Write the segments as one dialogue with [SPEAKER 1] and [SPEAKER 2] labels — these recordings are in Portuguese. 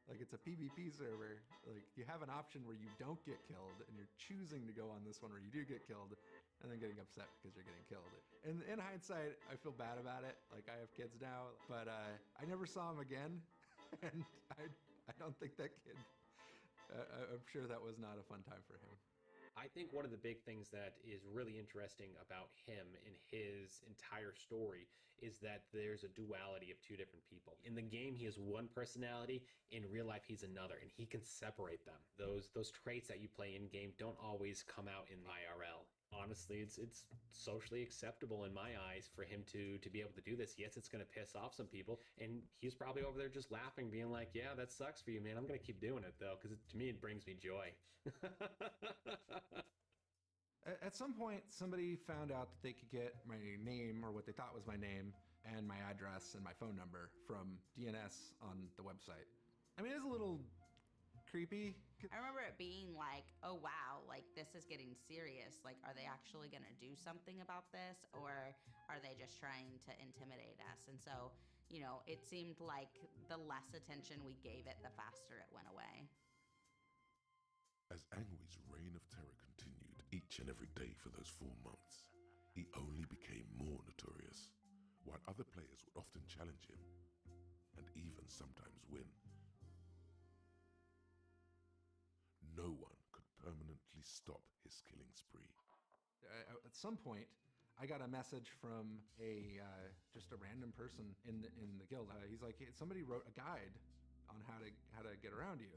[SPEAKER 1] Like, it's a PvP server. Like, you have an option where you don't get killed, and you're choosing to go on this one where you do get killed, and then getting upset because you're getting killed. And in hindsight, I feel bad about it. Like, I have kids now, but I never saw him again, and I don't think that kid, I'm sure that was not a fun time for him.
[SPEAKER 2] I think one of the big things that is really interesting about him in his entire story is that there's a duality of two different people. In the game, he has one personality. In real life, he's another, and he can separate them. Those traits that you play in game don't always come out in IRL. Honestly, it's socially acceptable in my eyes for him to be able to do this. Yes, it's going to piss off some people, and he's probably over there just laughing, being like, yeah, that sucks for you, man. I'm going to keep doing it, though, because to me, it brings me joy.
[SPEAKER 1] At some point, somebody found out that they could get my name, or what they thought was my name, and my address and my phone number from DNS on the website. I mean, it's a little creepy.
[SPEAKER 3] I remember it being like, oh wow, like this is getting serious. Like, are they actually gonna do something about this, or are they just trying to intimidate us? And so, you know, it seemed like the less attention we gave it, the faster it went away.
[SPEAKER 4] As Angwy's reign of terror continued each and every day for those 4 months, he only became more notorious, while other players would often challenge him, and even sometimes win. No one could permanently stop his killing spree.
[SPEAKER 1] At some point, I got a message from just a random person in the guild. He's like, hey, somebody wrote a guide on how to get around you.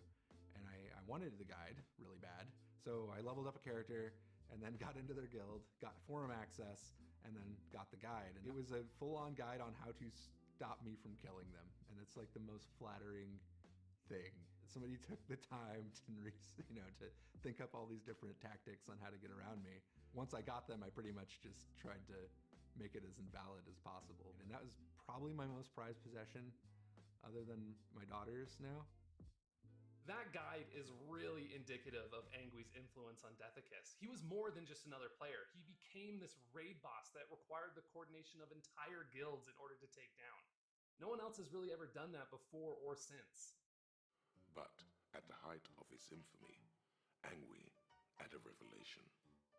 [SPEAKER 1] And I wanted the guide really bad. So I leveled up a character and then got into their guild, got forum access, and then got the guide. And it was a full-on guide on how to stop me from killing them. And it's like the most flattering thing. Somebody took the time to, to think up all these different tactics on how to get around me. Once I got them, I pretty much just tried to make it as invalid as possible. And that was probably my most prized possession, other than my daughters now.
[SPEAKER 5] That guide is really indicative of Angwy's influence on Deathicus. He was more than just another player. He became this raid boss that required the coordination of entire guilds in order to take down. No one else has really ever done that before or since.
[SPEAKER 4] But at the height of his infamy, Angwy had a revelation.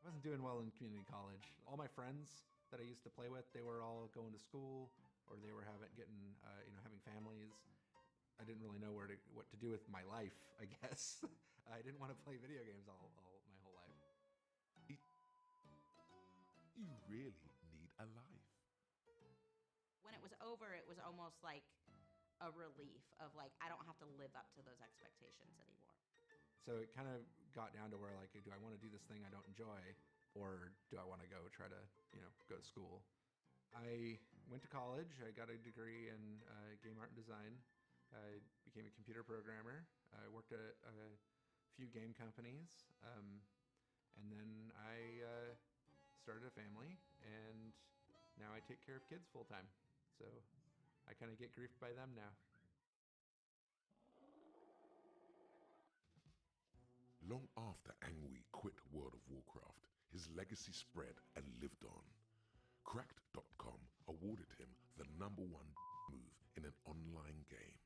[SPEAKER 1] I wasn't doing well in community college. All my friends that I used to play with, they were all going to school, or they were having families. I didn't really know what to do with my life, I guess. I didn't want to play video games all my whole life.
[SPEAKER 4] You really need a life.
[SPEAKER 3] When it was over, it was almost like a relief of like, I don't have to live up to those expectations anymore.
[SPEAKER 1] So it kind of got down to where, like, do I want to do this thing I don't enjoy, or do I want to go try to, go to school? I went to college. I got a degree in game art and design. I became a computer programmer. I worked at a few game companies. And then I started a family, and now I take care of kids full time. So I kind of get griefed by them now.
[SPEAKER 4] Long after Angwy quit World of Warcraft, his legacy spread and lived on. Cracked.com awarded him the #1 move in an online game,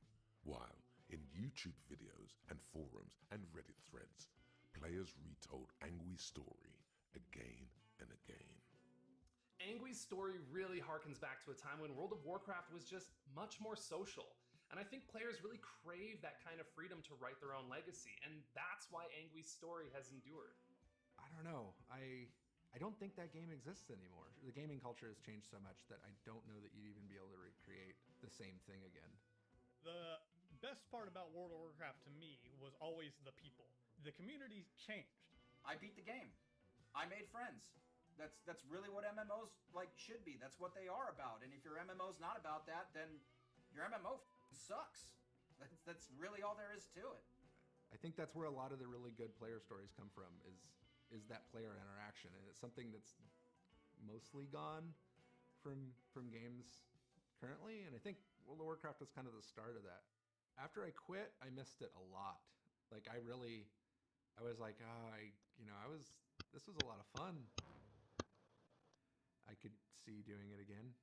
[SPEAKER 4] while in YouTube videos and forums and Reddit threads, players retold Angwy's story again and again.
[SPEAKER 5] Angwy's story really harkens back to a time when World of Warcraft was just much more social. And I think players really crave that kind of freedom to write their own legacy, and that's why Angwy's story has endured.
[SPEAKER 1] I don't know. I don't think that game exists anymore. The gaming culture has changed so much that I don't know that you'd even be able to recreate the same thing again.
[SPEAKER 6] The best part about World of Warcraft to me was always the people. The community changed.
[SPEAKER 7] I beat the game. I made friends. That's really what MMOs should be. That's what they are about. And if your MMO's not about that, then your MMO sucks. That's really all there is to it.
[SPEAKER 1] I think that's where a lot of the really good player stories come from, is that player interaction, and it's something that's mostly gone from games currently. And I think World of Warcraft was kind of the start of that. After I quit, I missed it a lot. Like I was like, this was a lot of fun. I could see doing it again.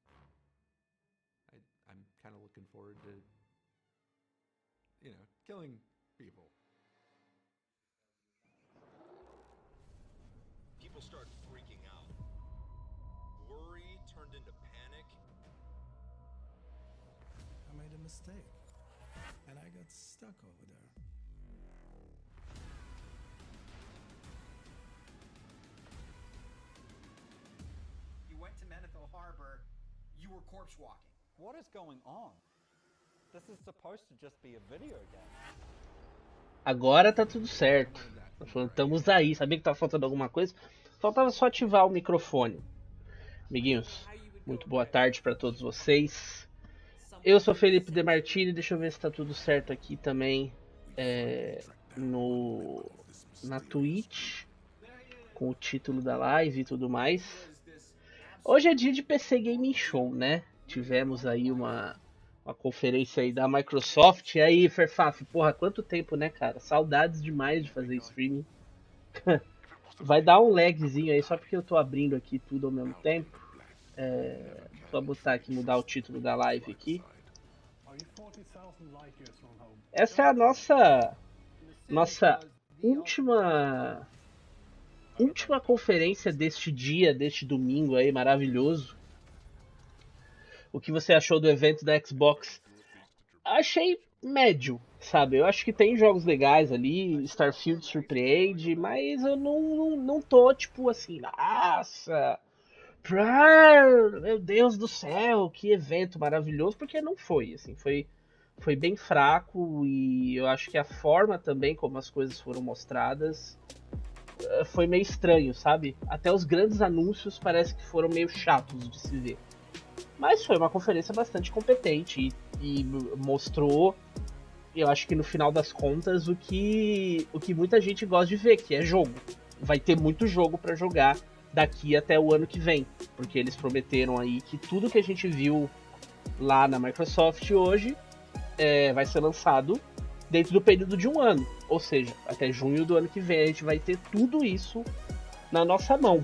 [SPEAKER 1] I'm kind of looking forward to, killing people.
[SPEAKER 8] People start freaking out. Worry turned into panic.
[SPEAKER 9] I made a mistake, and I got stuck over there.
[SPEAKER 7] You went to Manetho Harbor, you were corpse walking.
[SPEAKER 10] What is going on? This is supposed to just be a video game.
[SPEAKER 11] Agora tá tudo certo. Estamos aí. Sabia que tava faltando alguma coisa? Faltava só ativar o microfone. Amiguinhos, muito boa tarde para todos vocês. Eu sou Felipe De Martini. Deixa eu ver se tá tudo certo aqui também na Twitch, com o título da live e tudo mais. Hoje é dia de PC Gaming Show, né? Tivemos aí uma conferência aí da Microsoft. E aí, Ferfaf, porra, quanto tempo, né, cara? Saudades demais de fazer streaming. Vai dar um lagzinho aí, só porque eu tô abrindo aqui tudo ao mesmo tempo. Só botar aqui, mudar o título da live aqui. Essa é a nossa última conferência deste dia, deste domingo aí, maravilhoso. O que você achou do evento da Xbox? Achei médio, sabe? Eu acho que tem jogos legais ali, Starfield surpreende, mas eu não tô tipo assim, nossa, meu Deus do céu, que evento maravilhoso, porque não foi, assim, foi bem fraco e eu acho que a forma também como as coisas foram mostradas foi meio estranho, sabe? Até os grandes anúncios parece que foram meio chatos de se ver. Mas foi uma conferência bastante competente e mostrou, eu acho que no final das contas, o que muita gente gosta de ver, que é jogo. Vai ter muito jogo para jogar daqui até o ano que vem, porque eles prometeram aí que tudo que a gente viu lá na Microsoft hoje vai ser lançado dentro do período de um ano. Ou seja, até junho do ano que vem a gente vai ter tudo isso na nossa mão.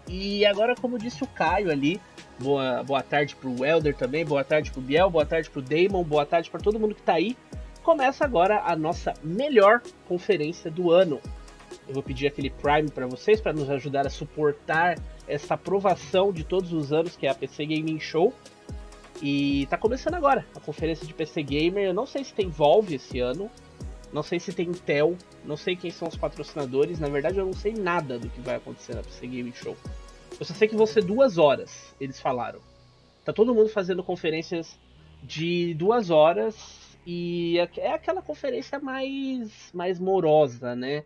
[SPEAKER 11] E agora, como disse o Caio ali, boa tarde pro Elder também, boa tarde pro Biel, boa tarde pro Damon, boa tarde para todo mundo que tá aí. Começa agora a nossa melhor conferência do ano. Eu vou pedir aquele Prime para vocês, para nos ajudar a suportar essa aprovação de todos os anos, que é a PC Gaming Show. E tá começando agora a conferência de PC Gamer. Eu não sei se tem Valve esse ano, não sei se tem Intel, não sei quem são os patrocinadores. Na verdade, eu não sei nada do que vai acontecer na PC Gaming Show. Eu só sei que vão ser 2 horas, eles falaram. Tá todo mundo fazendo conferências de 2 horas e é aquela conferência mais morosa, né?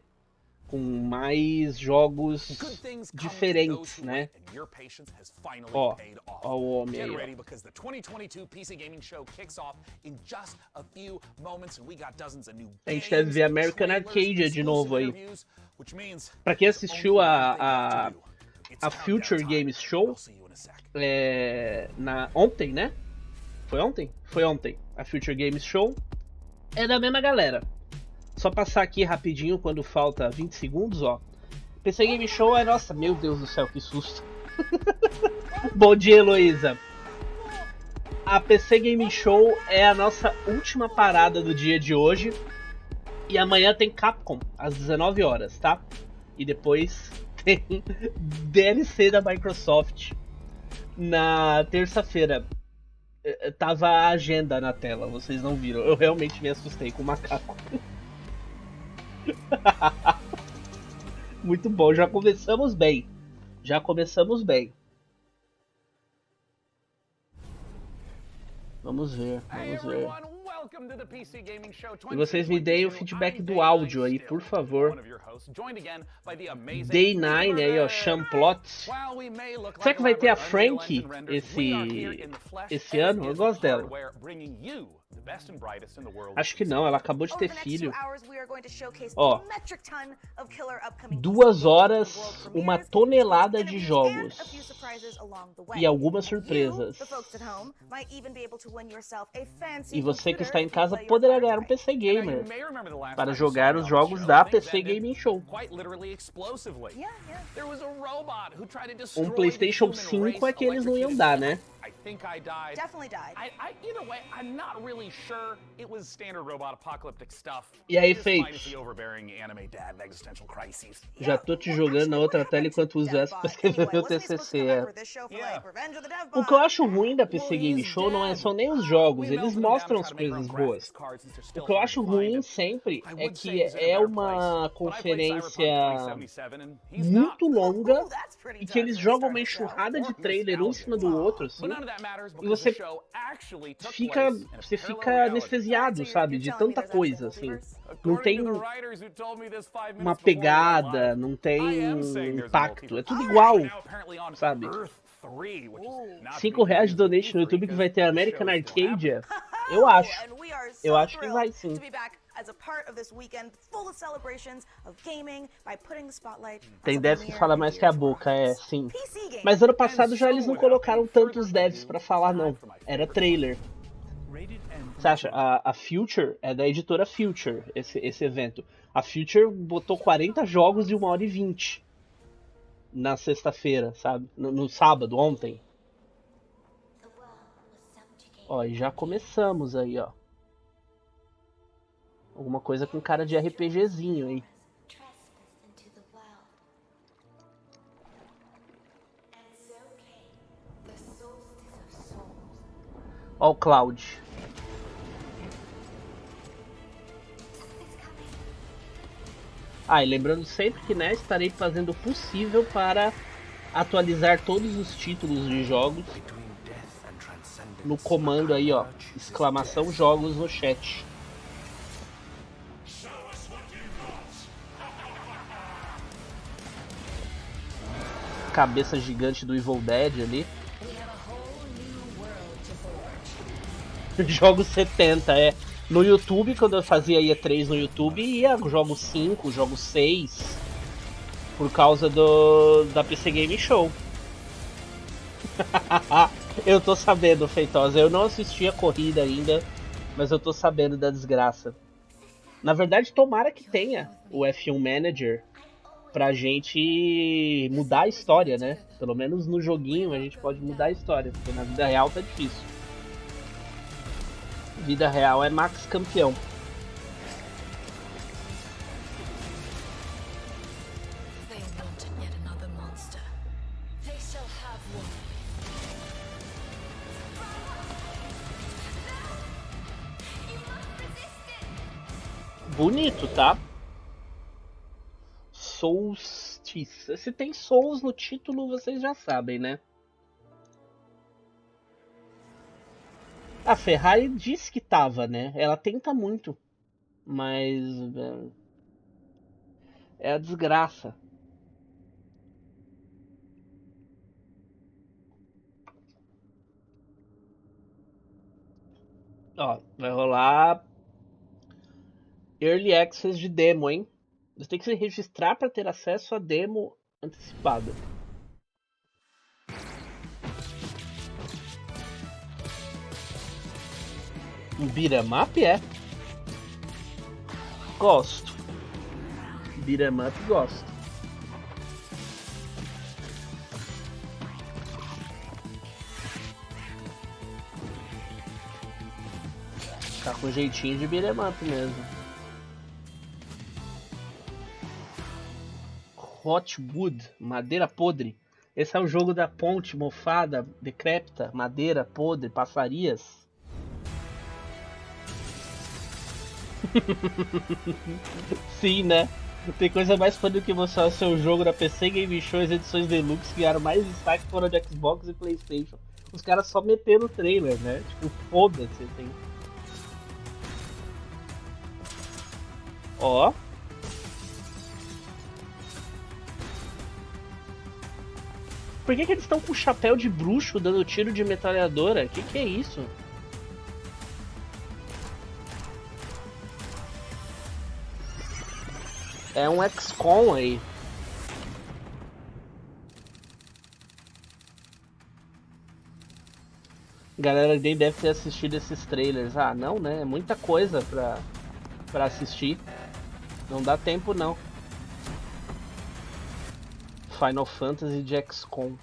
[SPEAKER 11] Com mais jogos diferentes, né? Ó o homem aí, ó. A gente deve ver American Arcadia de novo aí. Pra quem assistiu a Future Games Show ontem, né? Foi ontem? Foi ontem. A Future Games Show é da mesma galera. Só passar aqui rapidinho quando falta 20 segundos, ó. PC Game Show é... Nossa, meu Deus do céu, que susto. Bom dia, Heloísa. A PC Game Show é a nossa última parada do dia de hoje. E amanhã tem Capcom, às 19 horas, tá? E depois tem DLC da Microsoft na terça-feira. Tava a agenda na tela, vocês não viram. Eu realmente me assustei com o macaco. Muito bom, já começamos bem. Vamos ver. E vocês me deem o feedback do áudio aí, por favor. Day 9 aí, ó, Champlot. Será que vai ter a Frank esse ano? Eu gosto dela. Acho que não, ela acabou de ter filho. Ó, 2 horas, 1 tonelada de jogos e algumas surpresas. E você que está em casa poderá ganhar um PC Gamer para jogar os jogos da PC Gaming Show. Um PlayStation 5 é que eles não iam dar, né?
[SPEAKER 12] I think I died.
[SPEAKER 13] Definitely died.
[SPEAKER 12] Either way, I'm not really sure. It was standard robot apocalyptic stuff.
[SPEAKER 11] E aí,
[SPEAKER 12] Just
[SPEAKER 11] Fake?
[SPEAKER 12] minus the overbearing anime dad and existential crises.
[SPEAKER 11] Já tô te jogando na outra tela enquanto uso essa pra escrever meu TCC. O que eu acho ruim da PC Game Show não são nem os jogos, eles mostram as coisas boas. O que eu acho ruim sempre é que é uma conferência muito longa e que eles jogam uma enxurrada de trailer um em cima do outro, assim, e você fica anestesiado, sabe, de tanta coisa, assim. Não tem uma pegada, não tem impacto, é tudo igual, sabe? R$5 de donation no YouTube que vai ter American Arcadia, eu acho que vai sim. Tem devs que fala mais que a boca, sim. Mas ano passado já eles não colocaram tantos devs pra falar, não. Era trailer. Sasha, a Future é da editora Future, esse evento. A Future botou 40 jogos de 1h20 na sexta-feira, sabe? No sábado, ontem. Ó, e já começamos aí, ó. Alguma coisa com cara de RPGzinho aí. Ó o Cloud. Ah, e lembrando sempre que, né, estarei fazendo o possível para atualizar todos os títulos de jogos no comando aí, ó, exclamação jogos no chat. Cabeça gigante do Evil Dead ali. Jogo 70, é. No YouTube, quando eu fazia E3 no YouTube, ia jogo 5, jogo 6. Por causa da PC Game Show. Eu tô sabendo, Feitosa. Eu não assisti a corrida ainda, mas eu tô sabendo da desgraça. Na verdade, tomara que tenha o F1 Manager pra gente mudar a história, né? Pelo menos no joguinho a gente pode mudar a história, porque na vida real tá difícil. Vida real é Max campeão. Bonito, tá? Solstice. Se tem Souls no título, vocês já sabem, né? A Ferrari disse que tava, né? Ela tenta muito. Mas... é a desgraça. Ó, vai rolar... Early Access de demo, hein? Você tem que se registrar para ter acesso a demo antecipada. Um beat'em up, é? Gosto. Beat'em up, gosto. Tá com jeitinho de beat'em up mesmo. Hotwood, madeira podre. Esse é o jogo da ponte mofada, decrépita, madeira podre, passarias. Sim, né? Tem coisa mais fã do que mostrar o seu jogo na PC Game Show. As edições Deluxe que ganharam mais destaque foram de Xbox e PlayStation. Os caras só meteram o trailer, né? Tipo, foda-se, assim. Ó. Por que eles estão com chapéu de bruxo dando tiro de metralhadora? Que é isso? É um XCOM aí. Galera nem deve ter assistido esses trailers. Ah, não, né? É muita coisa pra assistir. Não dá tempo, não. Final Fantasy de XCOM.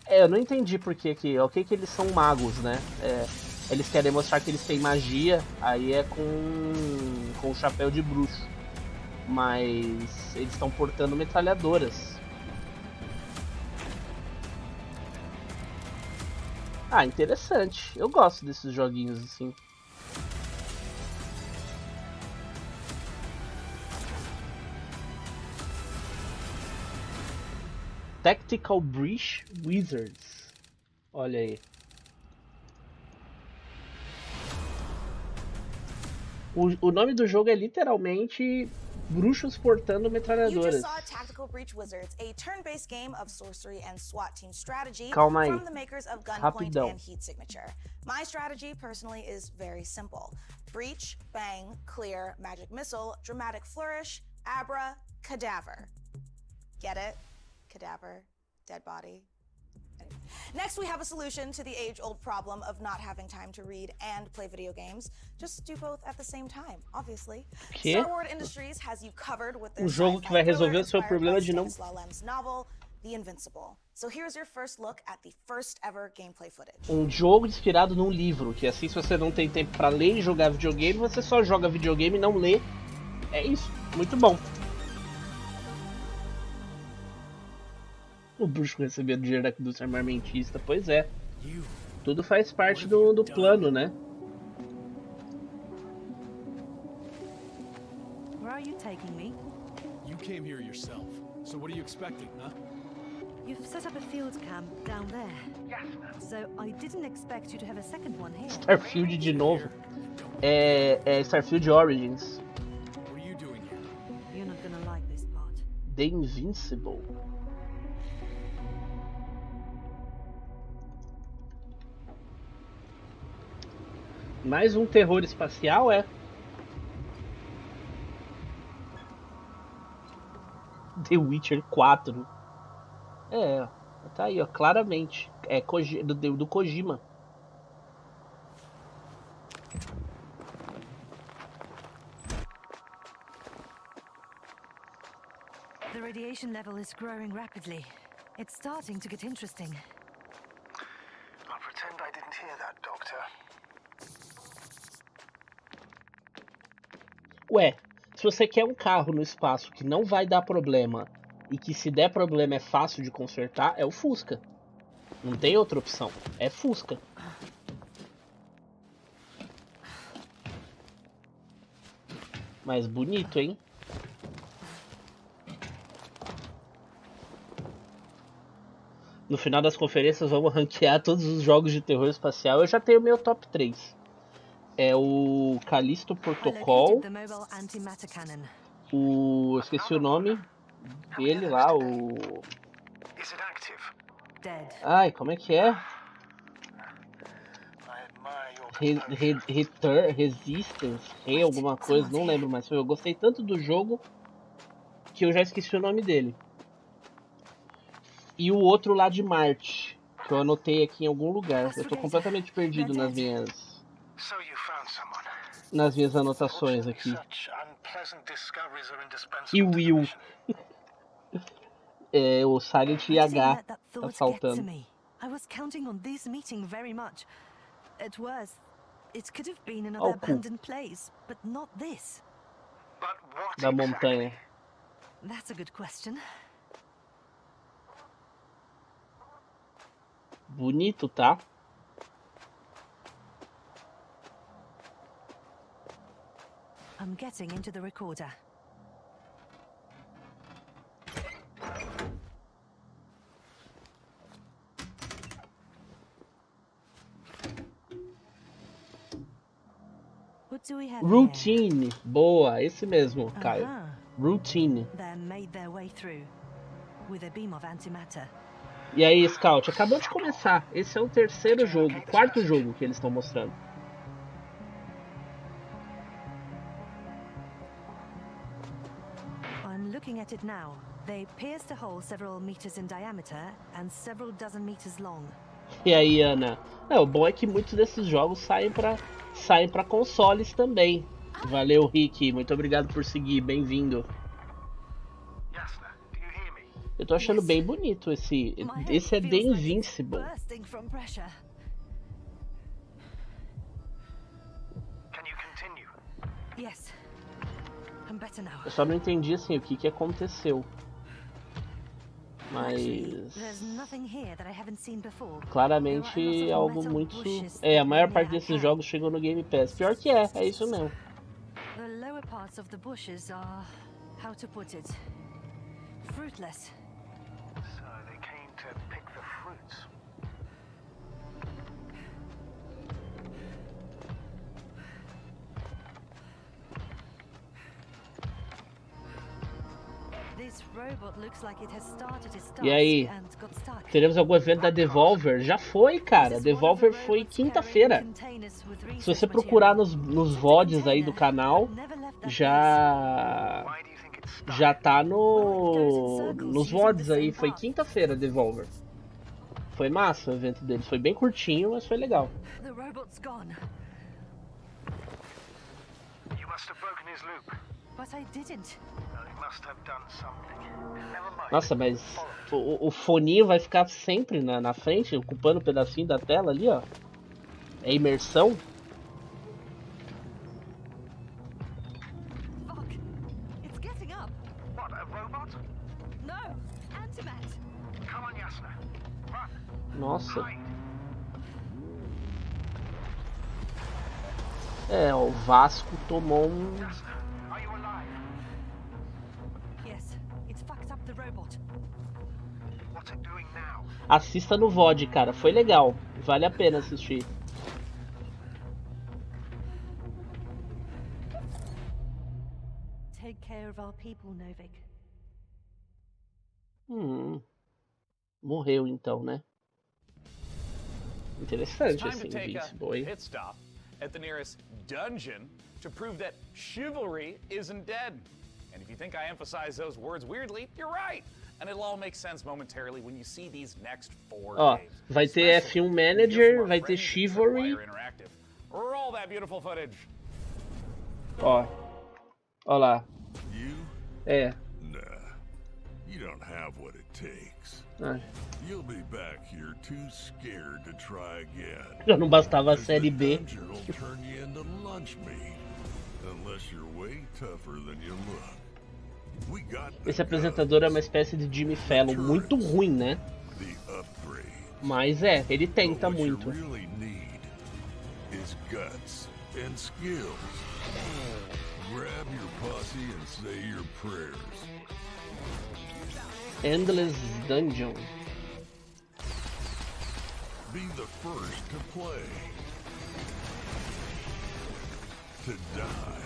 [SPEAKER 11] Eu não entendi por que o que eles são magos, né? Eles querem mostrar que eles têm magia, aí é com o chapéu de bruxo. Mas eles estão portando metralhadoras. Ah, interessante. Eu gosto desses joguinhos assim. Tactical Breach Wizards. Olha aí. O nome do jogo é literalmente bruxos portando metralhadoras.
[SPEAKER 13] You just saw Tactical Breach Wizards, a turn-based game of sorcery and SWAT team strategy
[SPEAKER 11] Calma aí.
[SPEAKER 13] from the makers of Gunpoint
[SPEAKER 11] Rapidão.
[SPEAKER 13] and Heat Signature. My strategy, personally, is very simple. Breach, bang, clear, magic missile, dramatic flourish, abra, cadaver. Get it? Cadaver, dead body. Anyway. Next, we have a solution to the age-old problem of not having time to read and play video games. Just do both at the same time, obviously.
[SPEAKER 11] Que?
[SPEAKER 13] Star Wars Industries has you covered with their
[SPEAKER 11] jogo que vai resolver o seu problema de não...
[SPEAKER 13] novel, The Invincible. So here's your first look at the first ever gameplay footage.
[SPEAKER 11] Jogo inspirado num livro, que assim, se você não tem tempo pra ler e jogar videogame, você só joga videogame e não lê. É isso, muito bom. O bruxo recebendo dinheiro da indústria armamentista, pois é. Tudo faz parte do plano, né?
[SPEAKER 14] Where are you taking me?
[SPEAKER 15] You came here yourself. So what are you expecting, huh?
[SPEAKER 14] You've set up a field camp down there. Yes. So I didn't expect you to have a second one here.
[SPEAKER 11] Starfield de novo. É Starfield Origins.
[SPEAKER 15] What are you doing here?
[SPEAKER 14] You're not gonna like this part.
[SPEAKER 11] The Invincible. Mais um terror espacial, é? The Witcher 4. Tá aí, ó, claramente. É do Kojima.
[SPEAKER 14] The radiation level is growing rapidly. It's starting to get interesting.
[SPEAKER 16] I'll pretend I didn't hear that, Doctor.
[SPEAKER 11] Ué, se você quer um carro no espaço que não vai dar problema e que se der problema é fácil de consertar, é o Fusca. Não tem outra opção, é Fusca. Mas bonito, hein? No final das conferências vamos ranquear todos os jogos de terror espacial. Eu já tenho meu top 3. É o Callisto Protocol. Eu esqueci o nome dele lá, o... Ai, como é que é? Resistance, alguma coisa, não lembro mais. Eu gostei tanto do jogo que eu já esqueci o nome dele. E o outro lá de Marte, que eu anotei aqui em algum lugar. Eu tô completamente perdido nas minhas anotações aqui. E Will. O Silent IH tá faltando.
[SPEAKER 14] I was counting on this meeting very much. At worst, it could have been another abandoned place, but not this.
[SPEAKER 11] Da montanha.
[SPEAKER 14] That's a good question.
[SPEAKER 11] Bonito, tá?
[SPEAKER 14] I'm getting into the recorder. What do we have
[SPEAKER 11] Routine. Here? Boa, esse mesmo, Caio. Routine.
[SPEAKER 14] They made their way through with a beam of antimatter.
[SPEAKER 11] E aí, Scout, acabou de começar. Esse é o terceiro jogo, quarto jogo que eles estão mostrando.
[SPEAKER 14] I'm looking at it now. They pierced a hole several meters in diameter and several dozen meters long.
[SPEAKER 11] E aí, Ana? O bom é que muitos desses jogos saem pra consoles também. Valeu, Rick. Muito obrigado por seguir. Bem-vindo. Eu tô achando bem bonito esse. Esse é The Invincible.
[SPEAKER 14] Bursting from pressure.
[SPEAKER 16] Can you continue?
[SPEAKER 14] Yes. I'm better now.
[SPEAKER 11] Eu só não entendi assim o que aconteceu. Mas
[SPEAKER 14] There's nothing here that I haven't seen before.
[SPEAKER 11] claramente algo muito. A maior parte desses jogos chegou no Game Pass. Pior que é isso mesmo.
[SPEAKER 14] The lower parts of the bushes are, how to put it, fruitless.
[SPEAKER 16] So they came to pick the fruits.
[SPEAKER 14] This robot looks like it has started its
[SPEAKER 11] E aí?
[SPEAKER 14] task and got stuck.
[SPEAKER 11] Teremos algum evento da Devolver? Já foi, cara. Devolver foi quinta-feira. Se você procurar nos VODs aí do canal, já tá nos VODs aí. Foi quinta-feira, Devolver. Foi massa o evento deles. Foi bem curtinho, mas foi legal.
[SPEAKER 14] The robot's gone.
[SPEAKER 16] You must have broken his loop.
[SPEAKER 14] But I didn't.
[SPEAKER 16] Well, you must have done something. Never mind.
[SPEAKER 11] Nossa, mas o foninho vai ficar sempre na frente, ocupando um pedacinho da tela ali, ó. É imersão.
[SPEAKER 14] Fuck. It's getting up.
[SPEAKER 16] What, a robot?
[SPEAKER 14] No, antimat.
[SPEAKER 16] Come on, Yasna. Run.
[SPEAKER 11] Nossa. O Vasco tomou um.
[SPEAKER 16] Are you alive?
[SPEAKER 14] Yes, it's fucked up the robot.
[SPEAKER 16] What's it doing now?
[SPEAKER 11] Assista no VOD, cara. Foi legal. Vale a pena assistir.
[SPEAKER 14] Take care of our people, Novik.
[SPEAKER 11] Morreu então, né? Interessante
[SPEAKER 12] It's time
[SPEAKER 11] esse
[SPEAKER 12] to take
[SPEAKER 11] Invincible aí.
[SPEAKER 12] a pit stop at the nearest dungeon to prove that chivalry isn't dead. And if you think I emphasize those words weirdly, you're right. And it'll all make sense momentarily when you see these next 4
[SPEAKER 11] Ó,
[SPEAKER 12] games.
[SPEAKER 11] vai ter F1 Manager, vai ter Chivalry.
[SPEAKER 12] Roll that beautiful footage.
[SPEAKER 11] Ó lá.
[SPEAKER 4] You?
[SPEAKER 11] É.
[SPEAKER 4] Nah. You don't have what it takes.
[SPEAKER 11] Ah.
[SPEAKER 4] You'll be back here too scared to try again.
[SPEAKER 11] Já não bastava a série B.
[SPEAKER 4] Will turn you into lunch meat, unless you're way tougher than you look. We got
[SPEAKER 11] Esse apresentador é uma espécie de Jimmy Fallon, muito ruim, né? Mas ele tenta muito.
[SPEAKER 4] really need is guts and skills. Grab your posse and say your prayers.
[SPEAKER 11] Endless Dungeon.
[SPEAKER 4] Be the first to play. To die.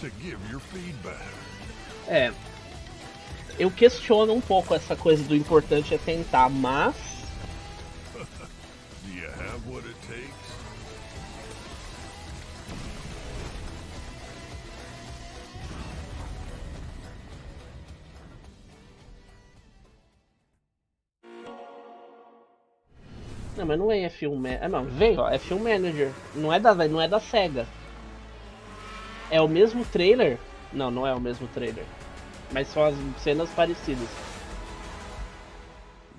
[SPEAKER 4] To give your feedback.
[SPEAKER 11] Eu questiono um pouco essa coisa do importante é tentar, mas
[SPEAKER 4] Do you have what it takes?
[SPEAKER 11] não, mas não é F1 Manager. Não, veio, ó, F1 Manager. Não é da Sega. É o mesmo trailer? Não, não é o mesmo trailer. Mas são as cenas parecidas.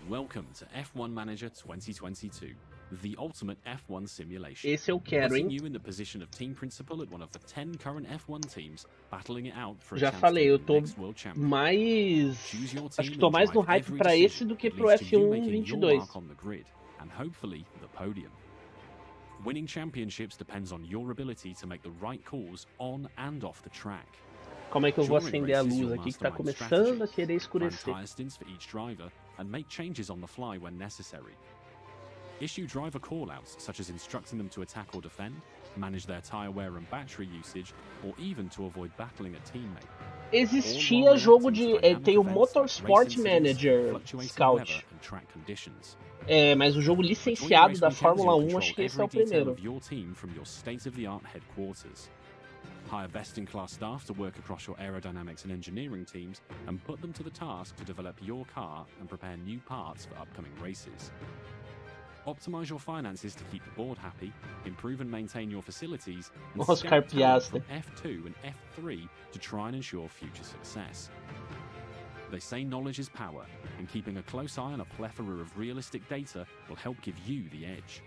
[SPEAKER 17] Welcome to F1 Manager 2022, the ultimate F1 simulation.
[SPEAKER 11] Esse eu quero, hein?
[SPEAKER 17] Putting you in the position of team principal at one of the 10 current F1 teams, battling it out for a
[SPEAKER 11] Já
[SPEAKER 17] chance
[SPEAKER 11] falei,
[SPEAKER 17] to
[SPEAKER 11] eu
[SPEAKER 17] be
[SPEAKER 11] tô
[SPEAKER 17] the next world champion.
[SPEAKER 11] mais...
[SPEAKER 17] Choose your
[SPEAKER 11] Acho
[SPEAKER 17] team
[SPEAKER 11] que tô
[SPEAKER 17] and
[SPEAKER 11] mais no
[SPEAKER 17] drive
[SPEAKER 11] hype
[SPEAKER 17] every
[SPEAKER 11] pra
[SPEAKER 17] decision
[SPEAKER 11] esse do que
[SPEAKER 17] that
[SPEAKER 11] pro
[SPEAKER 17] leads to you
[SPEAKER 11] F1
[SPEAKER 17] making your
[SPEAKER 11] 22.
[SPEAKER 17] mark on the grid, and hopefully the podium. Winning championships depends on your ability to make the right calls on and off the track.
[SPEAKER 11] Como é que eu vou
[SPEAKER 17] During
[SPEAKER 11] acender a
[SPEAKER 17] races,
[SPEAKER 11] luz
[SPEAKER 17] you'll
[SPEAKER 11] aqui que tá
[SPEAKER 17] mastermind
[SPEAKER 11] começando
[SPEAKER 17] strategy,
[SPEAKER 11] a querer escurecer?
[SPEAKER 17] plan tyre stints for each driver, and make changes on the fly when necessary. Issue driver callouts, such as instructing them to attack or defend, manage their tyre wear and battery usage, or even to avoid battling a teammate.
[SPEAKER 11] Existia jogo de... tem o Motorsport Manager Scout. Mas o jogo licenciado da Fórmula 1, acho que esse é o primeiro.
[SPEAKER 17] Hire best-in-class staff to work across your aerodynamics and engineering teams and put them to the task to develop your car and prepare new parts for upcoming races. Optimize your finances to keep the board happy, improve and maintain your facilities, and
[SPEAKER 11] Oscar
[SPEAKER 17] scout talent
[SPEAKER 11] Piastri.
[SPEAKER 17] from F2 and F3 to try and ensure future success. They say knowledge is power, and keeping a close eye on a plethora of realistic data will help give you the edge.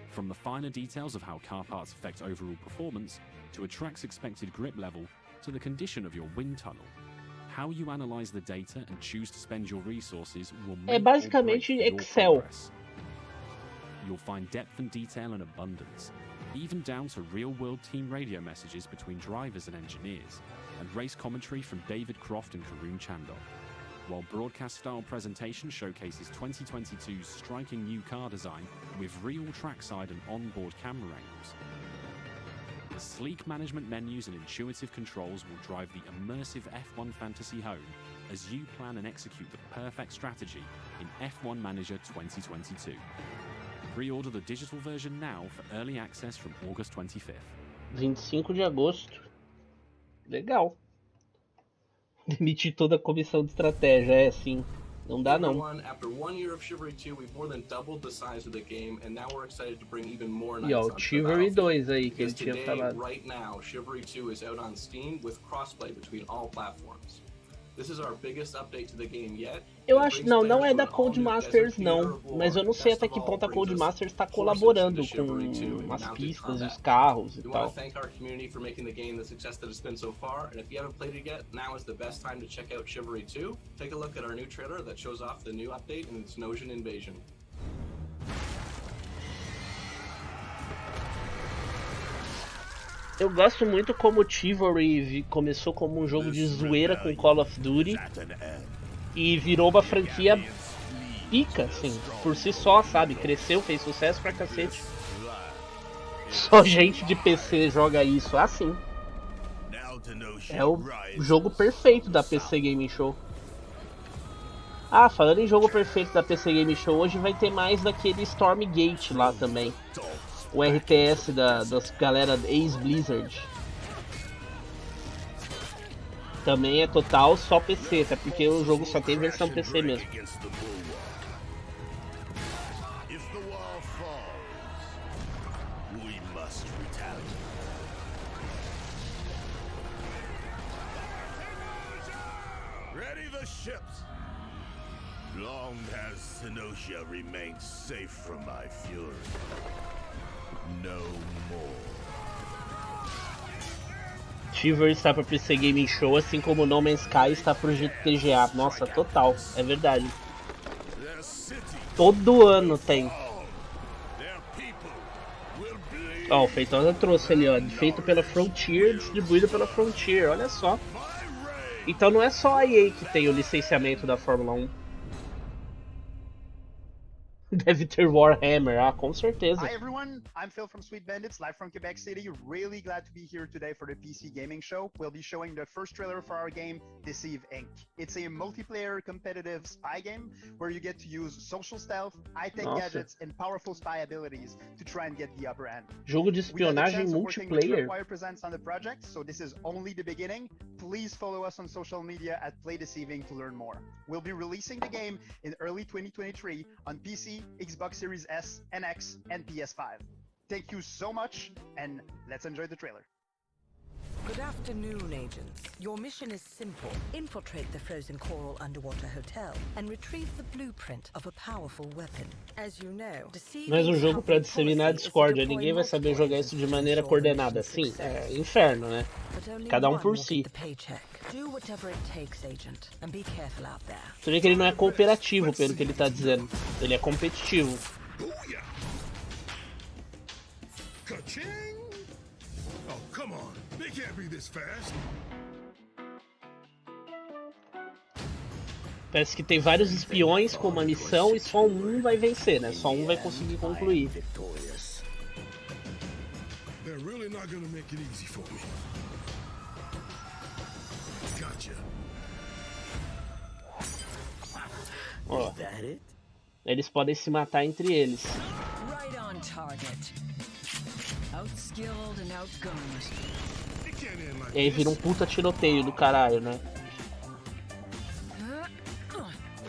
[SPEAKER 17] From the finer details of how car parts affect overall performance, to a track's expected grip level, to the condition of your wind tunnel. How you analyze the data and choose to spend your resources will make
[SPEAKER 11] É basicamente
[SPEAKER 17] or break your
[SPEAKER 11] Excel.
[SPEAKER 17] progress. You'll find depth and detail in abundance, even down to real-world team radio messages between drivers and engineers, and race commentary from David Croft and Karun Chandok, while broadcast-style presentation showcases 2022's striking new car design with real trackside and onboard camera angles. Sleek management menus and intuitive controls will drive the immersive F1 fantasy home as you plan and execute the perfect strategy in F1 Manager 2022. Pre-order the digital version now for early access from August 25th.
[SPEAKER 11] 25 de agosto. Legal. Demitir toda a comissão de estratégia, é sim. Não dá não.
[SPEAKER 18] After 1 year of Chivalry 2, we've more than doubled the size of the game, and now we're excited to bring even more
[SPEAKER 11] E ó,
[SPEAKER 18] knights
[SPEAKER 11] o
[SPEAKER 18] onto the
[SPEAKER 11] Chivalry
[SPEAKER 18] battlefield.
[SPEAKER 11] 2 aí que ele
[SPEAKER 18] Because
[SPEAKER 11] tinha
[SPEAKER 18] today,
[SPEAKER 11] falado.
[SPEAKER 18] right now, Chivalry 2 is out on Steam with crossplay between all platforms. This is our biggest update to the game yet.
[SPEAKER 11] Eu acho, não é da Codemasters não, mas eu não sei até que ponto a Codemasters está colaborando com as pistas, os carros e
[SPEAKER 18] We want
[SPEAKER 11] tal.
[SPEAKER 18] to thank our community for making the game the success that it's been so far, and if you haven't played it yet, now is the best time to check out Chivalry 2. Take a look at our new trailer that shows off the new update and its Nosian invasion.
[SPEAKER 11] Eu gosto muito como o Chivalry começou como um jogo de zoeira com Call of Duty e virou uma franquia pica, assim, por si só, sabe? Cresceu, fez sucesso pra cacete. Só gente de PC joga isso, assim. É o jogo perfeito da PC Game Show. Ah, falando em jogo perfeito da PC Game Show, hoje vai ter mais daquele Stormgate lá também. O RTS das galera ex-Blizzard. Também é total só PC, até porque o jogo só tem versão PC mesmo.
[SPEAKER 19] Ready the ships. Long has Sinosia remained safe from my fury. No more.
[SPEAKER 11] Chivalry está para PC Gaming Show, assim como No Man's Sky está pro TGA. Nossa, total, é verdade. Todo ano tem. Ó, o Feitosa trouxe ali, ó, feito pela Frontier, distribuído pela Frontier, olha só. Então não é só a EA que tem o licenciamento da Fórmula 1. Deve ter Warhammer, ah, com certeza.
[SPEAKER 20] Hi everyone, I'm Phil from Sweet Bandits, live from Quebec City. Really glad to be here today for the PC Gaming Show. We'll be showing the first trailer for our game, Deceive Inc. It's a multiplayer competitive spy game where you get to use social stealth, high-tech gadgets, and powerful spy abilities to try and get the upper hand.
[SPEAKER 11] Jogo de espionagem multiplayer.
[SPEAKER 20] Presents on the project, so this is only the beginning. Please follow us on social media at Play Deceiving to learn more. We'll be releasing the game in early 2023 on PC, Xbox Series S and X, and PS5. Thank you so much, and let's enjoy the trailer.
[SPEAKER 14] Good afternoon, agents. Your mission is simple. Infiltrate the frozen coral underwater hotel and retrieve the blueprint of a powerful weapon. As you know,
[SPEAKER 11] Mas um jogo para disseminar discórdia, ninguém vai saber jogar isso de maneira coordenada. Sim, é inferno, né? Cada um por si. Você vê que ele não é cooperativo, pelo que ele tá dizendo. Ele é competitivo.
[SPEAKER 19] Oh, come on. They can't be this fast.
[SPEAKER 11] Parece que tem vários espiões com uma missão e só um vai vencer, né? Só um vai conseguir concluir.
[SPEAKER 19] They're really not gonna make it easy for me. Gotcha.
[SPEAKER 11] Ó, eles podem se matar entre eles.
[SPEAKER 21] Right on target. Outskilled and outgunned.
[SPEAKER 11] E aí vira um puta tiroteio do caralho, né?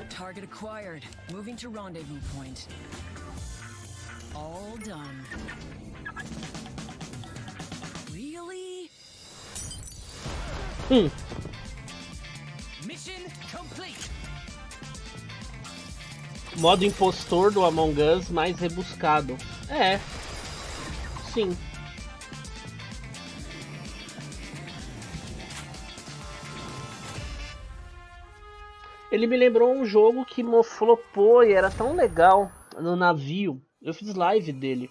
[SPEAKER 21] Target acquired. Moving to rendezvous point. All done. Really? Mission complete.
[SPEAKER 11] Modo impostor do Among Us mais rebuscado. É. Sim. Ele me lembrou um jogo que flopou e era tão legal no navio. Eu fiz live dele.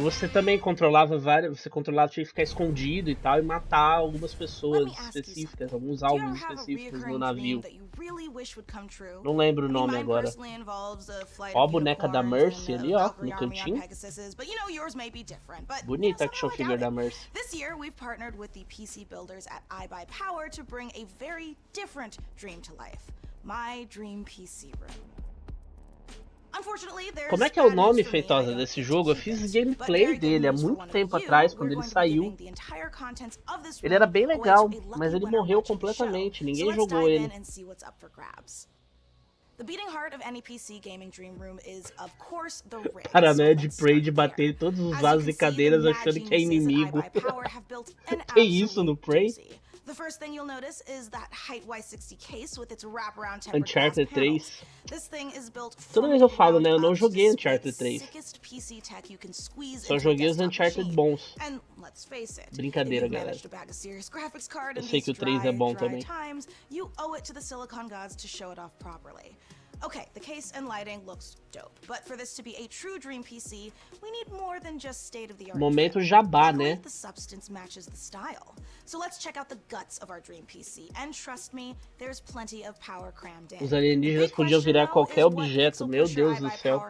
[SPEAKER 11] Você também controlava várias. Você controlava, tinha que ficar escondido e tal, e matar algumas pessoas específicas, alguns alvos específicos no navio. Não lembro o nome agora. Ó a boneca da Mercy ali, ó, no cantinho. Bonita a action figure da Mercy.
[SPEAKER 13] This year we've partnered with the PC builders at iBuyPower to bring a very different dream to life. My dream PC room.
[SPEAKER 11] Como é que é o nome, Feitosa, desse jogo? Eu fiz gameplay dele há muito tempo atrás, quando ele saiu. Ele era bem legal, mas ele morreu completamente, ninguém jogou ele. Paranoia de Prey de bater em todos os vasos de cadeiras achando que é inimigo. Tem isso no Prey?
[SPEAKER 13] The first thing you'll notice is that height Y60 case with its wraparound tempered
[SPEAKER 11] Uncharted
[SPEAKER 13] glass panels.
[SPEAKER 11] 3.
[SPEAKER 13] This thing is built
[SPEAKER 11] Toda vez eu falo, né? Eu não joguei Uncharted 3. Só joguei os Uncharted bons.
[SPEAKER 13] And let's face it,
[SPEAKER 11] Brincadeira, galera. Eu sei que o 3 é bom também.
[SPEAKER 13] You owe it to the Silicon gods to show it off properly. Okay, the case and lighting looks dope, but for this to be a true dream PC, we need more than just state-of-the-art.
[SPEAKER 11] Momento jabá, né?
[SPEAKER 13] The substance matches the style. So let's check out the guts of our dream PC, and trust me, there's plenty of power crammed in.
[SPEAKER 11] Os alienígenas podiam virar qualquer objeto, meu Deus do céu.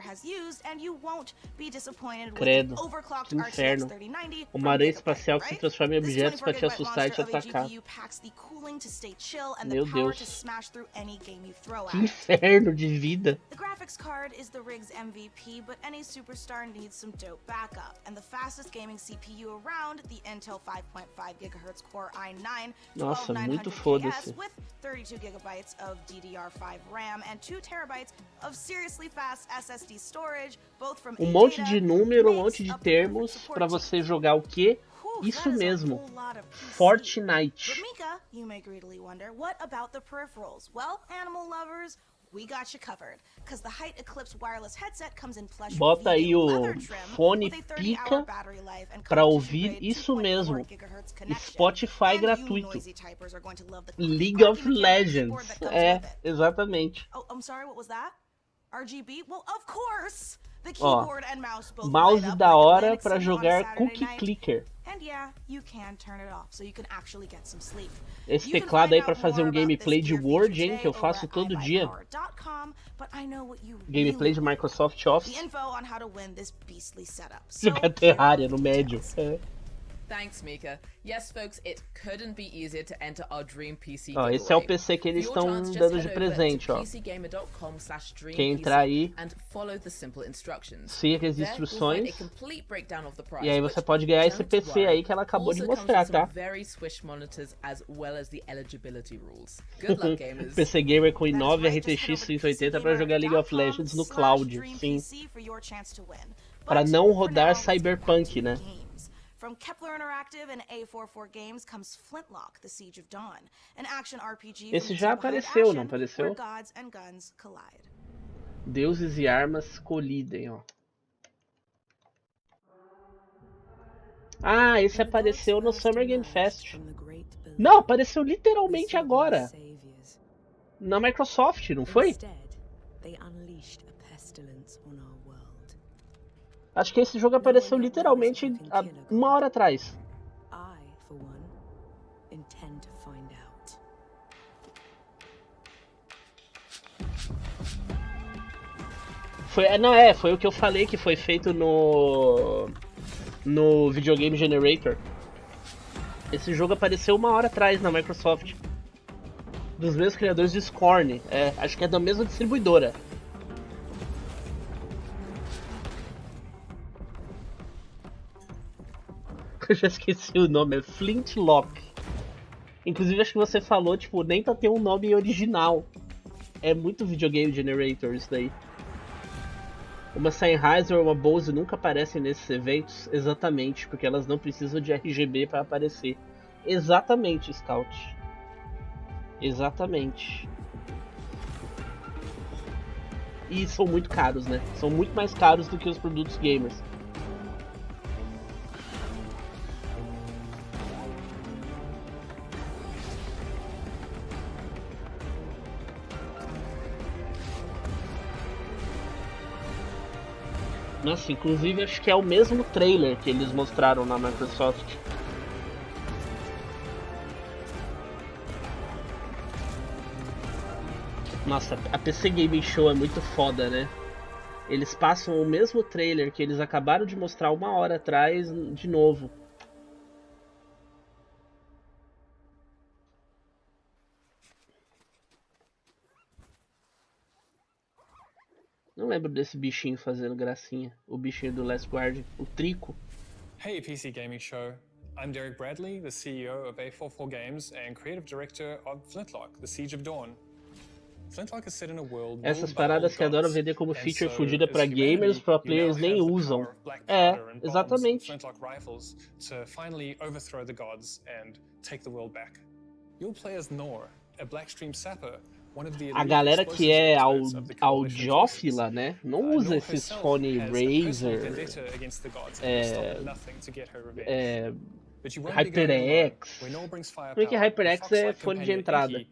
[SPEAKER 11] Credo, que inferno. Uma aranha espacial que se transforma em objetos para te assustar e te atacar. Meu Deus. Que inferno de vida.
[SPEAKER 13] The graphics card is the rig's MVP, but any superstar needs some dope backup. And the fastest gaming CPU around, the Intel 5.5 GHz Core i9
[SPEAKER 11] Nossa, muito foda-se.
[SPEAKER 13] with 32 GB of DDR5 RAM and 2 TB of seriously fast SSD storage, both from
[SPEAKER 11] Um monte de número, um monte de termos para você jogar o quê? Isso mesmo, Fortnite.
[SPEAKER 13] But Mika, you may greedily wonder, what about the peripherals? Well, animal lovers, we got you covered, because the Height Eclipse wireless headset comes in plush
[SPEAKER 11] Bota aí o fone pica para ouvir isso mesmo. Spotify gratuito. League of Legends. É, exatamente.
[SPEAKER 13] Oh, I'm sorry, what was that? RGB? Well, of course. The
[SPEAKER 11] Ó,
[SPEAKER 13] keyboard and mouse both
[SPEAKER 11] mouse
[SPEAKER 13] light up
[SPEAKER 11] da
[SPEAKER 13] like a
[SPEAKER 11] hora
[SPEAKER 13] Linux
[SPEAKER 11] para
[SPEAKER 13] sim on
[SPEAKER 11] jogar
[SPEAKER 13] Saturday
[SPEAKER 11] Cookie
[SPEAKER 13] night.
[SPEAKER 11] Clicker.
[SPEAKER 13] And yeah, you can turn it off so you can actually get some sleep.
[SPEAKER 11] Esse teclado aí para fazer um gameplay de Word, hein, que eu faço todo dia. Gameplay de Microsoft Office.
[SPEAKER 13] The info on how to win this beastly setup.
[SPEAKER 11] Jogar Terraria no médio. É.
[SPEAKER 2] Thanks, Mika. Yes, folks, it couldn't be easier to enter our Dream PC
[SPEAKER 11] Ó, esse é o PC que eles estão dando de presente, ó. Quem entrar aí, siga as instruções. E aí você pode ganhar esse PC aí que ela acabou de mostrar, tá? PC Gamer com i9 RTX 3080 para jogar League of Legends no cloud, sim. Para não rodar Cyberpunk, né?
[SPEAKER 13] From Kepler Interactive and A44 Games comes Flintlock: The Siege of Dawn, an action RPG.
[SPEAKER 11] Esse já apareceu, não apareceu?
[SPEAKER 13] Where gods and guns collide.
[SPEAKER 11] Deuses e armas colidem, ó. Ah, esse apareceu no Summer Game Fest. Não, apareceu literalmente agora. Na Microsoft, não foi? Acho que esse jogo apareceu literalmente há 1 hora atrás. Foi o que eu falei que foi feito no Videogame Generator. Esse jogo apareceu 1 hora atrás na Microsoft. Dos mesmos criadores de Scorn. Acho que é da mesma distribuidora. Eu já esqueci o nome, é Flintlock. Inclusive acho que você falou, tipo, nem pra ter um nome original. É muito videogame generator isso daí. Uma Sennheiser ou uma Bose nunca aparecem nesses eventos? Exatamente, porque elas não precisam de RGB para aparecer. Exatamente, Scout. Exatamente. E são muito caros, né? São muito mais caros do que os produtos gamers. Nossa, inclusive acho que é o mesmo trailer que eles mostraram na Microsoft. Nossa, a PC Gaming Show é muito foda, né? Eles passam o mesmo trailer que eles acabaram de mostrar 1 hora atrás de novo. Não lembro desse bichinho fazendo gracinha. O bichinho do Last Guardian. O Trico.
[SPEAKER 3] Hey PC Gaming Show. I'm Derek Bradley, the CEO of A44 Games and creative director of Flintlock, The Siege of Dawn. Flintlock is set in a world
[SPEAKER 11] Essas paradas que adoram vender como feature fodida pra gamers, pro players nem usam. É, exatamente.
[SPEAKER 3] Flintlock rifles to finally overthrow the gods and take the world back. You'll play as Nor, a Blackstream sapper.
[SPEAKER 11] A galera que é audiófila, né, não usa esses fone Razer, HyperX. Como é que HyperX é fone de entrada?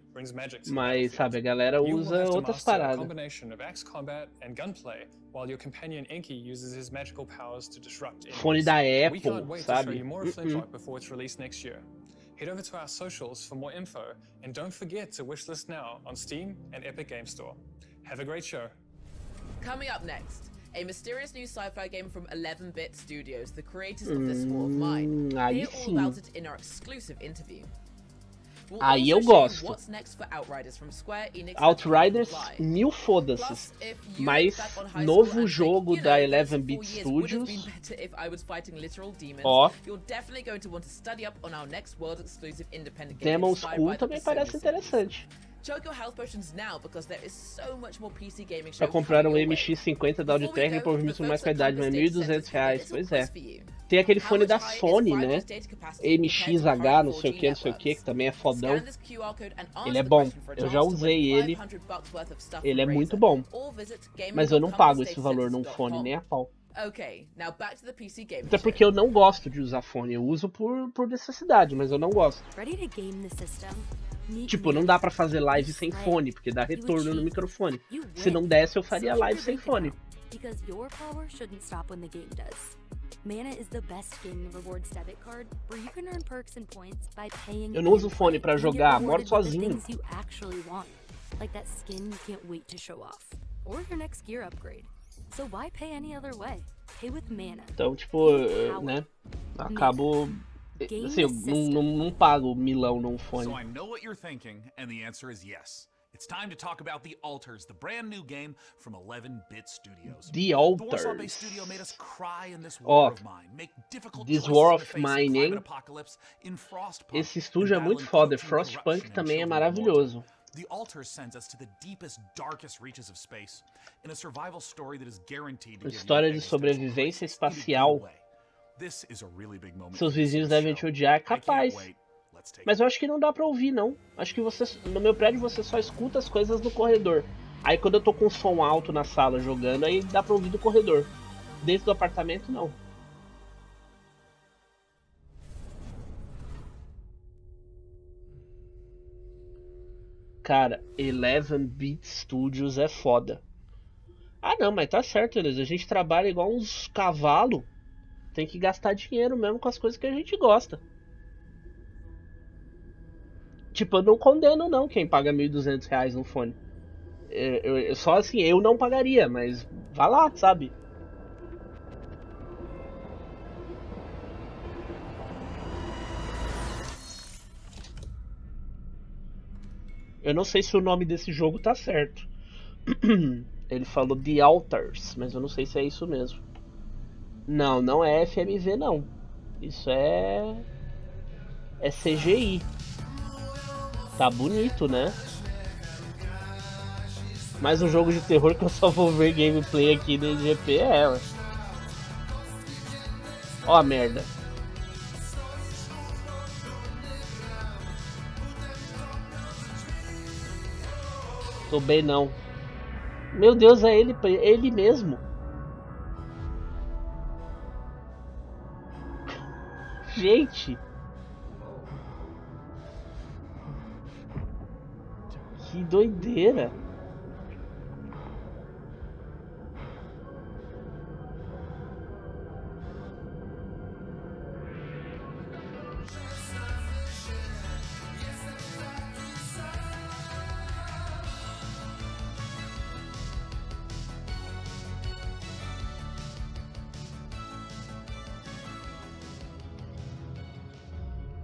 [SPEAKER 11] Mas, sabe, a galera usa outras paradas. Fone da Apple, sabe?
[SPEAKER 3] Head over to our socials for more info, and don't forget to wishlist now on Steam and Epic Game Store. Have a great show.
[SPEAKER 2] Coming up next, a mysterious new sci-fi game from 11-Bit Studios, the creators of This War of Mine. Hear all about it in our exclusive interview. We'll
[SPEAKER 11] Aí eu gosto.
[SPEAKER 2] What's next for Outriders from Square Enix.
[SPEAKER 11] Outriders, mil foda-se. Mas novo jogo da 11-Bit Studios. Ó. Demon School também parece interessante. Pra comprar um MX50 da Auditech por mais qualidade, mas R$1.200. Pois é. Tem aquele fone da Sony, né? MXH, não sei o que também é fodão. Ele é bom. Eu já usei ele. Ele é muito bom. Mas eu não pago esse valor num fone, nem a pau. Até porque eu não gosto de usar fone. Eu uso por necessidade, mas eu não gosto. Tipo, não dá pra fazer live sem fone, porque dá retorno no microfone. Se não desse, eu faria live sem fone. Eu não uso fone pra jogar, moro sozinho. Então, tipo, né, acabo... Assim, eu não pago milão num fone.
[SPEAKER 12] So I know what you're thinking, and the answer is yes. It's time to talk about The Alters, the brand new game from 11-Bit Studios.
[SPEAKER 11] The Alters.
[SPEAKER 12] The Warsaw-based studio made us cry in this war of mine, make difficult
[SPEAKER 11] This
[SPEAKER 12] choices
[SPEAKER 11] War
[SPEAKER 12] in the
[SPEAKER 11] of
[SPEAKER 12] face of
[SPEAKER 11] Mine,
[SPEAKER 12] climate
[SPEAKER 11] hein?
[SPEAKER 12] apocalypse in Frostpunk.
[SPEAKER 11] Esse estúdio é muito foda, Frostpunk também é maravilhoso.
[SPEAKER 12] The Alters sends us to the deepest, darkest reaches of space, in a survival story that is guaranteed to give you
[SPEAKER 11] História de sobrevivência espacial. Seus vizinhos devem te odiar, é capaz. Mas eu acho que não dá pra ouvir, não. Acho que no meu prédio você só escuta as coisas no corredor. Aí quando eu tô com som alto na sala jogando, aí dá pra ouvir do corredor. Dentro do apartamento, não. Cara, 11-Bit Studios é foda. Ah não, mas tá certo, Elisa. A gente trabalha igual uns cavalos. Tem que gastar dinheiro mesmo com as coisas que a gente gosta. Tipo, eu não condeno não quem paga R$1.200 no fone. Só assim, eu não pagaria, mas vá lá, sabe? Eu não sei se o nome desse jogo tá certo. Ele falou The Alters, mas eu não sei se é isso mesmo. Não, não é FMV não. Isso é CGI. Tá bonito, né? Mais um jogo de terror que eu só vou ver gameplay aqui no IGP é ela. Ó a merda. Tô bem não. Meu Deus, é ele mesmo. Gente. Que doideira.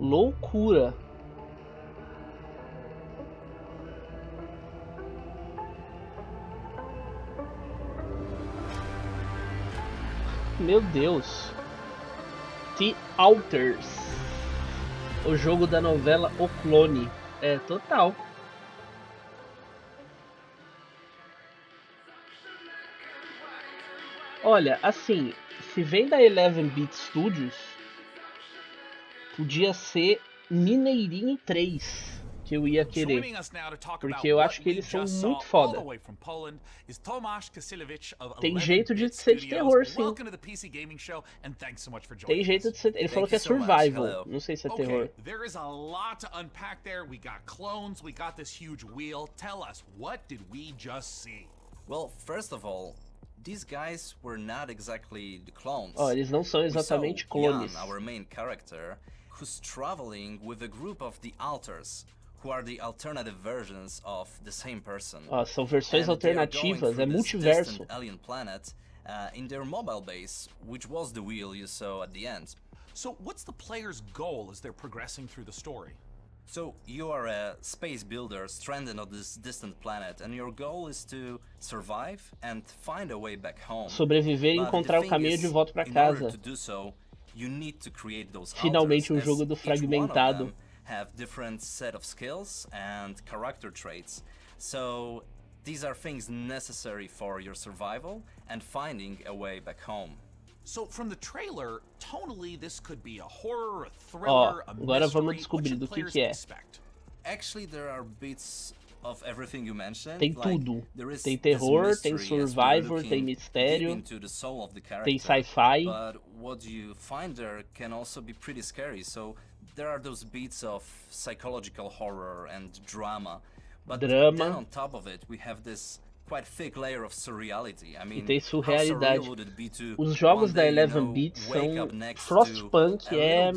[SPEAKER 11] Loucura. Meu Deus. The Alters. O jogo da novela O Clone. É, total. Olha, assim, se vem da 11-bit Studios, podia ser Mineirinho 3 que eu ia querer, porque eu acho que eles são muito foda. Tem jeito de ser de terror, sim. Tem jeito de ser. Ele falou que é survival. Não sei se é terror.
[SPEAKER 12] There is a lot to unpack there. We got clones, we got this huge wheel. Tell us, what did we just see?
[SPEAKER 5] Well, first of all, these guys were not exactly the clones.
[SPEAKER 11] Ó, eles não são exatamente clones.
[SPEAKER 5] Jan, our main character, who's traveling with a group of the Alters, who are the alternative versions of the same person.
[SPEAKER 11] Ó, são versões alternativas, é multiverso.
[SPEAKER 5] Alien planet, in their mobile base, which was the wheel you saw at the end.
[SPEAKER 12] So, what's the player's goal as they're progressing through the story?
[SPEAKER 5] So, you are a space builder stranded on this distant planet, and your goal is to survive and find a way back home.
[SPEAKER 11] Sobreviver e encontrar o caminho de volta para casa.
[SPEAKER 5] To do so, you need to create those
[SPEAKER 11] Finalmente jogo do fragmentado.
[SPEAKER 5] Have different set of skills and character traits. So, these are things necessary for your survival and finding a way back home.
[SPEAKER 12] So, from the trailer, tonally, this could be a horror, a thriller, a
[SPEAKER 11] agora
[SPEAKER 12] mystery.
[SPEAKER 11] Vamos descobrir do que é.
[SPEAKER 5] Actually, there are bits of everything you mentioned.
[SPEAKER 11] Tem tudo. Tem terror, tem survivor, tem mistério, tem sci-fi.
[SPEAKER 5] But what you find there can also be pretty scary. So, there are those beats of psychological horror and drama. But then on top of it, we have this quite thick layer of surreality. I mean,
[SPEAKER 11] e tem surrealidade. Os jogos da 11-bit são Frostpunk, é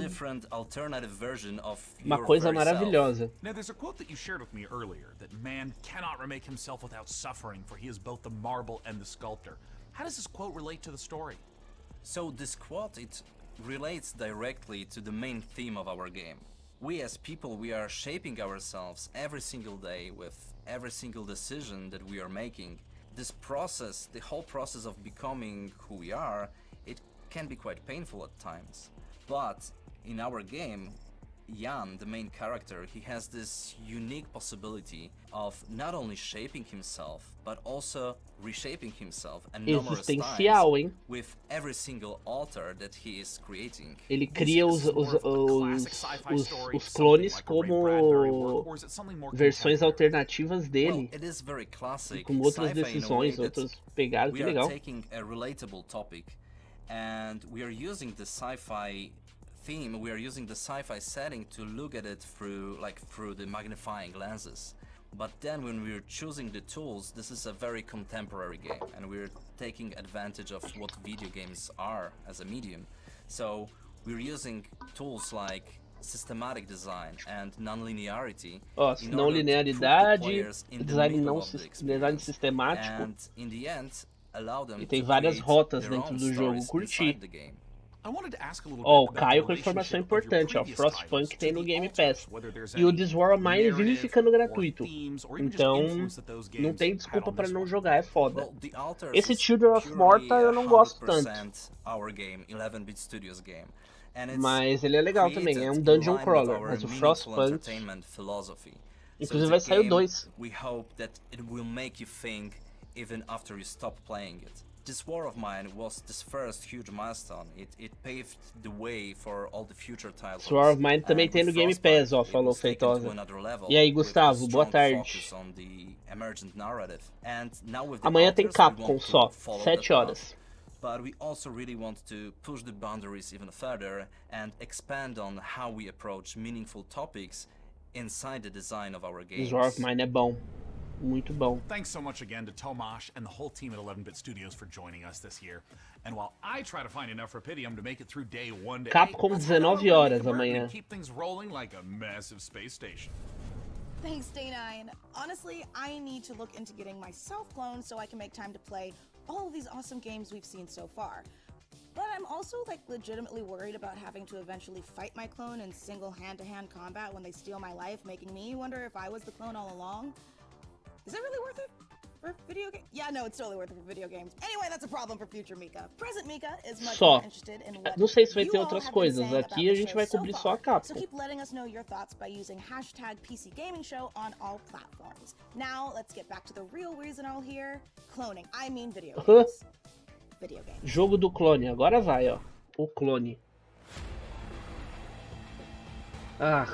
[SPEAKER 11] uma coisa maravilhosa.
[SPEAKER 12] Now, there's a quote that you shared with me earlier that man cannot remake himself without suffering, for he is both the marble and the sculptor. How does this quote relate to the story?
[SPEAKER 5] So this quote, it relates directly to the main theme of our game. We as people, we are shaping ourselves every single day with every single decision that we are making. This process, the whole process of becoming who we are, it can be quite painful at times. But in our game, Jan, the main character, he has this unique possibility of not only shaping himself, but also reshaping himself and numerous times with every single altar that he is creating.
[SPEAKER 11] Ele cria os clones como versões alternativas dele, com outras decisões, outras pegadas, que legal.
[SPEAKER 5] We are taking a relatable topic and we are using the sci-fi theme, we are using the sci-fi setting to look at it through the magnifying lenses. But then when we're choosing the tools, this is a very contemporary game and we're taking advantage of what video games are as a medium. So we're using tools like systematic design and non-linearity.
[SPEAKER 11] Não linearidade, design sistemático.
[SPEAKER 5] And in the end, allow them
[SPEAKER 11] e tem várias rotas dentro do jogo. Curti. O Caio com informação importante, Frostpunk tem no Game Pass. E o This War of Mine vive ficando gratuito. Então, não tem desculpa pra não jogar, é foda. Esse Children of Morta eu não gosto tanto. Mas ele é legal também, é um dungeon crawler. Mas o Frostpunk... Inclusive vai sair o 2.
[SPEAKER 5] We hope that it will make you think even after you stop playing it. This War of Mine was this first huge milestone. It paved the way for all the future titles.
[SPEAKER 11] War of Mine também tem no Game Pass, ó, falou Feitosa. E aí, Gustavo, boa tarde. Amanhã tem Capcom só, 7 horas.
[SPEAKER 5] But we also really want to push the boundaries even further and expand on how we approach meaningful topics inside the design of our games.
[SPEAKER 11] War of Mine é bom. Muito bom.
[SPEAKER 12] Thanks so much again to Tomasz and the whole team at 11-Bit Studios for joining us this year. And while I try to find enough Rapidium to make it through day 1 to 8,
[SPEAKER 11] Capcom 19 horas amanhã.
[SPEAKER 12] Keep things rolling like a massive space station.
[SPEAKER 13] Thanks, Day9. Honestly, I need to look into getting myself cloned so I can make time to play all of these awesome games we've seen so far. But I'm also legitimately worried about having to eventually fight my clone in single hand-to-hand combat when they steal my life, making me wonder if I was the clone all along. Is it really worth it for video games? Yeah, no, it's totally worth it for video games. Anyway, that's a problem for future Mika. Present Mika is much more interested in what
[SPEAKER 11] não sei se vai ter outras coisas. Aqui a gente vai cobrir só a Capcom.
[SPEAKER 13] So keep letting us know your thoughts by using #PCGamingShow on all platforms. Now, let's get back to the real reason all here. Cloning. I mean video games. Video games.
[SPEAKER 11] Jogo do clone. Agora vai, ó. O clone. Ah.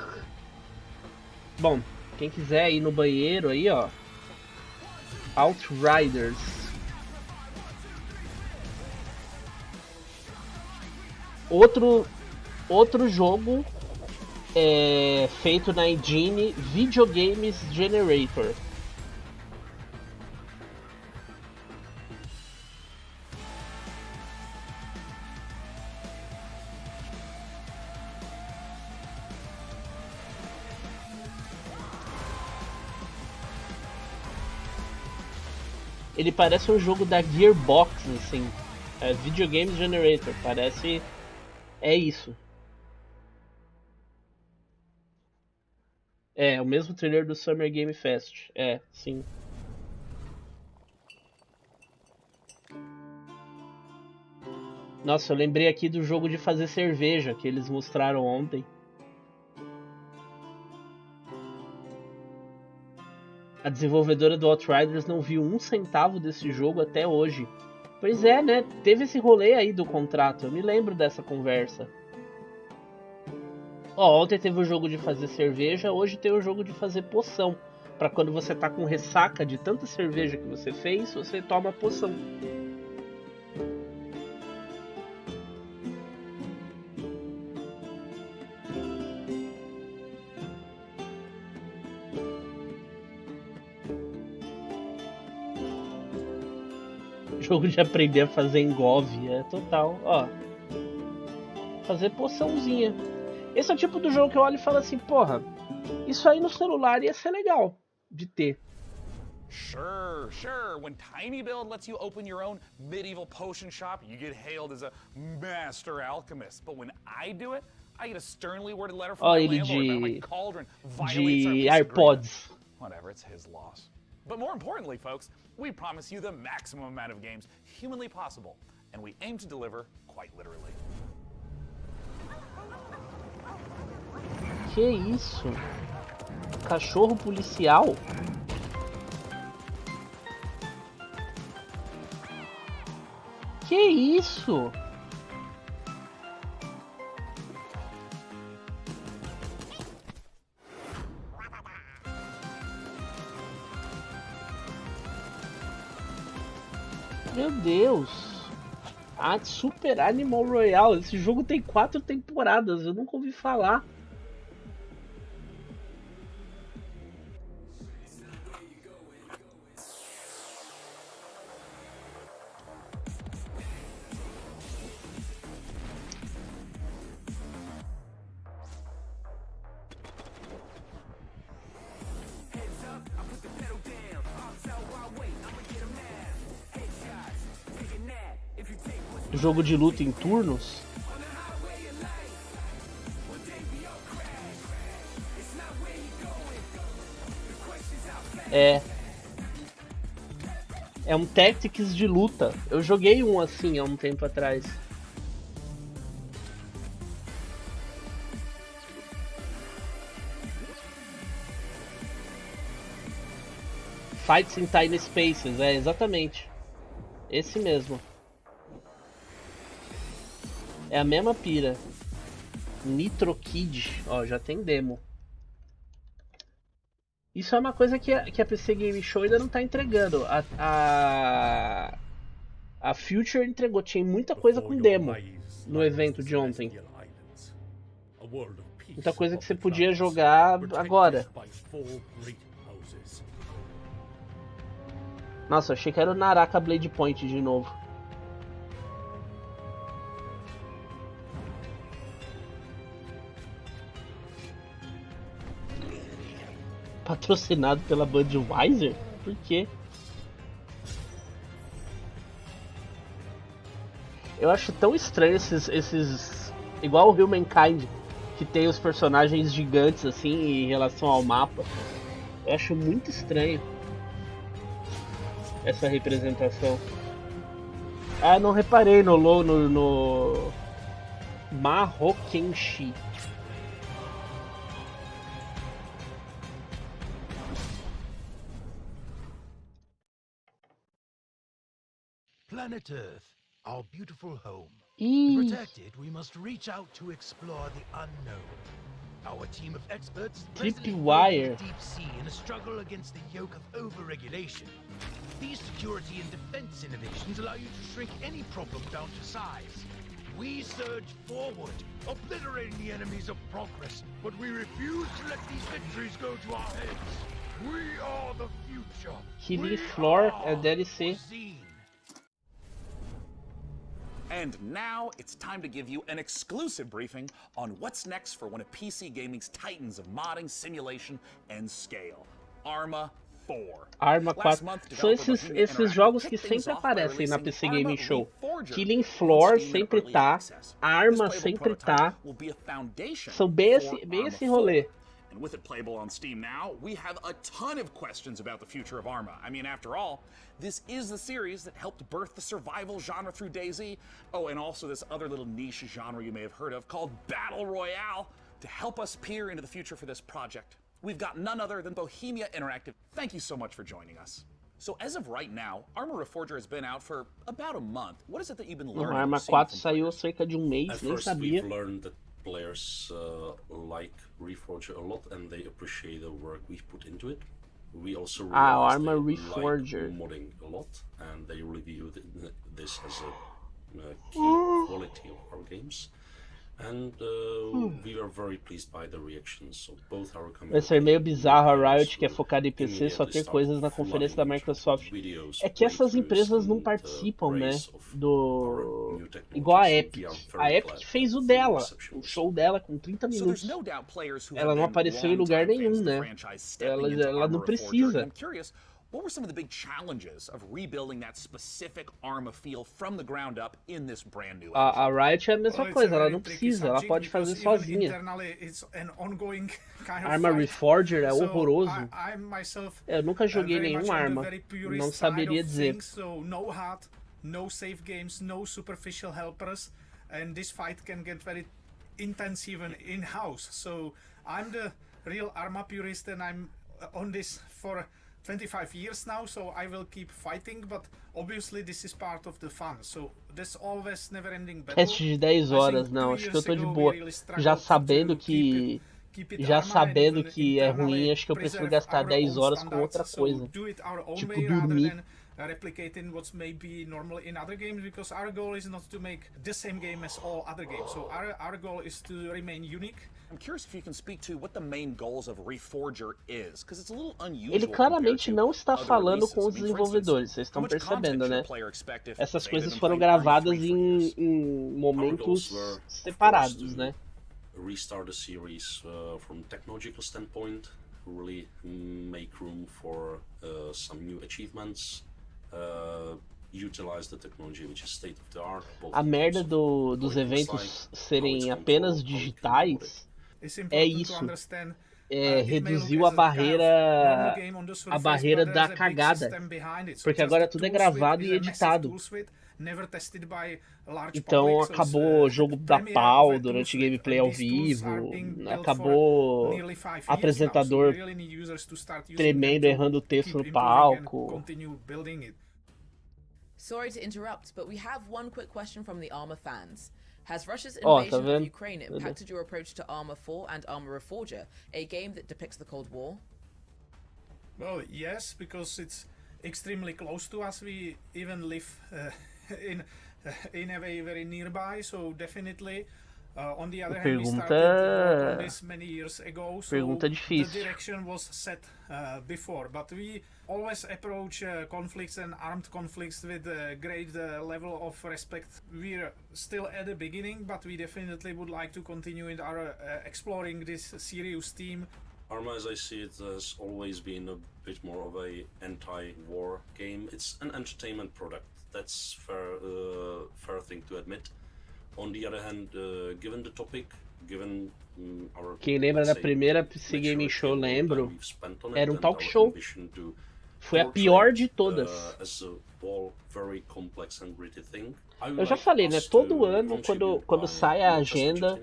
[SPEAKER 11] Bom, quem quiser ir no banheiro aí, ó. Outriders. Outro jogo feito na engine Videogames Generator. Ele parece um jogo da Gearbox, assim. É Videogames Generator, parece... É isso. É, o mesmo trailer do Summer Game Fest. É, sim. Nossa, eu lembrei aqui do jogo de fazer cerveja que eles mostraram ontem. A desenvolvedora do Outriders não viu 1 centavo desse jogo até hoje. Pois é, né? Teve esse rolê aí do contrato. Eu me lembro dessa conversa. Ó, ontem teve o jogo de fazer cerveja, hoje tem o jogo de fazer poção. Pra quando você tá com ressaca de tanta cerveja que você fez, você toma poção. Jogo de aprender a fazer engove, é total, ó. Fazer poçãozinha. Esse é o tipo do jogo que eu olho e falo assim, porra, isso aí no celular ia ser legal de ter.
[SPEAKER 12] Sure. When TinyBuild lets you open your own medieval potion shop, you get hailed as a master alchemist. But when I do it, I get a sternly worded letter from my landlord about my cauldron violates our lease
[SPEAKER 11] AirPods.
[SPEAKER 12] agreement. Whatever, it's his loss. But more importantly, folks, we promise you the maximum amount of games humanly possible, and we aim to deliver quite literally.
[SPEAKER 11] Que isso? Cachorro policial? Que isso? Meu Deus! Ah, Super Animal Royale. Esse jogo tem 4 temporadas, eu nunca ouvi falar. Jogo de luta em turnos. É um Tactics de luta. Eu joguei um assim há um tempo atrás. Fights in Tiny Spaces, exatamente. Esse mesmo. É a mesma pira. Nitro Kid, ó, já tem demo. Isso é uma coisa que a PC Game Show ainda não tá entregando. A Future entregou, tinha muita coisa com demo no evento de ontem. Muita coisa que você podia jogar agora. Nossa, eu achei que era o Naraka Blade Point de novo. Patrocinado pela Budweiser? Por quê? Eu acho tão estranho esses... Igual o Humankind, que tem os personagens gigantes assim em relação ao mapa. Eu acho muito estranho essa representação. Ah, não reparei no Mahokenshi.
[SPEAKER 9] Planet Earth, our beautiful home. To protect it, we must reach out to explore the unknown. Our team of experts presently work in the deep sea in a struggle against the yoke of overregulation. These security and defense innovations allow you to shrink any problem down to size. We surge forward, obliterating the enemies of progress, but we refuse to let these victories go to our heads. We are the future.
[SPEAKER 11] Killing Floor é DLC.
[SPEAKER 12] And now it's time to give you an exclusive briefing on what's next for one of PC gaming's titans of modding, simulation, and scale. Arma 4.
[SPEAKER 11] Arma 4. São esses jogos que sempre aparecem na PC Game Show. Killing Floor sempre tá. Arma sempre tá. São bem esse rolê.
[SPEAKER 12] And with it playable on Steam now, we have a ton of questions about the future of Arma. I mean, after all, this is the series that helped birth the survival genre through DayZ. Oh, and also this other little niche genre you may have heard of called Battle Royale. To help us peer into the future for this project, we've got none other than Bohemia Interactive. Thank you so much for joining us. So as of right now, Arma Reforger has been out for about a month. What is it that you've been learning?
[SPEAKER 11] Arma 4 saiu há cerca de mês, nem sabia.
[SPEAKER 6] Players like Reforger a lot and they appreciate the work we put into it. We also
[SPEAKER 11] Arma Reforger
[SPEAKER 6] like modding a lot and they review this as a key quality of our games. And we are very pleased by the reactions. So both our
[SPEAKER 11] vai ser meio bizarro a Riot, que é focada em PC, só ter coisas na conferência da Microsoft. É que essas empresas não participam, né? Igual a Epic. A Epic fez o dela, o show dela com 30 minutos. Ela não apareceu em lugar nenhum, né? Ela não precisa.
[SPEAKER 12] What were some of the big challenges of rebuilding that specific Arma feel from the ground up in this brand new engine?
[SPEAKER 11] A Riot é a mesma coisa, ela não precisa, ela pode fazer sozinha. Arma Reforger é horroroso. Eu nunca joguei nenhum Arma, não saberia dizer.
[SPEAKER 22] No save games, no superficial helpers, and this fight can get very intense even in-house. So I'm the real Arma purist and I'm on this for 25 years now, so I will keep fighting, but obviously this is part of the fun. So there's always never-ending battle.
[SPEAKER 11] Teste de 10 horas, não, acho que eu tô de boa. Já sabendo que é ruim, acho que eu prefiro gastar 10 horas com outra coisa. Tipo dormir.
[SPEAKER 22] Replicating what's maybe normal in other games, because our goal is not to make the same game as all other games. So our goal is to remain unique.
[SPEAKER 12] I'm curious if you can speak to what the main goals of Reforger is, because it's a little unusual.
[SPEAKER 11] Ele claramente não está falando com os desenvolvedores, vocês estão percebendo, né? Essas coisas foram gravadas em momentos separados, né?
[SPEAKER 6] Restart the series from technological standpoint, really make room for some new achievements. Utilize the technology which is state of the art.
[SPEAKER 11] A merda dos eventos serem apenas digitais é isso. Reduziu a barreira da cagada, porque agora tudo é gravado e editado.
[SPEAKER 22] never tested by a large
[SPEAKER 11] Então
[SPEAKER 22] public, so
[SPEAKER 11] acabou o jogo da
[SPEAKER 22] premiere
[SPEAKER 11] pau
[SPEAKER 22] of a
[SPEAKER 11] durante
[SPEAKER 22] tool suite,
[SPEAKER 11] gameplay
[SPEAKER 22] and
[SPEAKER 11] ao
[SPEAKER 22] these tools
[SPEAKER 11] vivo,
[SPEAKER 22] are being built
[SPEAKER 11] acabou
[SPEAKER 22] for nearly 5 years now, so we
[SPEAKER 11] apresentador
[SPEAKER 22] really need users to start using
[SPEAKER 11] tremendo,
[SPEAKER 22] them
[SPEAKER 11] errando o
[SPEAKER 22] to
[SPEAKER 11] texto
[SPEAKER 22] keep
[SPEAKER 11] no
[SPEAKER 22] improving and
[SPEAKER 11] palco.
[SPEAKER 22] continue building it.
[SPEAKER 2] Sorry to interrupt, but we have one quick question from the Arma fans. Has Russia's
[SPEAKER 11] Ó, tá
[SPEAKER 2] invasion of
[SPEAKER 11] vendo?
[SPEAKER 2] Ukraine impacted your approach to Arma 4 and Arma Reforger, a game that depicts the Cold War?
[SPEAKER 22] Well, yes, because it's extremely close to us. We even live in a way very nearby, so definitely. On the other hand, we started work on this many years ago, so
[SPEAKER 11] Pergunta
[SPEAKER 22] the
[SPEAKER 11] difícil.
[SPEAKER 22] direction was set before. But we always approach conflicts and armed conflicts with a great level of respect. We're still at the beginning, but we definitely would like to continue in our exploring this serious theme.
[SPEAKER 6] Arma, as I see it, has always been a bit more of a anti-war game. It's an entertainment product. That's fair thing to admit. On the other hand, given the topic, given our
[SPEAKER 11] Quem lembra da primeira PC Gaming Show, lembro, era um talk show. Foi a pior de todas. Eu já falei, né? Todo ano, quando sai a agenda,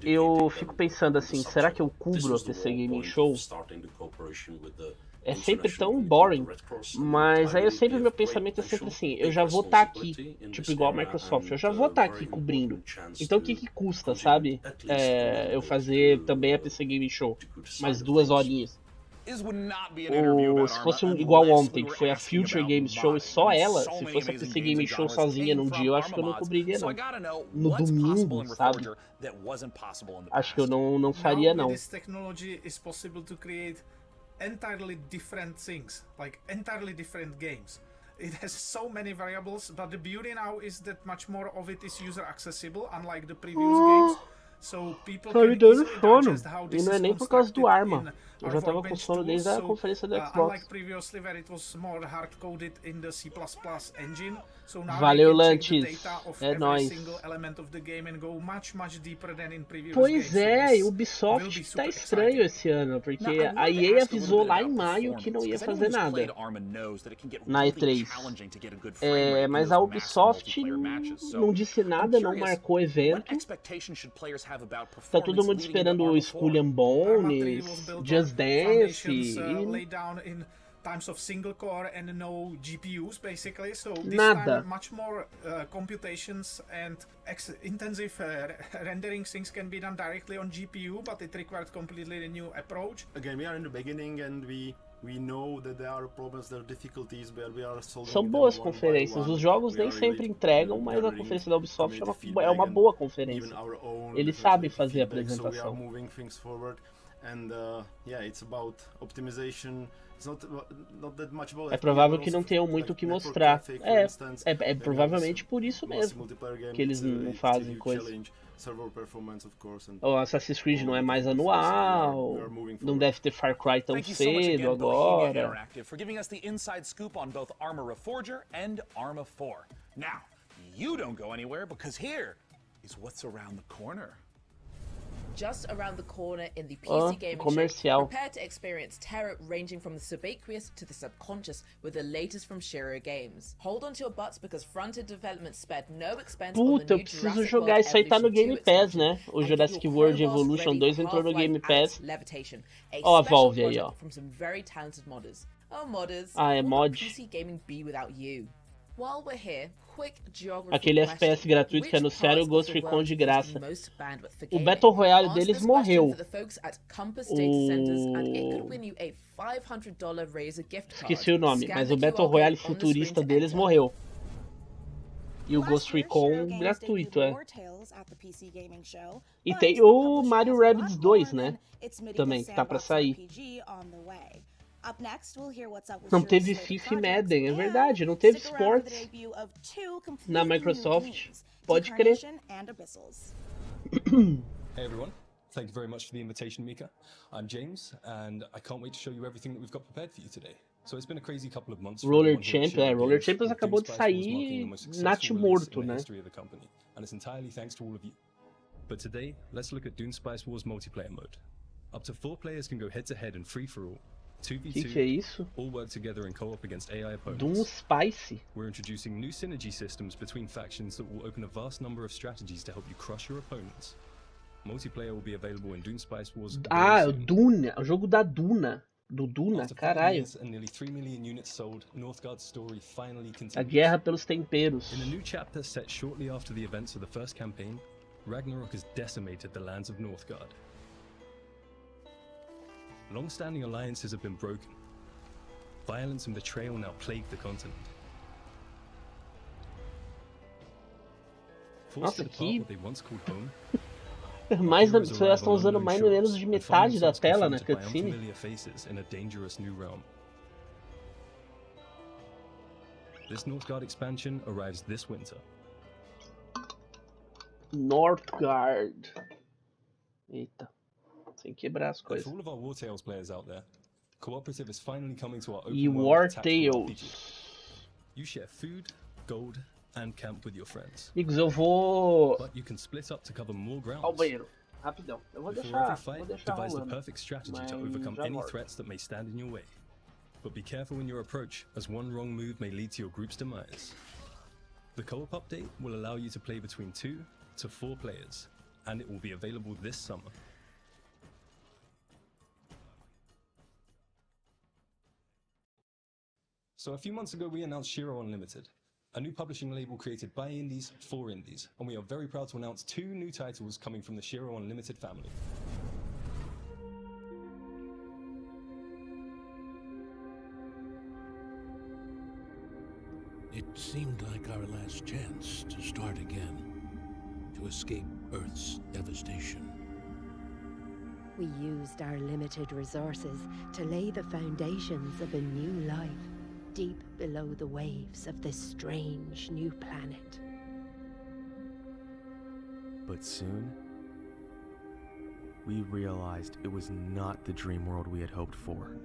[SPEAKER 11] eu fico pensando assim, será que eu cubro a PC Gaming Show? É sempre tão boring, mas aí meu pensamento é sempre assim, eu já vou estar aqui, tipo igual a Microsoft, eu já vou estar aqui cobrindo, então o que custa, sabe, eu fazer também a PC Gaming Show, mais 2 horinhas. Se fosse igual ontem, que foi a Future Games Show e só ela, se fosse a PC Gaming Show sozinha num dia, eu acho que eu não cobriria não. No domingo, sabe? Acho que eu não faria não.
[SPEAKER 22] Entirely different things, like entirely different games. It has so many variables, but the beauty now is that much more of it is user accessible, unlike the previous games. So people
[SPEAKER 11] Tá me
[SPEAKER 22] can
[SPEAKER 11] dando
[SPEAKER 22] easily
[SPEAKER 11] sono.
[SPEAKER 22] digest how
[SPEAKER 11] E
[SPEAKER 22] this
[SPEAKER 11] não é
[SPEAKER 22] is
[SPEAKER 11] nem por causa do
[SPEAKER 22] constructed
[SPEAKER 11] Arma.
[SPEAKER 22] in
[SPEAKER 11] Eu já tava com
[SPEAKER 22] workbench
[SPEAKER 11] sono desde a
[SPEAKER 22] tools.
[SPEAKER 11] conferência do Xbox.
[SPEAKER 22] Unlike previously where it was more hard-coded in the C++ engine, so now
[SPEAKER 11] Valeu,
[SPEAKER 22] you can check the
[SPEAKER 11] Lantis.
[SPEAKER 22] data of
[SPEAKER 11] É
[SPEAKER 22] every
[SPEAKER 11] nóis.
[SPEAKER 22] single element of the game and go much deeper than in previous
[SPEAKER 11] Pois
[SPEAKER 22] games.
[SPEAKER 11] é,
[SPEAKER 22] So
[SPEAKER 11] e
[SPEAKER 22] this
[SPEAKER 11] Ubisoft
[SPEAKER 22] will be
[SPEAKER 11] tá
[SPEAKER 22] super
[SPEAKER 11] estranho
[SPEAKER 22] exciting.
[SPEAKER 11] esse ano, porque a EA avisou lá em maio que não ia fazer nada na E3. Mas a Ubisoft não disse nada, não marcou evento. Tá todo mundo esperando o Skull and Bones, Just Dance e
[SPEAKER 22] times of single core and no GPUs basically, so this
[SPEAKER 11] nada.
[SPEAKER 22] time much more computations and intensive rendering things can be done directly on GPU, but it required completely a new approach.
[SPEAKER 1] Again, we are in the beginning and we know that there are problems, there are difficulties, but we are solving
[SPEAKER 11] São boas conferências. Os jogos nem sempre entregam, mas a conferência da Ubisoft é uma boa conferência. Eles sabem fazer a apresentação. É provável que não tenham muito o que mostrar. É provavelmente por isso mesmo que eles não fazem coisa. O Assassin's Creed não é mais anual, não deve ter Far Cry tão cedo agora.
[SPEAKER 12] For giving us the inside scoop on both Arma Reforger and Arma 4. Now, you don't go anywhere because here is what's around the corner.
[SPEAKER 2] Just around the corner in the PC gaming
[SPEAKER 11] comercial.
[SPEAKER 2] show, prepare to experience terror ranging from the subaqueous to the subconscious with the latest from Shiro Games. Hold on to your butts because front-end development spared no expense on the
[SPEAKER 11] Puta, eu
[SPEAKER 2] new
[SPEAKER 11] preciso
[SPEAKER 2] Jurassic
[SPEAKER 11] jogar
[SPEAKER 2] World
[SPEAKER 11] isso aí, tá no
[SPEAKER 2] Evolution
[SPEAKER 11] Game
[SPEAKER 2] 2
[SPEAKER 11] Pass,
[SPEAKER 2] expansion,
[SPEAKER 11] né? O
[SPEAKER 2] and
[SPEAKER 11] Jurassic
[SPEAKER 2] get your
[SPEAKER 11] World
[SPEAKER 2] chromos
[SPEAKER 11] Evolution
[SPEAKER 2] ready
[SPEAKER 11] 2
[SPEAKER 2] for
[SPEAKER 11] entrou no
[SPEAKER 2] Half-Life
[SPEAKER 11] Game
[SPEAKER 2] Alyx
[SPEAKER 11] Pass.
[SPEAKER 2] Levitation, a
[SPEAKER 11] Ó a
[SPEAKER 2] special
[SPEAKER 11] Valve aí,
[SPEAKER 2] project
[SPEAKER 11] ó.
[SPEAKER 2] from some very talented modders. Oh, modders.
[SPEAKER 11] Ah, é
[SPEAKER 2] what
[SPEAKER 11] mod.
[SPEAKER 2] would PC gaming be without you? While we're here, quick geography
[SPEAKER 11] Aquele FPS
[SPEAKER 2] question.
[SPEAKER 11] gratuito que
[SPEAKER 2] Which
[SPEAKER 11] anunciaram o
[SPEAKER 2] parts
[SPEAKER 11] Ghost
[SPEAKER 2] of the
[SPEAKER 11] Recon
[SPEAKER 2] world
[SPEAKER 11] de
[SPEAKER 2] use
[SPEAKER 11] graça.
[SPEAKER 2] the most bandwidth for
[SPEAKER 11] O
[SPEAKER 2] gaming?
[SPEAKER 11] Battle Royale
[SPEAKER 2] Ask
[SPEAKER 11] deles
[SPEAKER 2] this question
[SPEAKER 11] morreu.
[SPEAKER 2] for the folks at Compass Data Centers, and it could win you a $500 Razer gift card.
[SPEAKER 11] Esqueci o nome,
[SPEAKER 2] Scan
[SPEAKER 11] mas
[SPEAKER 2] the
[SPEAKER 11] o Battle
[SPEAKER 2] QR
[SPEAKER 11] Royale
[SPEAKER 2] code on the
[SPEAKER 11] futurista
[SPEAKER 2] screen to
[SPEAKER 11] deles
[SPEAKER 2] enter.
[SPEAKER 11] morreu. E o Ghost
[SPEAKER 13] Last year, Shiro
[SPEAKER 11] Recon
[SPEAKER 13] Games
[SPEAKER 11] gratuito,
[SPEAKER 13] debuted
[SPEAKER 11] é.
[SPEAKER 13] more tales at the PC Gaming Show,
[SPEAKER 11] E
[SPEAKER 13] but
[SPEAKER 11] tem
[SPEAKER 13] the
[SPEAKER 11] o
[SPEAKER 13] publisher
[SPEAKER 11] Mario
[SPEAKER 13] has a lot
[SPEAKER 11] Rabbids
[SPEAKER 13] more
[SPEAKER 11] 2, né?
[SPEAKER 13] than its mythical
[SPEAKER 11] Também, que tá pra
[SPEAKER 13] sandbox
[SPEAKER 11] sair.
[SPEAKER 13] RPG on the way. Up next, we'll hear what's up with
[SPEAKER 11] Não
[SPEAKER 13] Shiro's
[SPEAKER 11] teve
[SPEAKER 13] slate of
[SPEAKER 11] FIFA e
[SPEAKER 13] projects,
[SPEAKER 11] Madden, é
[SPEAKER 13] and
[SPEAKER 11] verdade. Não teve
[SPEAKER 13] stick around for the
[SPEAKER 11] Sports
[SPEAKER 13] debut of two completely
[SPEAKER 11] na
[SPEAKER 13] new
[SPEAKER 11] Microsoft.
[SPEAKER 13] games,
[SPEAKER 11] Pode crer.
[SPEAKER 13] Decarnation and Abyssals.
[SPEAKER 8] Hey everyone, thank you very much for the invitation, Mika. I'm James, and I can't wait to show you everything that we've got prepared for you today. So it's been a crazy couple of months.
[SPEAKER 11] Roller Champions, Roller Champions acabou de sair natimorto, né?
[SPEAKER 8] And it's entirely thanks to all of you. But today, let's look at Dune Spice Wars multiplayer mode. Up to 4 players can go head to head and free for all.
[SPEAKER 11] Que é isso?
[SPEAKER 8] All work together in co-op against AI opponents.
[SPEAKER 11] Doom Spice.
[SPEAKER 8] We're introducing new synergy systems between factions that will open a vast number of strategies to help you crush your opponents. Multiplayer will be available in Doom Spice Wars.
[SPEAKER 11] Ah, o Duna, o jogo da Duna. Do Duna, caralho.
[SPEAKER 8] And nearly 3 million units sold, Northgard's story finally continues.
[SPEAKER 11] A guerra pelos temperos.
[SPEAKER 8] In a new chapter set shortly after the events of the first campaign, Ragnarok has decimated the lands of Northgard. Long-standing alliances have been broken. Violence and betrayal now plague the continent.
[SPEAKER 11] Nossa, que...
[SPEAKER 8] what they once called home,
[SPEAKER 11] mais da... Vocês estão usando mais ou menos de metade da tela na cutscene.
[SPEAKER 8] In a dangerous new realm. This Northgard expansion arrives this winter.
[SPEAKER 11] Northgard. Eita. Sem quebrar as coisas.
[SPEAKER 8] For all of our War Tales players out there, cooperative is finally coming to our open
[SPEAKER 11] E
[SPEAKER 8] world
[SPEAKER 11] War
[SPEAKER 8] tactical
[SPEAKER 11] Tales.
[SPEAKER 8] RPG. You share food, gold, and camp with your friends.
[SPEAKER 11] Amigos, eu vou
[SPEAKER 8] But you can split up to cover more ground.
[SPEAKER 11] ao banheiro. Rapidão. Eu vou
[SPEAKER 8] Before every
[SPEAKER 11] deixar
[SPEAKER 8] fight,
[SPEAKER 11] rolando.
[SPEAKER 8] devise the perfect strategy to
[SPEAKER 11] Mas
[SPEAKER 8] overcome
[SPEAKER 11] já
[SPEAKER 8] any
[SPEAKER 11] volto.
[SPEAKER 8] threats that may stand in your way. But be careful in your approach, as one wrong move may lead to your group's demise. The co-op update will allow you to play between 2 to 4 players, and it will be available this summer. So a few months ago we announced Shiro Unlimited, a new publishing label created by indies for indies, and we are very proud to announce 2 new titles coming from the Shiro Unlimited family.
[SPEAKER 7] It seemed like our last chance to start again, to escape Earth's devastation.
[SPEAKER 10] We used our limited resources to lay the foundations of a new life, deep below the waves of this strange new planet.
[SPEAKER 23] But soon, we realized it was not the dream world we had hoped for.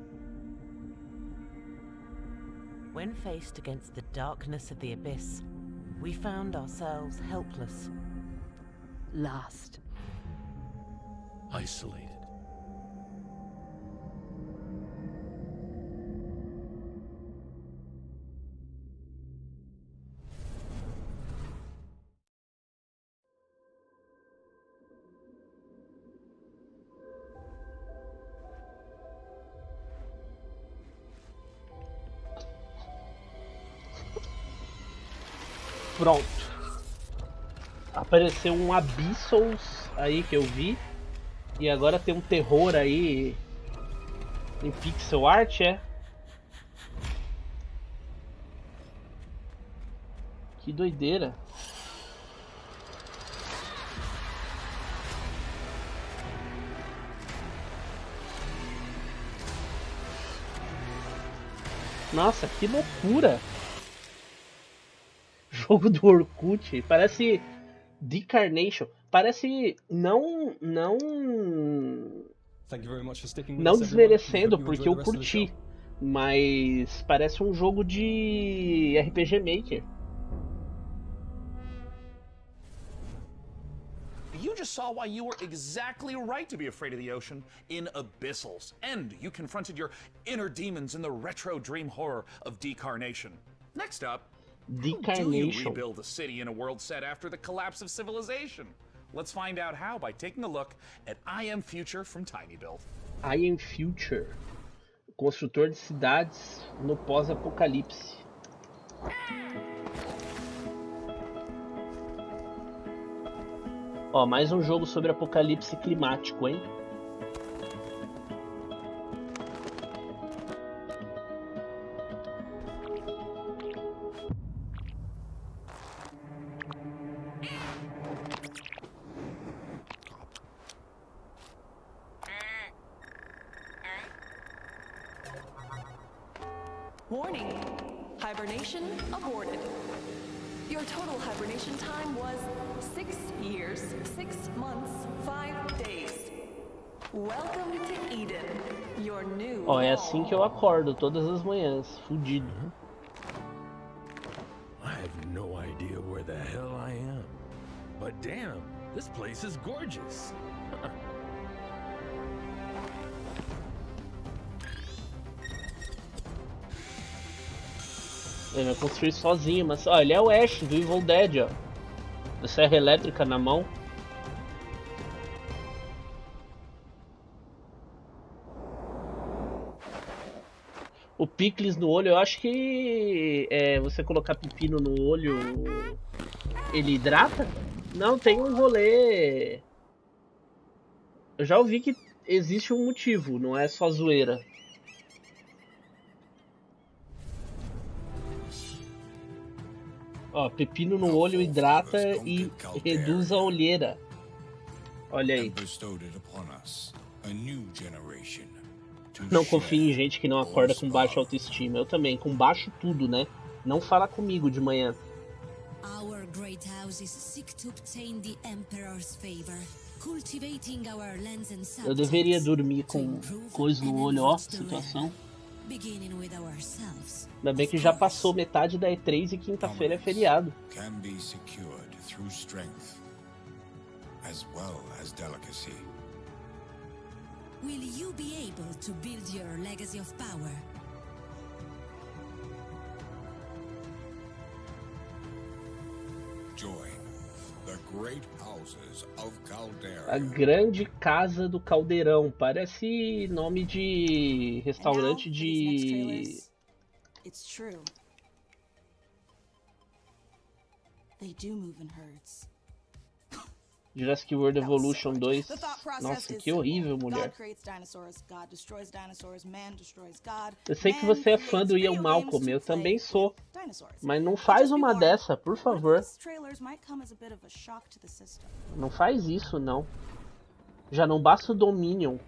[SPEAKER 24] When faced against the darkness of the abyss, we found ourselves helpless,
[SPEAKER 10] lost,
[SPEAKER 7] isolated.
[SPEAKER 11] Pronto. Apareceu um Abyssals aí que eu vi. E agora tem um terror aí em pixel art, é? Que doideira. Nossa, que loucura. Jogo do Orkut, parece Decarnation, parece não desmerecendo porque eu curti, mas parece um jogo de RPG Maker.
[SPEAKER 12] You just saw why you were exactly right to be afraid of the ocean in Abyssals, and you confronted your inner demons in the retro dream horror of Decarnation. Next up, how do you rebuild a city in a world set after the collapse of civilization? Let's find out how by taking a look at I Am Future from TinyBuild.
[SPEAKER 11] I Am Future, construtor de cidades no pós-apocalipse. Ó, mais um jogo sobre apocalipse climático, hein?
[SPEAKER 25] Warning, hibernation aborted. Your total hibernation time was 6 years, 6 months, 5 days. Welcome to Eden, your new
[SPEAKER 11] Ó, é assim que eu acordo todas as manhãs, fudido.
[SPEAKER 7] I have no idea where the hell I am. But damn, this place is gorgeous.
[SPEAKER 11] Ele vai construir sozinho, mas ó, ele é o Ash do Evil Dead, ó. A serra elétrica na mão. O picles no olho, eu acho que você colocar pepino no olho, ele hidrata? Não, tem um rolê. Eu já ouvi que existe um motivo, não é só zoeira. Ó, pepino no olho hidrata e reduz a olheira. Olha aí. Não confie em gente que não acorda com baixa autoestima. Eu também, com baixo tudo, né? Não fala comigo de manhã.
[SPEAKER 4] Our great houses seek to obtain the Emperor's favor, cultivating our lands and
[SPEAKER 11] Eu deveria dormir com coisa no olho, ó, situação.
[SPEAKER 4] beginning with ourselves.
[SPEAKER 11] Ainda bem que já passou metade da E3 e quinta-feira é feriado.
[SPEAKER 15] Can be secured through strength as well as delicacy.
[SPEAKER 4] Will you be able to build your legacy of power?
[SPEAKER 15] Join the great houses of Caldera.
[SPEAKER 11] A grande casa do Caldeirão. Parece nome de restaurante de...
[SPEAKER 13] It's true. They do move in herds.
[SPEAKER 11] Jurassic World Evolution 2. Nossa, que horrível, mulher. Eu sei que você é fã do Ian Malcolm, eu também sou. Mas não faz uma dessa, por favor. Não faz isso, não. Já não basta o Dominion,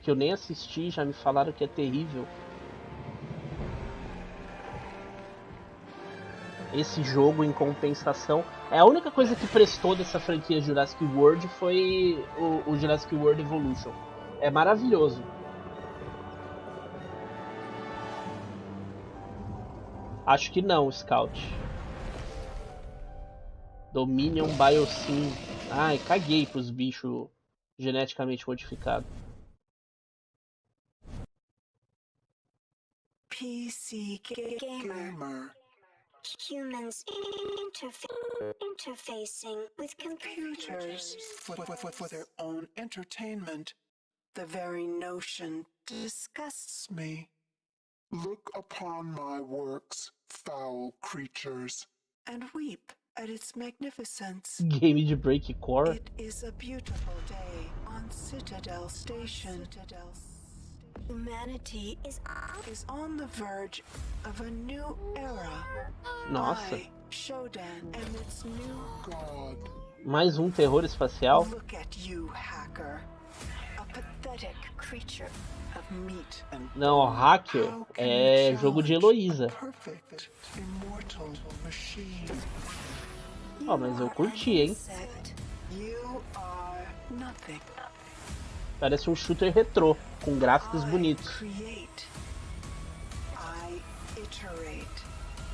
[SPEAKER 11] que eu nem assisti, já me falaram que é terrível. Esse jogo, em compensação, é a única coisa que prestou dessa franquia Jurassic World foi o Jurassic World Evolution. É maravilhoso. Acho que não, Scout. Dominion Biosyn. Ai, caguei pros bichos geneticamente modificados.
[SPEAKER 16] PC Gamer. Humans interfacing with computers for their own entertainment. The very notion disgusts me.
[SPEAKER 17] Look upon my works, foul creatures,
[SPEAKER 16] and weep at its magnificence.
[SPEAKER 11] Game de breakcore.
[SPEAKER 16] It is a beautiful day on Citadel Station. Humanity is on the verge of a new era.
[SPEAKER 11] Nossa.
[SPEAKER 16] Shodan and its new god.
[SPEAKER 11] Mais um terror espacial.
[SPEAKER 16] Look at you, hacker. A pathetic creature of meat and
[SPEAKER 11] não, hacker é jogo de Heloísa.
[SPEAKER 16] Perfect immortal machine.
[SPEAKER 11] Ó, mas eu curti, hein?
[SPEAKER 16] You are nothing.
[SPEAKER 11] Parece um shooter retrô, com gráficos bonitos.
[SPEAKER 16] I iterate.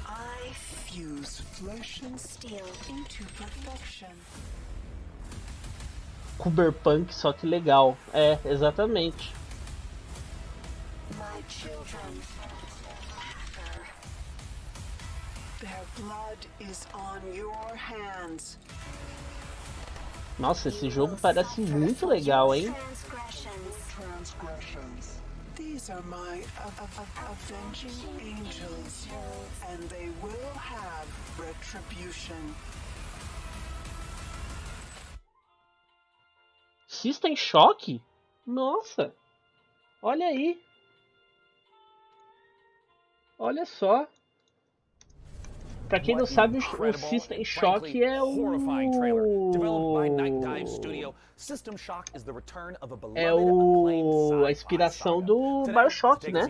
[SPEAKER 16] I fuse flesh and steel into perfection.
[SPEAKER 11] Cyberpunk, só que legal. É, exatamente.
[SPEAKER 16] My children, hacker. Their blood is on your hands.
[SPEAKER 11] Nossa, esse jogo parece muito legal, hein?
[SPEAKER 16] Transgressions. These are my avenging angels, and they will have retribution.
[SPEAKER 11] System Shock? Nossa! Olha aí! Olha só! Pra quem não sabe, o System Shock é a inspiração do BioShock, né?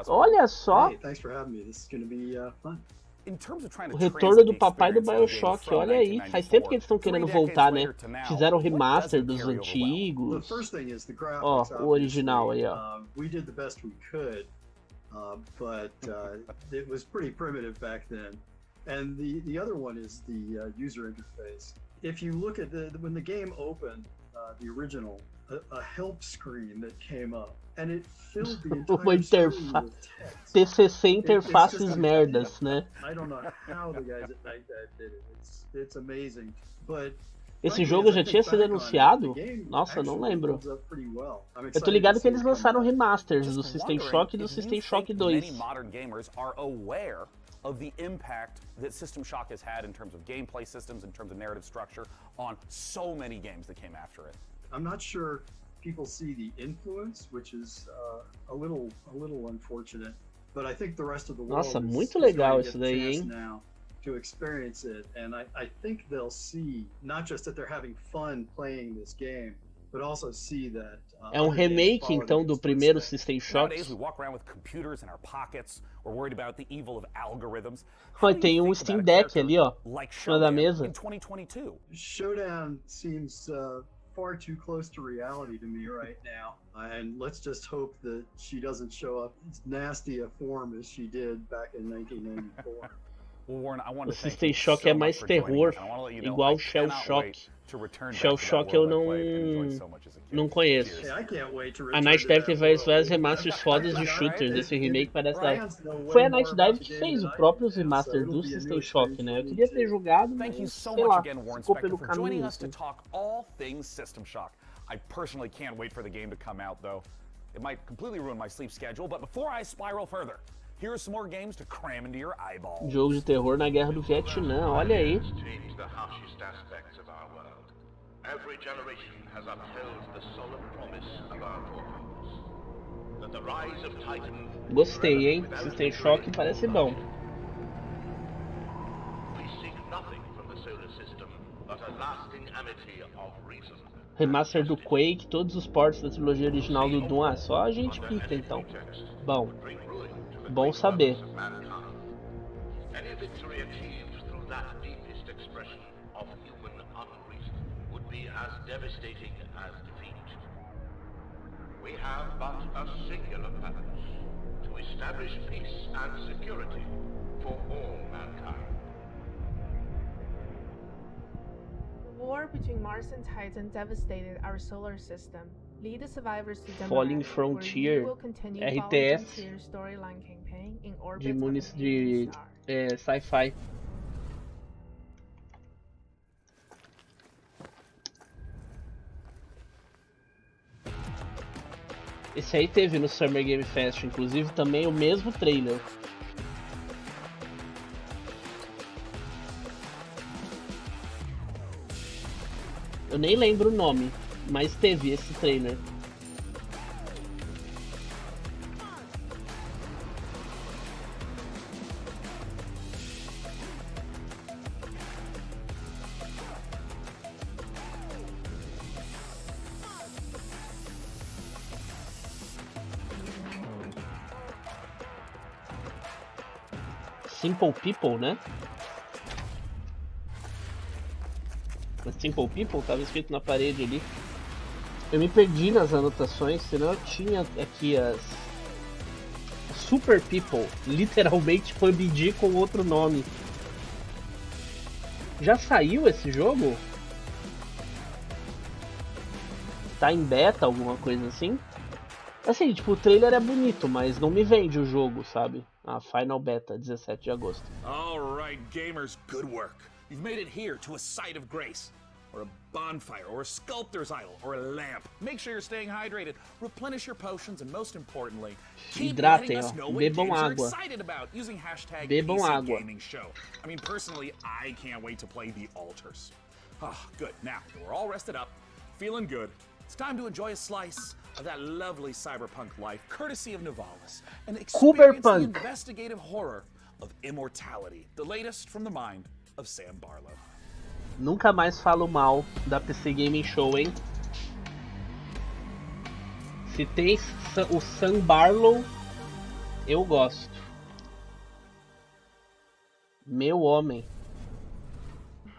[SPEAKER 11] Olha só! O retorno do papai do BioShock, olha aí. Faz tempo que eles estão querendo voltar, né? Fizeram o remaster dos antigos. Ó, o original aí, ó.
[SPEAKER 18] We did the best we could, but it was pretty primitive back then. And the other one is the user interface. If you look at when the game opened, the original, a help screen that came up, and it filled the
[SPEAKER 11] Uma
[SPEAKER 18] entire screen
[SPEAKER 11] interface.
[SPEAKER 18] with text.
[SPEAKER 11] TCC
[SPEAKER 18] It's
[SPEAKER 11] interfaces
[SPEAKER 18] just
[SPEAKER 11] merdas, né?
[SPEAKER 18] I don't know how the guys at Nightdive did it. It's amazing, but
[SPEAKER 11] Esse
[SPEAKER 18] frankly,
[SPEAKER 11] jogo
[SPEAKER 18] as I
[SPEAKER 11] já
[SPEAKER 18] think
[SPEAKER 11] tinha sido
[SPEAKER 18] back on it,
[SPEAKER 11] anunciado?
[SPEAKER 18] the game
[SPEAKER 11] Nossa, não
[SPEAKER 18] actually
[SPEAKER 11] lembro.
[SPEAKER 18] holds up pretty well. I'm
[SPEAKER 11] Eu tô
[SPEAKER 18] excited
[SPEAKER 11] ligado
[SPEAKER 18] to
[SPEAKER 11] que
[SPEAKER 18] see
[SPEAKER 11] eles
[SPEAKER 18] it come
[SPEAKER 11] lançaram
[SPEAKER 18] back.
[SPEAKER 11] remasters do System
[SPEAKER 12] Wondering
[SPEAKER 11] Shock e do
[SPEAKER 12] if
[SPEAKER 11] System
[SPEAKER 12] you
[SPEAKER 11] Shock
[SPEAKER 12] think
[SPEAKER 11] 2.
[SPEAKER 12] Many modern gamers are aware of the impact that System Shock has had in terms of gameplay systems, in terms of narrative structure, on so many games that came after it.
[SPEAKER 18] I'm not sure people see the influence, which is a little unfortunate. But I think the rest of the world
[SPEAKER 11] Nossa,
[SPEAKER 18] is
[SPEAKER 11] muito
[SPEAKER 18] going
[SPEAKER 11] legal
[SPEAKER 18] to
[SPEAKER 11] isso
[SPEAKER 18] get a
[SPEAKER 11] daí,
[SPEAKER 18] chance
[SPEAKER 11] hein?
[SPEAKER 18] now to experience it, and I think they'll see not just that they're having fun playing this game, but also see that
[SPEAKER 11] É um
[SPEAKER 18] other games
[SPEAKER 11] remake
[SPEAKER 18] follow
[SPEAKER 11] então
[SPEAKER 18] in
[SPEAKER 11] do
[SPEAKER 18] its
[SPEAKER 11] primeiro
[SPEAKER 18] footsteps.
[SPEAKER 11] System Shock.
[SPEAKER 12] Nowadays, we walk around with computers in our pockets. We're worried about the evil of algorithms.
[SPEAKER 11] Olha, tem um Steam Deck ali, ó,
[SPEAKER 12] Like
[SPEAKER 11] em cima da
[SPEAKER 12] Showdown
[SPEAKER 11] mesa.
[SPEAKER 12] in 2022.
[SPEAKER 18] Showdown seems far too close to reality to me right now, and let's just hope that she doesn't show up as nasty a form as she did back in 1994.
[SPEAKER 12] Well, Warren, I want
[SPEAKER 11] O
[SPEAKER 12] to thank
[SPEAKER 11] System
[SPEAKER 12] you
[SPEAKER 11] Shock
[SPEAKER 12] so
[SPEAKER 11] é
[SPEAKER 12] much
[SPEAKER 11] mais
[SPEAKER 12] for joining
[SPEAKER 11] terror,
[SPEAKER 12] us, and I want to let you know
[SPEAKER 11] igual
[SPEAKER 12] I
[SPEAKER 11] Shell
[SPEAKER 12] cannot
[SPEAKER 11] Shock.
[SPEAKER 12] wait to return back
[SPEAKER 11] Shell
[SPEAKER 12] to that
[SPEAKER 11] Shock eu
[SPEAKER 12] world I
[SPEAKER 11] não,
[SPEAKER 12] played and enjoyed so much as a kid.
[SPEAKER 11] não conheço.
[SPEAKER 18] Hey, I can't wait to
[SPEAKER 11] A
[SPEAKER 18] return
[SPEAKER 11] Night
[SPEAKER 18] to
[SPEAKER 11] Dive
[SPEAKER 18] that
[SPEAKER 11] teve
[SPEAKER 18] world.
[SPEAKER 11] vários remasters fodas de
[SPEAKER 18] All right,
[SPEAKER 11] shooters. Esse remake parece da...
[SPEAKER 18] Brian's know way
[SPEAKER 11] Foi a
[SPEAKER 18] more
[SPEAKER 11] Night
[SPEAKER 18] about
[SPEAKER 11] Dive
[SPEAKER 18] the
[SPEAKER 11] que
[SPEAKER 18] game
[SPEAKER 11] fez
[SPEAKER 18] than
[SPEAKER 11] o
[SPEAKER 18] I
[SPEAKER 11] próprio
[SPEAKER 18] do,
[SPEAKER 11] remaster
[SPEAKER 18] so
[SPEAKER 11] do
[SPEAKER 18] it'll be a new
[SPEAKER 11] System
[SPEAKER 18] experience
[SPEAKER 11] Shock,
[SPEAKER 18] for
[SPEAKER 11] né? Eu
[SPEAKER 18] me
[SPEAKER 11] queria
[SPEAKER 18] too.
[SPEAKER 11] ter jogado,
[SPEAKER 12] Thank you
[SPEAKER 11] mas
[SPEAKER 12] so
[SPEAKER 11] sei
[SPEAKER 12] much
[SPEAKER 11] lá,
[SPEAKER 12] again, Warren
[SPEAKER 11] ficou
[SPEAKER 12] Spector,
[SPEAKER 11] pelo
[SPEAKER 12] for joining
[SPEAKER 11] caminho.
[SPEAKER 12] us to talk all things System Shock. I personally can't wait for the game to come out, though. It might completely ruin my sleep schedule, but before I spiral further, here are some more games to cram into your eyeballs.
[SPEAKER 11] Jogo de terror na Guerra do Vietnã, olha aí.
[SPEAKER 3] Change the harshest aspects of our world. Every generation has upheld the solemn promise of our forefathers that the rise of Titan.
[SPEAKER 11] Gostei, hein? System Shock parece bom.
[SPEAKER 3] We seek nothing from the solar system but a lasting amity of reason.
[SPEAKER 11] Remaster do Quake, todos os ports da trilogia original do Doom. Ah, só a gente pica então. Bom. Bom saber.
[SPEAKER 3] Any victory achieved through that deepest expression of human unreason would be as devastating as defeat. We have but a singular purpose: to establish peace and security for all mankind.
[SPEAKER 14] The war between Mars and Titan devastated our solar system. Lead the survivors to Dematic,
[SPEAKER 11] Falling
[SPEAKER 14] where
[SPEAKER 11] Frontier,
[SPEAKER 14] you will continue
[SPEAKER 11] RTS
[SPEAKER 14] following Frontier's storyline campaign in orbit
[SPEAKER 11] de
[SPEAKER 14] of an
[SPEAKER 11] de sci-fi. Esse aí teve no Summer Game Fest, inclusive também o mesmo trailer. Eu nem lembro o nome, mas teve esse trailer. Simple People, né? Simple People, tava escrito na parede ali. Eu me perdi nas anotações, senão eu tinha aqui as Super People, literalmente PUBG com outro nome. Já saiu esse jogo? Tá em beta, alguma coisa assim? Assim, tipo, o trailer é bonito, mas não me vende o jogo, sabe? A Final Beta, 17 de agosto.
[SPEAKER 12] All right, gamers, good work. You've made it here to a site of grace, or a bonfire, or a sculptor's idol, or a lamp. Make sure you're staying hydrated, replenish your potions, and most importantly, keep letting us know what
[SPEAKER 11] bebam
[SPEAKER 12] games you're
[SPEAKER 11] água.
[SPEAKER 12] excited about using hashtag
[SPEAKER 11] Bebam
[SPEAKER 12] PC
[SPEAKER 11] água.
[SPEAKER 12] Gaming Show. I mean, personally, I can't wait to play The Altars. Ah, good. Now, that we're all rested up, feeling good, it's time to enjoy a slice of that lovely cyberpunk life, courtesy of Nivalis, and experience the
[SPEAKER 11] Cyberpunk.
[SPEAKER 12] investigative horror of immortality, the latest from the mind of Sam Barlow.
[SPEAKER 11] Nunca mais falo mal da PC Gaming Show, hein? Se tem o Sam Barlow, eu gosto. Meu homem.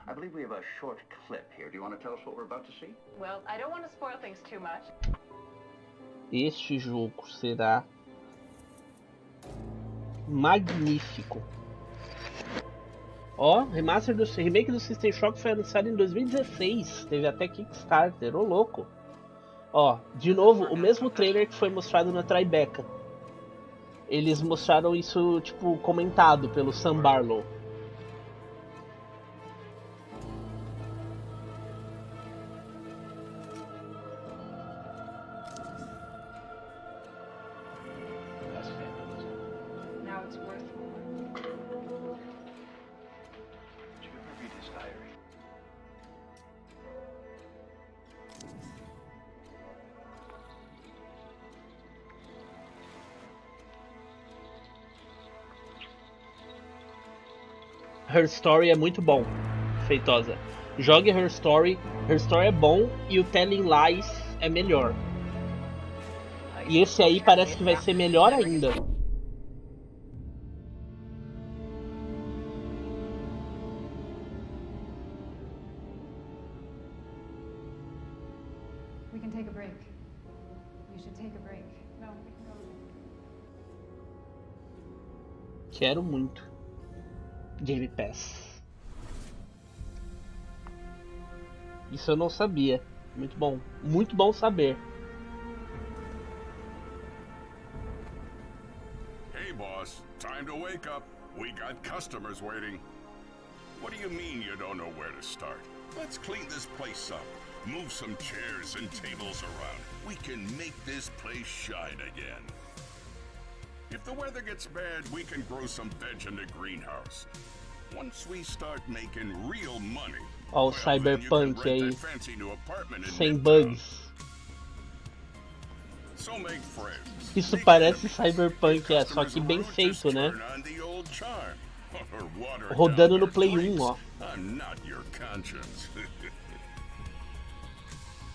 [SPEAKER 19] I believe we have a short clip here. Do you want to tell us what we're about to see?
[SPEAKER 25] Well, I don't want to spoil things too much.
[SPEAKER 11] Este jogo será magnífico. Ó, remake do System Shock foi anunciado em 2016. Teve até Kickstarter, ô louco. Ó, de novo, o mesmo trailer que foi mostrado na Tribeca. Eles mostraram isso, tipo, comentado pelo Sam Barlow.
[SPEAKER 25] Now it's worth more.
[SPEAKER 5] Did you ever read his diary?
[SPEAKER 11] Her Story é muito bom, Feitosa. Jogue Her Story. Her Story é bom e o Telling Lies é melhor. E esse aí parece que vai ser melhor ainda.
[SPEAKER 25] We can take a break. We should take a break. No, we can go.
[SPEAKER 11] Quero muito. Game Pass. Isso eu não sabia. Muito bom. Muito bom saber.
[SPEAKER 15] Hey, boss. Time to wake up. We got customers waiting. What do you mean you don't know where to start? Let's clean this place up. Move some chairs and tables around. We can make this place shine again. If the weather gets bad, we can grow some veg in the greenhouse. Once we start making real money,
[SPEAKER 11] Ó, o Cyberpunk aí. Sem bugs.
[SPEAKER 15] So make friends.
[SPEAKER 11] Isso parece Cyberpunk, só que bem feito, né? Rodando no Play 1, ó.
[SPEAKER 15] I'm not your conscience.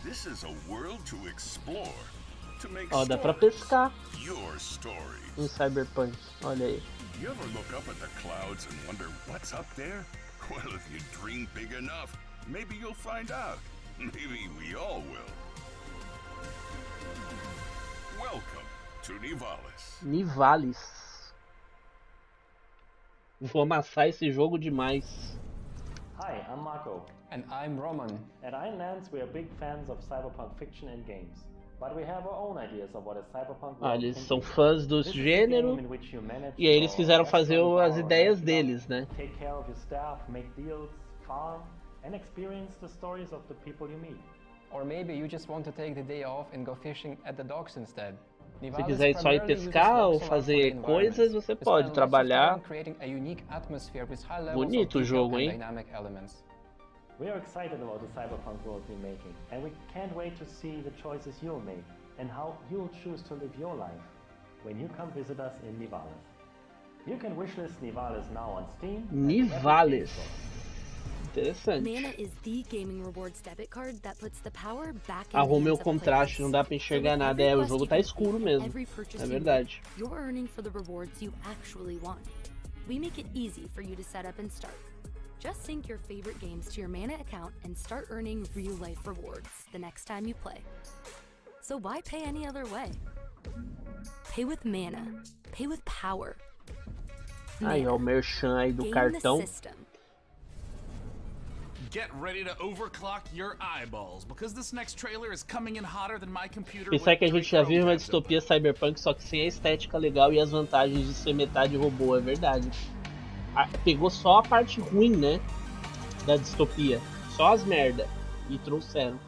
[SPEAKER 15] This is a world to explore.
[SPEAKER 11] Ó, dá pra pescar
[SPEAKER 15] Your story.
[SPEAKER 11] em Cyberpunk. Olha aí.
[SPEAKER 15] You ever look up at the clouds and wonder what's up there? Well, if you dream big enough, maybe you'll find out. Maybe we all will. Welcome to Nivalis.
[SPEAKER 11] Nivalis. Vou amassar esse jogo demais.
[SPEAKER 6] Hi, I'm Marco. And I'm Roman. At Ironlands, we are big fans of cyberpunk fiction and games. But we have our own ideas of what a cyberpunk
[SPEAKER 11] Ah,
[SPEAKER 6] world
[SPEAKER 11] eles
[SPEAKER 6] can
[SPEAKER 11] são
[SPEAKER 6] be.
[SPEAKER 11] fãs do
[SPEAKER 6] This is a
[SPEAKER 11] gênero
[SPEAKER 6] game in which you manage
[SPEAKER 11] e aí eles
[SPEAKER 6] your
[SPEAKER 11] quiseram fazer
[SPEAKER 6] restaurant
[SPEAKER 11] as
[SPEAKER 6] or
[SPEAKER 11] ideias
[SPEAKER 6] restaurant,
[SPEAKER 11] deles, né?
[SPEAKER 6] Take care of your staff, make deals, farm, and experience the stories of the people you meet.
[SPEAKER 9] Or maybe you just want to take the day off and go fishing at the docks instead.
[SPEAKER 11] Se quiser só ir pescar ou fazer coisas, você pode trabalhar. Bonito o jogo, hein?
[SPEAKER 6] We are excited about the cyberpunk world we're making, and we can't wait to see the choices you'll make and how you'll choose to live your life when you come visit us in Nivalis. You can wishlist Nivalis now on Steam.
[SPEAKER 11] Nivalis. Interessante.
[SPEAKER 20] Mana is the gaming rewards debit card that puts the power back in
[SPEAKER 11] Arrume o
[SPEAKER 20] the hands of
[SPEAKER 11] contraste,
[SPEAKER 20] players.
[SPEAKER 11] não dá pra enxergar nada. É, o jogo tá escuro mesmo. É verdade.
[SPEAKER 20] You're earning for the rewards you actually want. We make it easy for you to set up and start. Just sync your favorite games to your Mana account and start earning real-life rewards the next time you play. So why pay any other way? Pay with Mana. Pay with power.
[SPEAKER 11] Aí, ó, o merchan aí do cartão.
[SPEAKER 12] Get ready to overclock your eyeballs because this next trailer is coming in hotter than my computer.
[SPEAKER 11] Pensar que a gente já vive uma distopia cyberpunk, só que sem a estética legal e as vantagens de ser metade robô, é verdade. Pegou só a parte ruim, né, da distopia, só as merda, e trouxeram.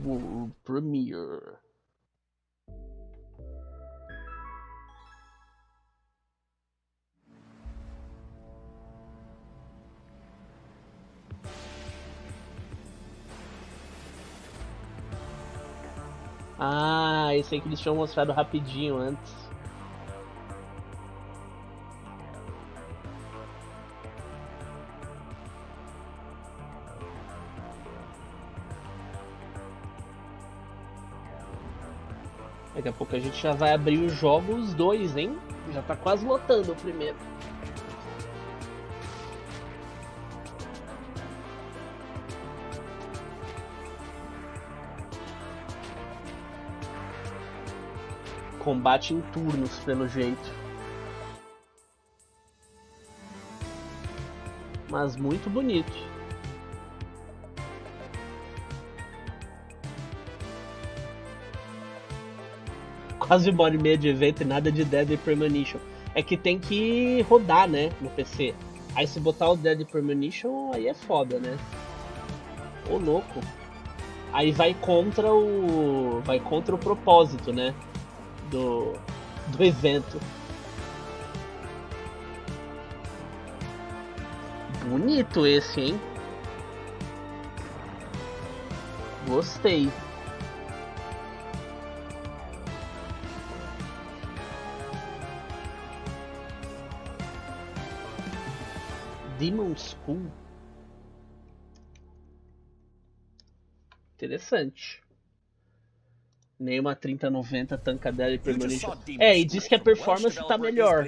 [SPEAKER 11] World Premiere. Ah, esse aí que eles tinham mostrado rapidinho antes. Daqui a pouco a gente já vai abrir os jogos 2, hein? Já tá quase lotando o primeiro. Combate em turnos, pelo jeito. Mas muito bonito. quase 1h30 de evento e nada de Deadly Premonition. É que tem que rodar, né, no PC. Aí se botar o Deadly Premonition, aí é foda, né? Ô louco. Aí vai contra o propósito, né, do evento. Bonito esse, hein? Gostei. Demon School. Interessante. Nenhuma 3090 tanca Deadly Premonition. E diz que a performance tá melhor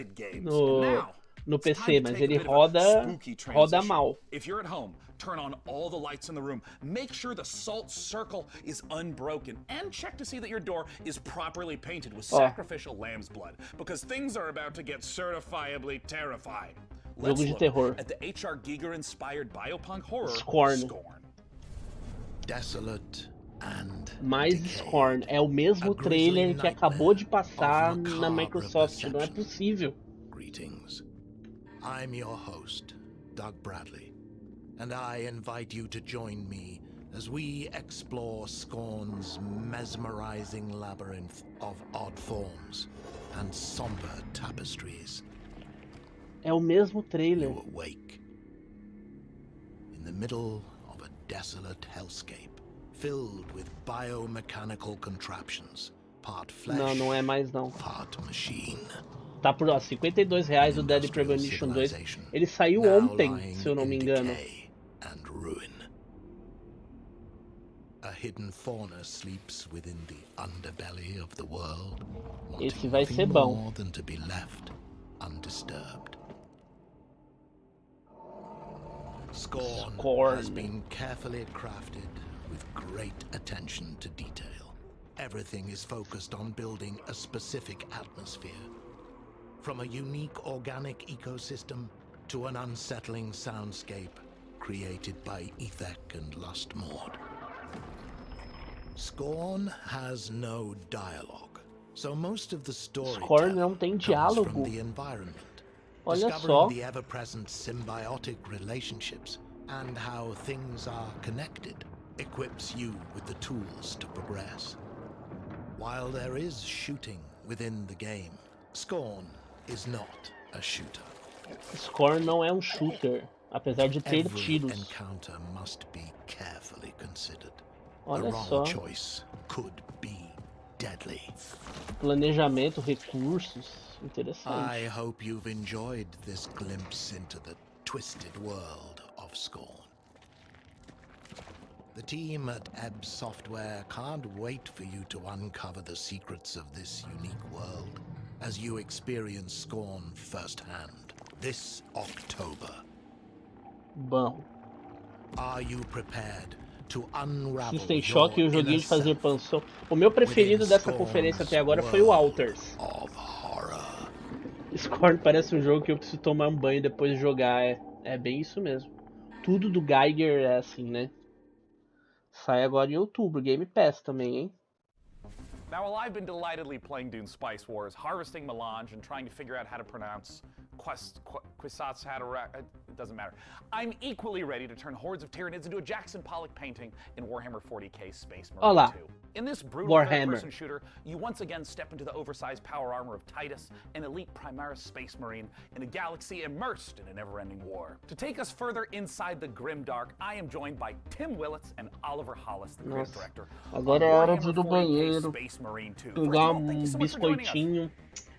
[SPEAKER 11] no PC, mas ele roda mal.
[SPEAKER 12] If you're at home, turn on all the lights in the room. Make sure the salt circle is unbroken and check to see that your door is properly painted with sacrificial lamb's blood because things are about to get certifiably terrifying. Let's look at the H.R. Giger-inspired biopunk horror Scorn.
[SPEAKER 7] Desolate and
[SPEAKER 11] mais Scorn. É o mesmo trailer que acabou de passar na Microsoft. Não é possível.
[SPEAKER 7] Greetings. I'm your host, Doug Bradley, and I invite you to join me as we explore Scorn's mesmerizing labyrinth of odd forms and somber tapestries.
[SPEAKER 11] É o mesmo trailer.
[SPEAKER 7] You awake in the middle of a desolate hellscape filled with biomechanical contraptions, part flesh,
[SPEAKER 11] não é mais não.
[SPEAKER 7] Part machine.
[SPEAKER 11] Tá por R$52 o Deadly Premonition 2. Ele saiu ontem, se eu não me engano.
[SPEAKER 7] And ruin. A hidden fauna sleeps within the underbelly of the world.
[SPEAKER 11] Esse vai ser bom.
[SPEAKER 7] More than to be left undisturbed. Scorn has been carefully crafted with great attention to detail. Everything is focused on building a specific atmosphere. From a unique organic ecosystem to an unsettling soundscape created by Ethek and Lustmord. Scorn has no dialogue, so most of the story
[SPEAKER 11] não tem diálogo.
[SPEAKER 7] from the environment.
[SPEAKER 11] Olha
[SPEAKER 7] discovering
[SPEAKER 11] só.
[SPEAKER 7] the ever-present symbiotic relationships and how things are connected equips you with the tools to progress. While there is shooting within the game, Scorn is not a shooter.
[SPEAKER 11] Scorn não é um shooter, apesar de ter
[SPEAKER 7] Every
[SPEAKER 11] tiros.
[SPEAKER 7] encounter must be carefully considered.
[SPEAKER 11] Olha
[SPEAKER 7] The wrong
[SPEAKER 11] só.
[SPEAKER 7] choice could be deadly.
[SPEAKER 11] Planejamento, recursos, interessante.
[SPEAKER 7] I hope you've enjoyed this glimpse into the twisted world of Scorn. The team at Ebb Software can't wait for you to uncover the secrets of this unique world as you experience Scorn firsthand this October.
[SPEAKER 11] Bom.
[SPEAKER 7] Are you prepared to unravel
[SPEAKER 11] System Shock e o
[SPEAKER 7] your
[SPEAKER 11] joguinho
[SPEAKER 7] inner
[SPEAKER 11] de fazer
[SPEAKER 7] self
[SPEAKER 11] pançom. O meu preferido dessa conferência até agora foi o Alters. Scorn parece um jogo que eu preciso tomar um banho depois de jogar. É bem isso mesmo. Tudo do Geiger é assim, né? Sai agora em outubro. Game Pass também, hein?
[SPEAKER 12] Now, while I've been delightedly playing Dune Spice Wars, harvesting melange, and trying to figure out how to pronounce Quisatz it doesn't matter. I'm equally ready to turn hordes of Tyranids into a Jackson Pollock painting in Warhammer 40k Space Marine
[SPEAKER 11] Olá.
[SPEAKER 12] 2. In this brutal third-person shooter, you once again step into the oversized power armor of Titus, an elite Primaris Space Marine in a galaxy immersed in a never-ending war. To take us further inside the grimdark, I am joined by Tim Willits and Oliver Hollis, the creative director.
[SPEAKER 11] Agora é hora de ir no banheiro,
[SPEAKER 12] Space Marine 2.
[SPEAKER 11] pegar biscoitinho,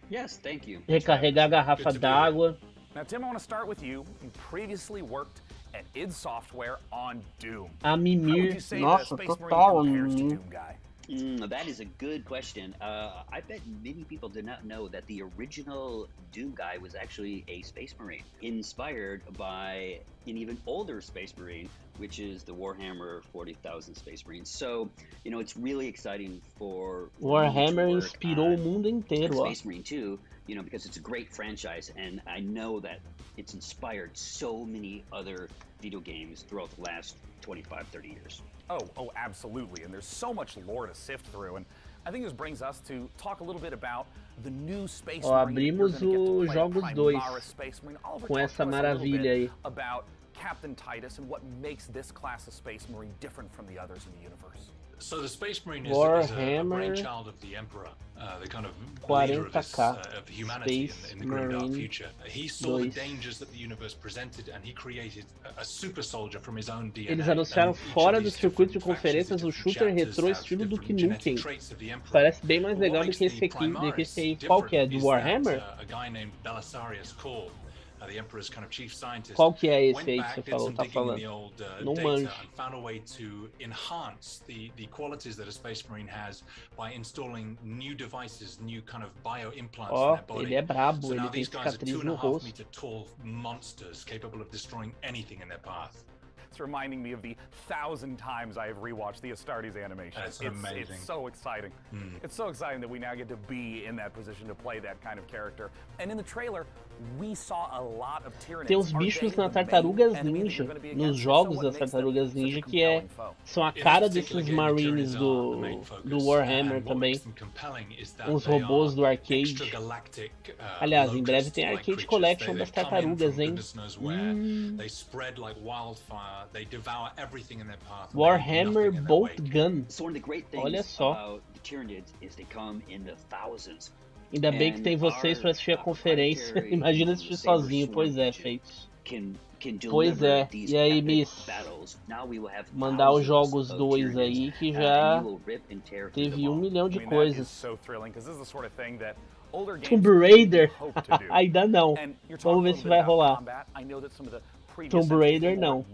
[SPEAKER 1] Yes, thank you.
[SPEAKER 11] recarregar a garrafa d'água.
[SPEAKER 12] Now, Tim, I want to start with you. You previously worked at id Software on Doom.
[SPEAKER 11] A Mimir,
[SPEAKER 12] How would you say
[SPEAKER 11] nossa,
[SPEAKER 12] the Space
[SPEAKER 11] total
[SPEAKER 12] Marine compares to
[SPEAKER 11] Mimir.
[SPEAKER 12] Doom Guy?
[SPEAKER 1] That is a good question. I bet many people did not know that the original Doom Guy was actually a Space Marine, inspired by an even older Space Marine, which is the Warhammer 40,000 Space Marines. So, you know, it's really exciting for
[SPEAKER 11] Warhammer inspirou o mundo inteiro, ó.
[SPEAKER 1] Space Marine 2, you know, because it's a great franchise, and I know that it's inspired so many other video games throughout the last 25, 30 years.
[SPEAKER 12] Oh, absolutely. And there's so much lore to sift through. And I think this brings us to talk a little bit about the new Space
[SPEAKER 11] Ó,
[SPEAKER 12] Marine that you're
[SPEAKER 11] abrimos
[SPEAKER 12] gonna get to
[SPEAKER 11] o
[SPEAKER 12] play,
[SPEAKER 11] Jogos 2
[SPEAKER 12] Primaris Space Marine. Oliver,
[SPEAKER 11] com
[SPEAKER 12] talk
[SPEAKER 11] essa
[SPEAKER 12] to us a little
[SPEAKER 11] maravilha
[SPEAKER 12] bit
[SPEAKER 11] aí.
[SPEAKER 12] about Captain Titus and what makes this class of Space Marine different from the others in the universe.
[SPEAKER 2] So the Space Marine is a
[SPEAKER 11] Warhammer
[SPEAKER 2] brainchild of the Emperor, the kind of leader of,
[SPEAKER 11] 40k
[SPEAKER 2] of humanity
[SPEAKER 11] Space
[SPEAKER 2] in the grim dark
[SPEAKER 11] Marine
[SPEAKER 2] future. He saw the
[SPEAKER 11] 2.
[SPEAKER 2] dangers that the universe presented, and he created a super soldier from his own DNA.
[SPEAKER 11] Eles anunciaram fora do circuito de conferências o shooter retrô estilo do Nukem. Parece bem mais legal do que esse aqui, do que esse aí. Qual que é? Do Warhammer?
[SPEAKER 2] A guy named Belisarius Cawl, the Emperor's kind of chief scientist,
[SPEAKER 11] Qual que é esse
[SPEAKER 2] went
[SPEAKER 11] aí
[SPEAKER 2] back,
[SPEAKER 11] que você
[SPEAKER 2] did
[SPEAKER 11] falou,
[SPEAKER 2] some
[SPEAKER 11] tá
[SPEAKER 2] digging in
[SPEAKER 11] falando?
[SPEAKER 2] the old
[SPEAKER 11] Não
[SPEAKER 2] data
[SPEAKER 11] manjo.
[SPEAKER 2] and found a way to enhance the qualities that a Space Marine has by installing new devices, new kind of bio implants
[SPEAKER 11] Ó,
[SPEAKER 2] in their body.
[SPEAKER 11] ele é brabo,
[SPEAKER 2] So
[SPEAKER 11] ele
[SPEAKER 2] now
[SPEAKER 11] tem
[SPEAKER 2] these guys are
[SPEAKER 11] cicatriz
[SPEAKER 2] 2.5
[SPEAKER 11] no rosto.
[SPEAKER 2] meter tall monsters capable of destroying anything in their path.
[SPEAKER 12] It's reminding me of the 1,000 times I have rewatched the Astartes animation.
[SPEAKER 2] That's amazing.
[SPEAKER 12] It's so exciting. It's so exciting that we now get to be in that position to play that kind of character. And in the trailer, we saw a lot of Tyranids.
[SPEAKER 11] Tem os bichos na Tartarugas Ninja, nos jogos das Tartarugas Ninja, que são a cara desses Marines do Warhammer também. Uns robôs do arcade. Aliás, em breve tem a Arcade Collection das Tartarugas, hein?
[SPEAKER 2] They spread like wildfire. They devour everything in their path.
[SPEAKER 11] Warhammer Bolt Gun.
[SPEAKER 1] So one of the great things
[SPEAKER 11] Olha só.
[SPEAKER 1] about the Tyranids is they come in the thousands.
[SPEAKER 11] Ainda bem que tem vocês para assistir a conferência. Imagina assistir sozinho. Pois é, feitos. Pois é. E aí, Miss? Mandar os jogos 2 aí que já teve 1 milhão de coisas. Tomb Raider? Ainda não. Vamos ver se vai rolar. Tomb Raider não.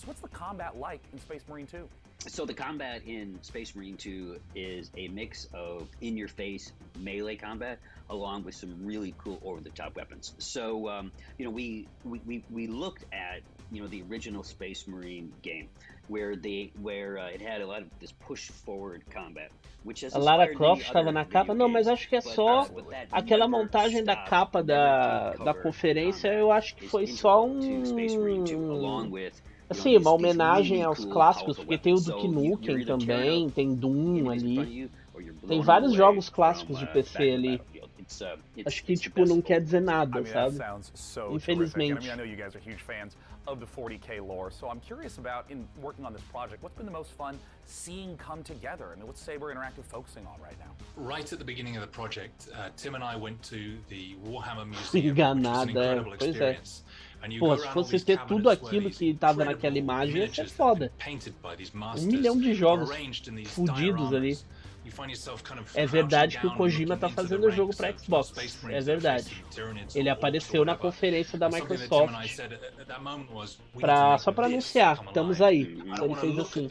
[SPEAKER 12] What's the combat like in Space Marine 2?
[SPEAKER 1] So the combat in Space Marine 2 is a mix of in-your-face melee combat along with some really cool over-the-top weapons. So we looked at the original Space Marine game where it had a lot of this push-forward combat, which has
[SPEAKER 11] A Lara Croft estava na capa? Não, mas acho que é só aquela montagem da capa da conferência. Eu acho que foi só assim, uma homenagem aos clássicos, porque tem o Duke Nukem também, tem Doom ali. Tem vários jogos clássicos de PC ali. Acho que, tipo, não quer dizer nada, sabe? Infelizmente.
[SPEAKER 12] I know you guys are huge fans of the 40K lore, so I'm curious about, in working on this project, what's been the most fun seeing come together? I mean, what's Saber Interactive focusing on right now?
[SPEAKER 2] Right at the beginning of the project, Tim and I went to the Warhammer Museum, which was an incredible experience.
[SPEAKER 11] Pô, se fosse ter tudo aquilo que tava naquela imagem, ia ser foda. 1 milhão de jogos fudidos ali. É verdade que o Kojima tá fazendo o jogo pra Xbox. É verdade. Ele apareceu na conferência da Microsoft só pra anunciar. Estamos aí. Ele fez assim.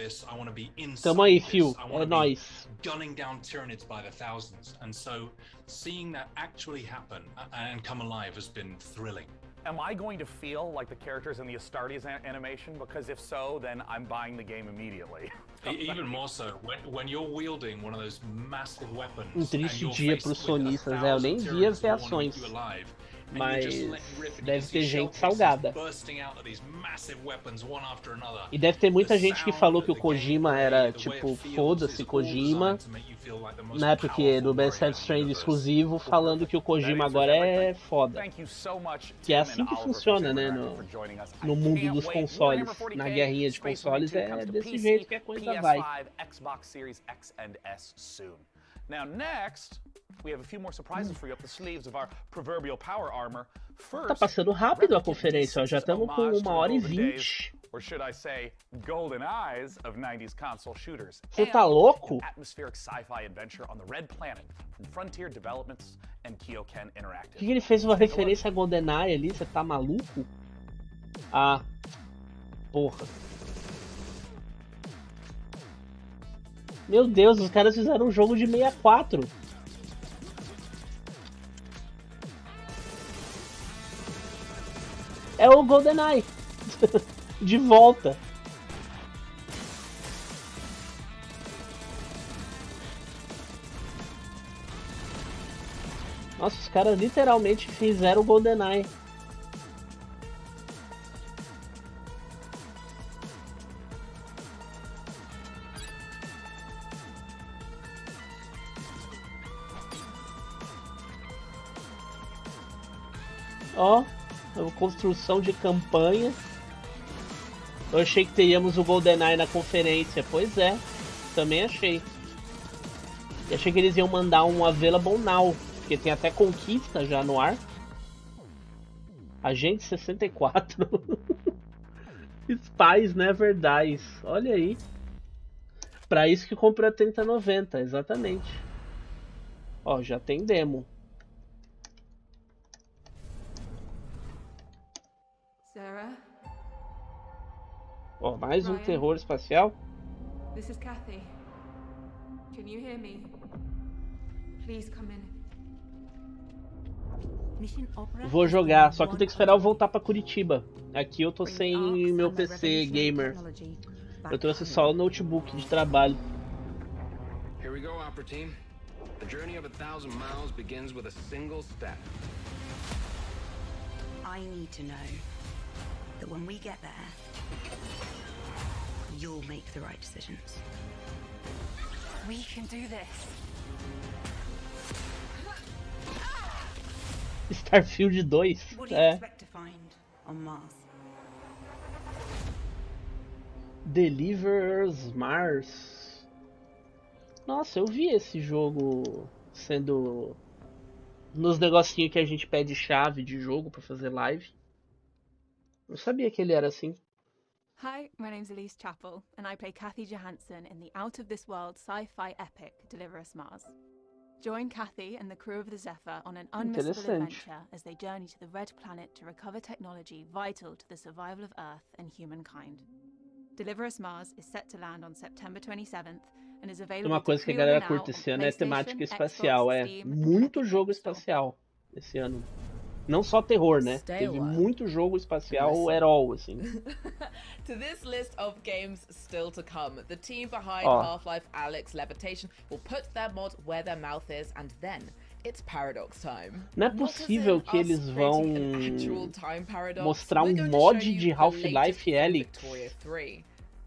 [SPEAKER 11] Tamo aí, Phil. É nóis.
[SPEAKER 2] Gunning down Tyranids by the thousands, and so seeing that actually happen and come alive has been thrilling.
[SPEAKER 12] Am I going to feel like the characters in the Astartes animation? Because if so, then I'm buying the game immediately.
[SPEAKER 2] Even more so, when you're wielding one of those massive weapons.
[SPEAKER 11] Triste dia pros sonistas, né? Eu nem vi as reações. Mas deve ter gente salgada. E deve ter muita gente que falou que o Kojima era tipo, foda-se Kojima, né? Porque no Best Death Stranding exclusivo, falando que o Kojima agora é foda. Que é assim que funciona, né? No mundo dos consoles, na guerrinha de consoles, é desse jeito que a coisa vai.
[SPEAKER 12] Xbox Series X and S soon. Now next, we have a few more surprises for you up the sleeves of our proverbial power armor.
[SPEAKER 11] Tá passando rápido a conferência, ó. Já estamos com 1h20.
[SPEAKER 12] Or should I say, golden eyes of 90s console shooters.
[SPEAKER 11] Você tá louco?
[SPEAKER 12] Atmospheric sci-fi adventure on the Red Planet from Frontier Developments and Kyoken Interactive.
[SPEAKER 11] Por que ele fez uma referência a GoldenEye ali? Você tá maluco? Ah, porra. Meu Deus, os caras fizeram um jogo de 64. É o GoldenEye. De volta. Nossa, os caras literalmente fizeram o GoldenEye. Ó, construção de campanha. Eu achei que teríamos o GoldenEye na conferência. Pois é, também achei. E achei que eles iam mandar um Available Now, porque tem até Conquista já no ar. Agente 64. Spies Never Dies. Olha aí. Pra isso que comprou a 30,90, exatamente. Ó, já tem demo.
[SPEAKER 8] Sarah?
[SPEAKER 11] Ó, mais um
[SPEAKER 8] Ryan?
[SPEAKER 11] terror espacial.
[SPEAKER 8] This is Kathy. Can you hear me? Please come in.
[SPEAKER 11] Vou jogar, só que eu tenho que esperar eu voltar pra Curitiba. Aqui eu tô sem meu PC gamer. Eu trouxe só o notebook de trabalho.
[SPEAKER 21] Here we go, Opera Team. The journey of 1,000 miles begins with a single step.
[SPEAKER 22] I need to know that when we get there, you'll make the right decisions.
[SPEAKER 8] We can do this.
[SPEAKER 11] Starfield 2.
[SPEAKER 22] What do you expect to find on Mars?
[SPEAKER 11] Delivers Mars. Nossa, eu vi esse jogo sendo nos negocinhos que a gente pede chave de jogo pra fazer live. Não sabia que ele era assim.
[SPEAKER 23] Hi, my name's Elise Chappell, and I play Kathy Johansson in the out-of-this-world sci-fi epic Deliver Us Mars. Join Kathy and the crew of the Zephyr on an unmissable adventure as they journey to the Red Planet to recover technology vital to the survival of Earth and humankind. Deliver Us Mars is set to land on September 27th and is available.
[SPEAKER 11] Uma coisa que a galera curte esse ano é temática espacial, muito jogo espacial esse ano. Não só terror, né? Teve muito jogo espacial herói, assim.
[SPEAKER 24] To this list of games still to come, the team behind Half-Life Alyx Levitation will put their mod where their mouth is, and then it's Paradox time.
[SPEAKER 11] Não é possível que eles vão mostrar um mod de Half-Life Alyx.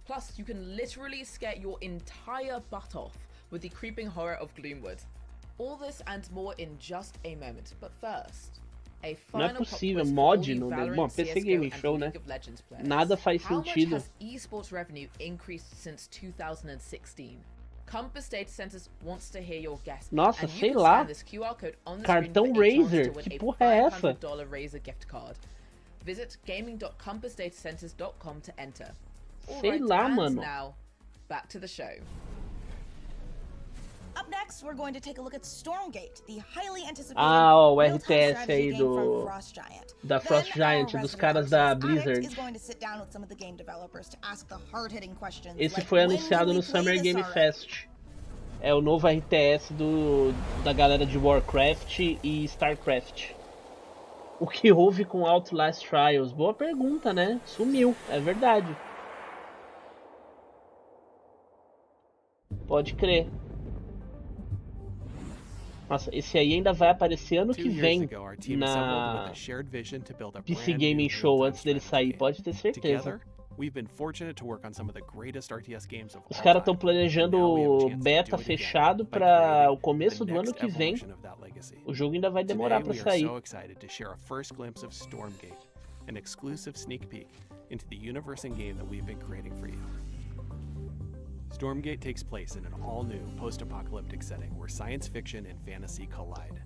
[SPEAKER 24] Plus, you can literally scare your entire butt off with the creeping horror of Gloomwood. All this and more in just a moment, but first...
[SPEAKER 11] Não é possível, mod no bom, PC Gaming Show, né? Nada faz sentido.
[SPEAKER 24] Esports revenue increased since 2016. Compass Data Centers wants to hear your guess.
[SPEAKER 11] Nossa, sei lá. Cartão Razer, que porra é essa?
[SPEAKER 24] Razer gift card. Visit gaming.compassdatacenters.com to enter.
[SPEAKER 11] Sei lá, mano.
[SPEAKER 24] Now, back to the show.
[SPEAKER 13] Up next, we're going to take a look at Stormgate, the highly anticipated
[SPEAKER 11] o RTS aí da Frost Giant, dos caras da Blizzard. Esse foi anunciado no Summer Game Fest. É o novo RTS da galera de Warcraft e Starcraft. O que houve com Outlast Trials? Boa pergunta, né? Sumiu, é verdade. Pode crer. Nossa, esse aí ainda vai aparecer ano que vem na PC Gaming Show antes dele sair, pode ter certeza. Os caras estão planejando beta fechado para o começo do ano que vem. O jogo ainda vai demorar para sair.
[SPEAKER 26] Stormgate takes place in an all-new post-apocalyptic setting where science fiction and fantasy collide.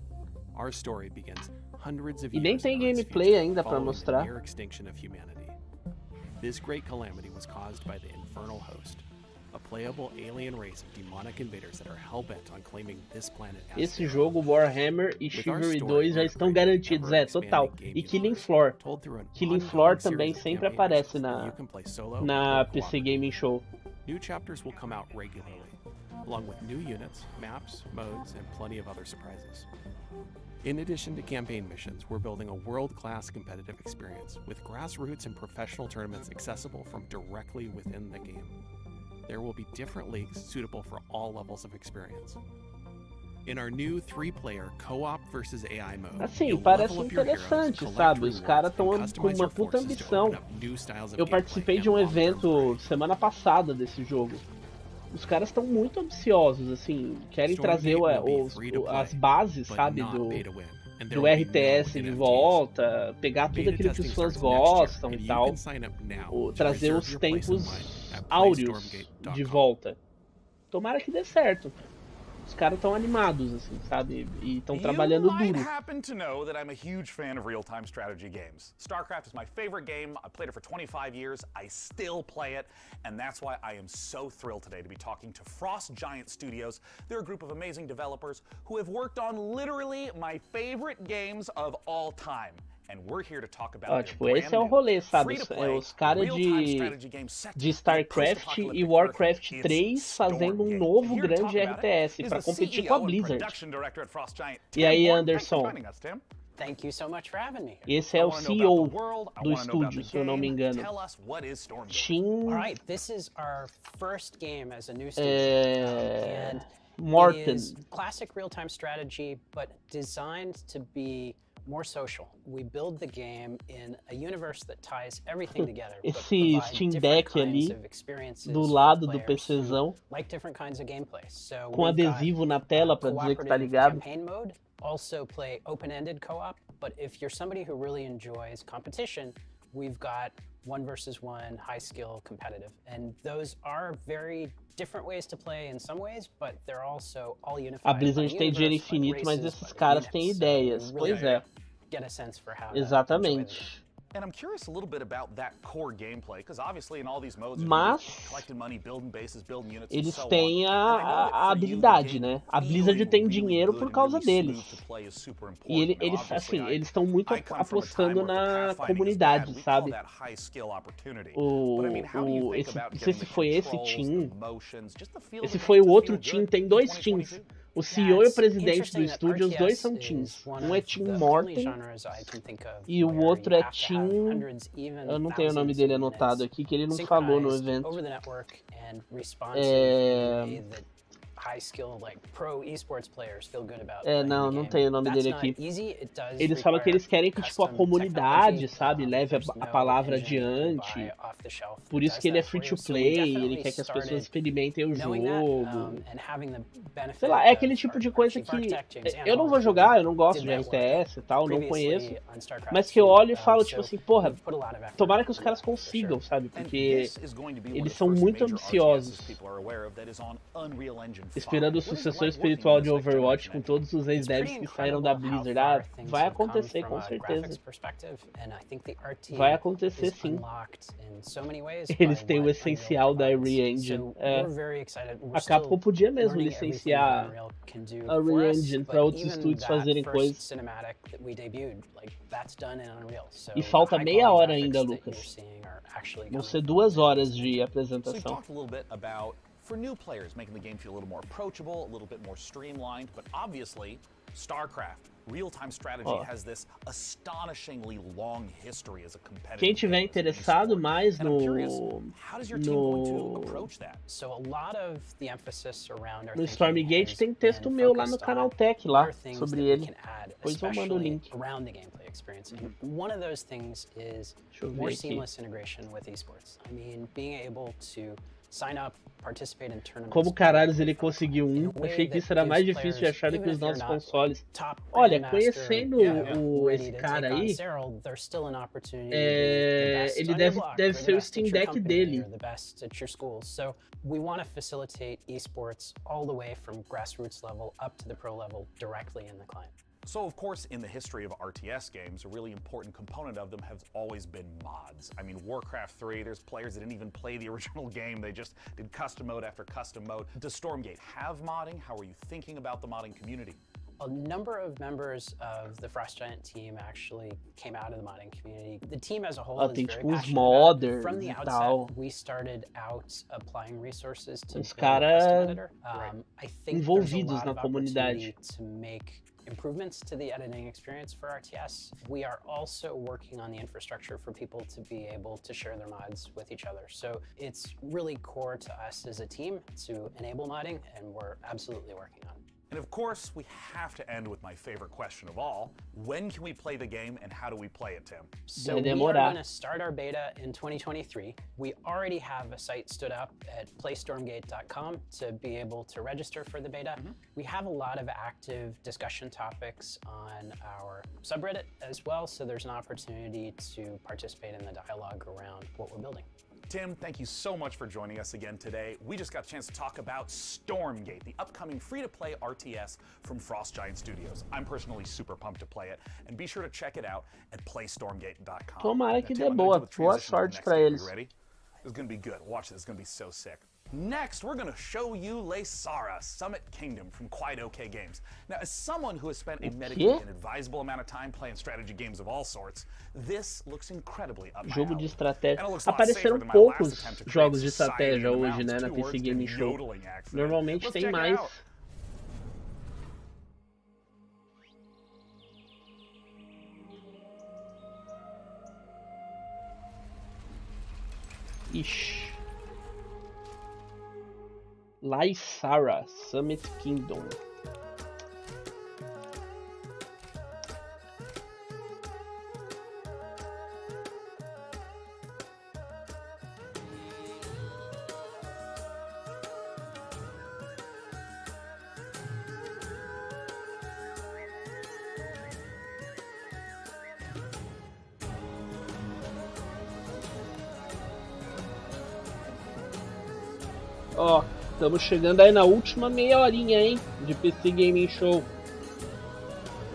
[SPEAKER 26] Our story begins hundreds of years
[SPEAKER 11] nem tem gameplay ainda para mostrar.
[SPEAKER 26] The near extinction of humanity. This great calamity was caused by the Infernal Host, a playable alien race of demonic invaders that are hell-bent on claiming this planet as
[SPEAKER 11] Esse jogo, Warhammer e Chivalry 2 já estão garantidos, total. E Killing Floor. Killing Floor também sempre aparece na PC Gaming Show.
[SPEAKER 26] New chapters will come out regularly, along with new units, maps, modes, and plenty of other surprises. In addition to campaign missions, we're building a world-class competitive experience with grassroots and professional tournaments accessible from directly within the game. There will be different leagues suitable for all levels of experience. In our new 3-player co-op versus AI mode,
[SPEAKER 11] assim, parece interessante, sabe? Os caras estão com uma puta ambição. Eu participei de um evento semana passada desse jogo. Os caras estão muito ambiciosos, assim, querem trazer as bases, sabe, do RTS de volta, pegar tudo aquilo que os fãs gostam e tal, trazer os tempos áureos de volta. Tomara que dê certo. Os caras estão animados, assim, sabe? E estão trabalhando duro.
[SPEAKER 12] You might happen to know that I'm a huge fan of real-time strategy games. StarCraft is my favorite game. I played it for 25 years. I still play it. And that's why I am so thrilled today to be talking to Frost Giant Studios. They're a group of amazing developers who have worked on literally my favorite games of all time. And we're here to talk about
[SPEAKER 11] tipo, esse é o rolê, sabe? Os caras de StarCraft e Warcraft 3 fazendo um novo grande RTS para competir com a Blizzard. E aí, Anderson?
[SPEAKER 3] Thank you so much for having me.
[SPEAKER 11] Esse é o CEO do estúdio, se eu não me engano.
[SPEAKER 3] All right, this is our first game as a new studio. And
[SPEAKER 11] Morton.
[SPEAKER 3] It is classic real-time strategy, but designed to be more social. We build the game in a universe that ties everything together.
[SPEAKER 11] Esse Steam Deck ali do lado do PCzão,
[SPEAKER 3] like different kinds of gameplay. So
[SPEAKER 11] com adesivo na tela para dizer que tá ligado.
[SPEAKER 3] Campaign mode, also play open-ended co-op, but if you're somebody who really enjoys competition, we've got 1 versus 1 high skill competitive, and those are very different ways to play in some ways, but they're also all unified.
[SPEAKER 11] A Blizzard tem dinheiro infinito, mas esses caras têm ideias. Pois é. Exatamente.
[SPEAKER 12] And I'm curious a little bit about that core gameplay, because obviously in all these modes,
[SPEAKER 11] mas
[SPEAKER 12] collecting money, building bases, building units,
[SPEAKER 11] eles têm a habilidade, né? A Blizzard tem dinheiro por causa deles. E eles estão muito apostando na comunidade, sabe? Não sei se foi esse team. Esse foi o outro team, tem 2 teams. O CEO e o presidente do estúdio, os dois são teams. Um é Team Morton e o outro é Team... Eu não tenho o nome dele anotado aqui, que ele não falou no evento. Não tem o nome dele aqui. Eles falam que eles querem que tipo, a comunidade, sabe, leve a palavra adiante. Por isso que ele é free to play, ele quer que as pessoas experimentem o jogo. Sei lá, é aquele tipo de coisa que eu não vou jogar, eu não gosto de RTS e tal, não conheço. Mas que eu olho e falo, tipo assim, porra, tomara que os caras consigam, sabe? Porque eles são muito ambiciosos. Esperando o sucessor espiritual de Overwatch com todos os ex-devs que saíram da Blizzard. Vai acontecer, com certeza. Vai acontecer, sim. Eles têm o essencial da Re-Engine. A Capcom podia mesmo licenciar a Re-Engine para outros estúdios fazerem coisas. E falta meia hora ainda, Lucas. Vão ser 2 horas de apresentação.
[SPEAKER 12] For new players, making the game feel a little more approachable, a little bit more streamlined, but obviously, StarCraft, real-time strategy has this astonishingly long history as a competitive.
[SPEAKER 11] Quem tiver interessado mais no Stormgate tem texto meu lá no canal Tech lá sobre ele. Depois eu mando o link.
[SPEAKER 3] One of those things is more seamless integration with esports. I mean, being able to sign up, participate in tournaments.
[SPEAKER 11] Como caralhos ele conseguiu um? Achei que isso era mais difícil de achar do que os nossos consoles. Olha, conhecendo esse cara aí, ele deve ser o Steam Deck dele.
[SPEAKER 3] We want to facilitate esports all the way from grassroots level up to the pro level directly in the client.
[SPEAKER 12] So, of course, in the history of RTS games, a really important component of them has always been mods. I mean, Warcraft 3, there's players that didn't even play the original game. They just did custom mode after custom mode. Does Stormgate have modding? How are you thinking about the modding community?
[SPEAKER 3] A number of members of the Frost Giant team actually came out of the modding community. The team as a whole is very passionate about it. From the outset, we started out applying resources to build a custom editor. I think there's a lot of opportunity to make improvements to the editing experience for RTS. We are also working on the infrastructure for people to be able to share their mods with each other. So it's really core to us as a team to enable modding, and we're absolutely working on it.
[SPEAKER 12] And of course, we have to end with my favorite question of all. When can we play the game and how do we play it, Tim?
[SPEAKER 3] So we are going to start our beta in 2023. We already have a site stood up at playstormgate.com to be able to register for the beta. We have a lot of active discussion topics on our subreddit as well, so there's an opportunity to participate in the dialogue around what we're building.
[SPEAKER 12] Tim, thank you so much for joining us again today. We just got a chance to talk about Stormgate, the upcoming free-to-play RTS from Frost Giant Studios. I'm personally super pumped to play it, and be sure to check it out at playstormgate.com.
[SPEAKER 11] Tomara que dê boa. Boa sorte pra eles.
[SPEAKER 12] Ready? It's going to be good. Watch this. It's going to be so sick. Next, we're going to show you Leysara, Summit Kingdom from Quite OK Games. Now, as someone who has spent a medically inadvisable amount of time playing strategy games of all sorts, this looks incredibly up my alley.
[SPEAKER 11] Jogo de estratégia. Apareceram poucos jogos de estratégia hoje, né, na PC Gaming Show. Normalmente tem mais. Ixi. Leysara, Summit Kingdom. Ó, estamos chegando aí na última meia horinha, hein, de PC Gaming Show.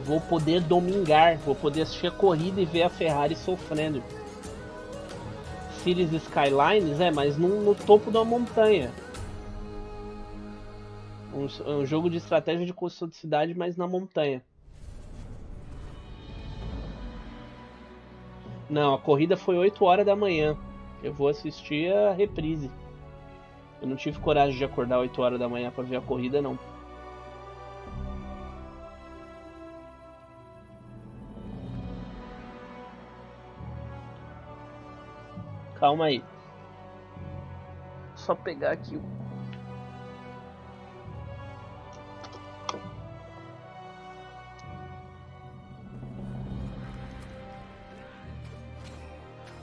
[SPEAKER 11] Vou poder domingar, vou poder assistir a corrida e ver a Ferrari sofrendo. Cities Skylines, mas no topo da montanha. Um jogo de estratégia de construção de cidade, mas na montanha. Não, a corrida foi 8 horas da manhã. Eu vou assistir a reprise. Eu não tive coragem de acordar 8 horas da manhã pra ver a corrida, não. Calma aí. Só pegar aqui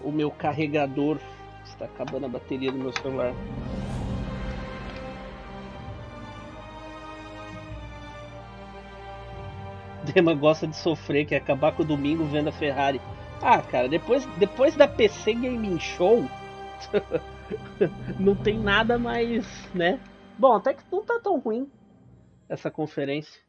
[SPEAKER 11] o meu carregador. Está acabando a bateria do meu celular. Dema gosta de sofrer, quer acabar com o domingo vendo a Ferrari. Ah, cara, depois da PC Gaming Show, não tem nada mais, né? Bom, até que não tá tão ruim essa conferência.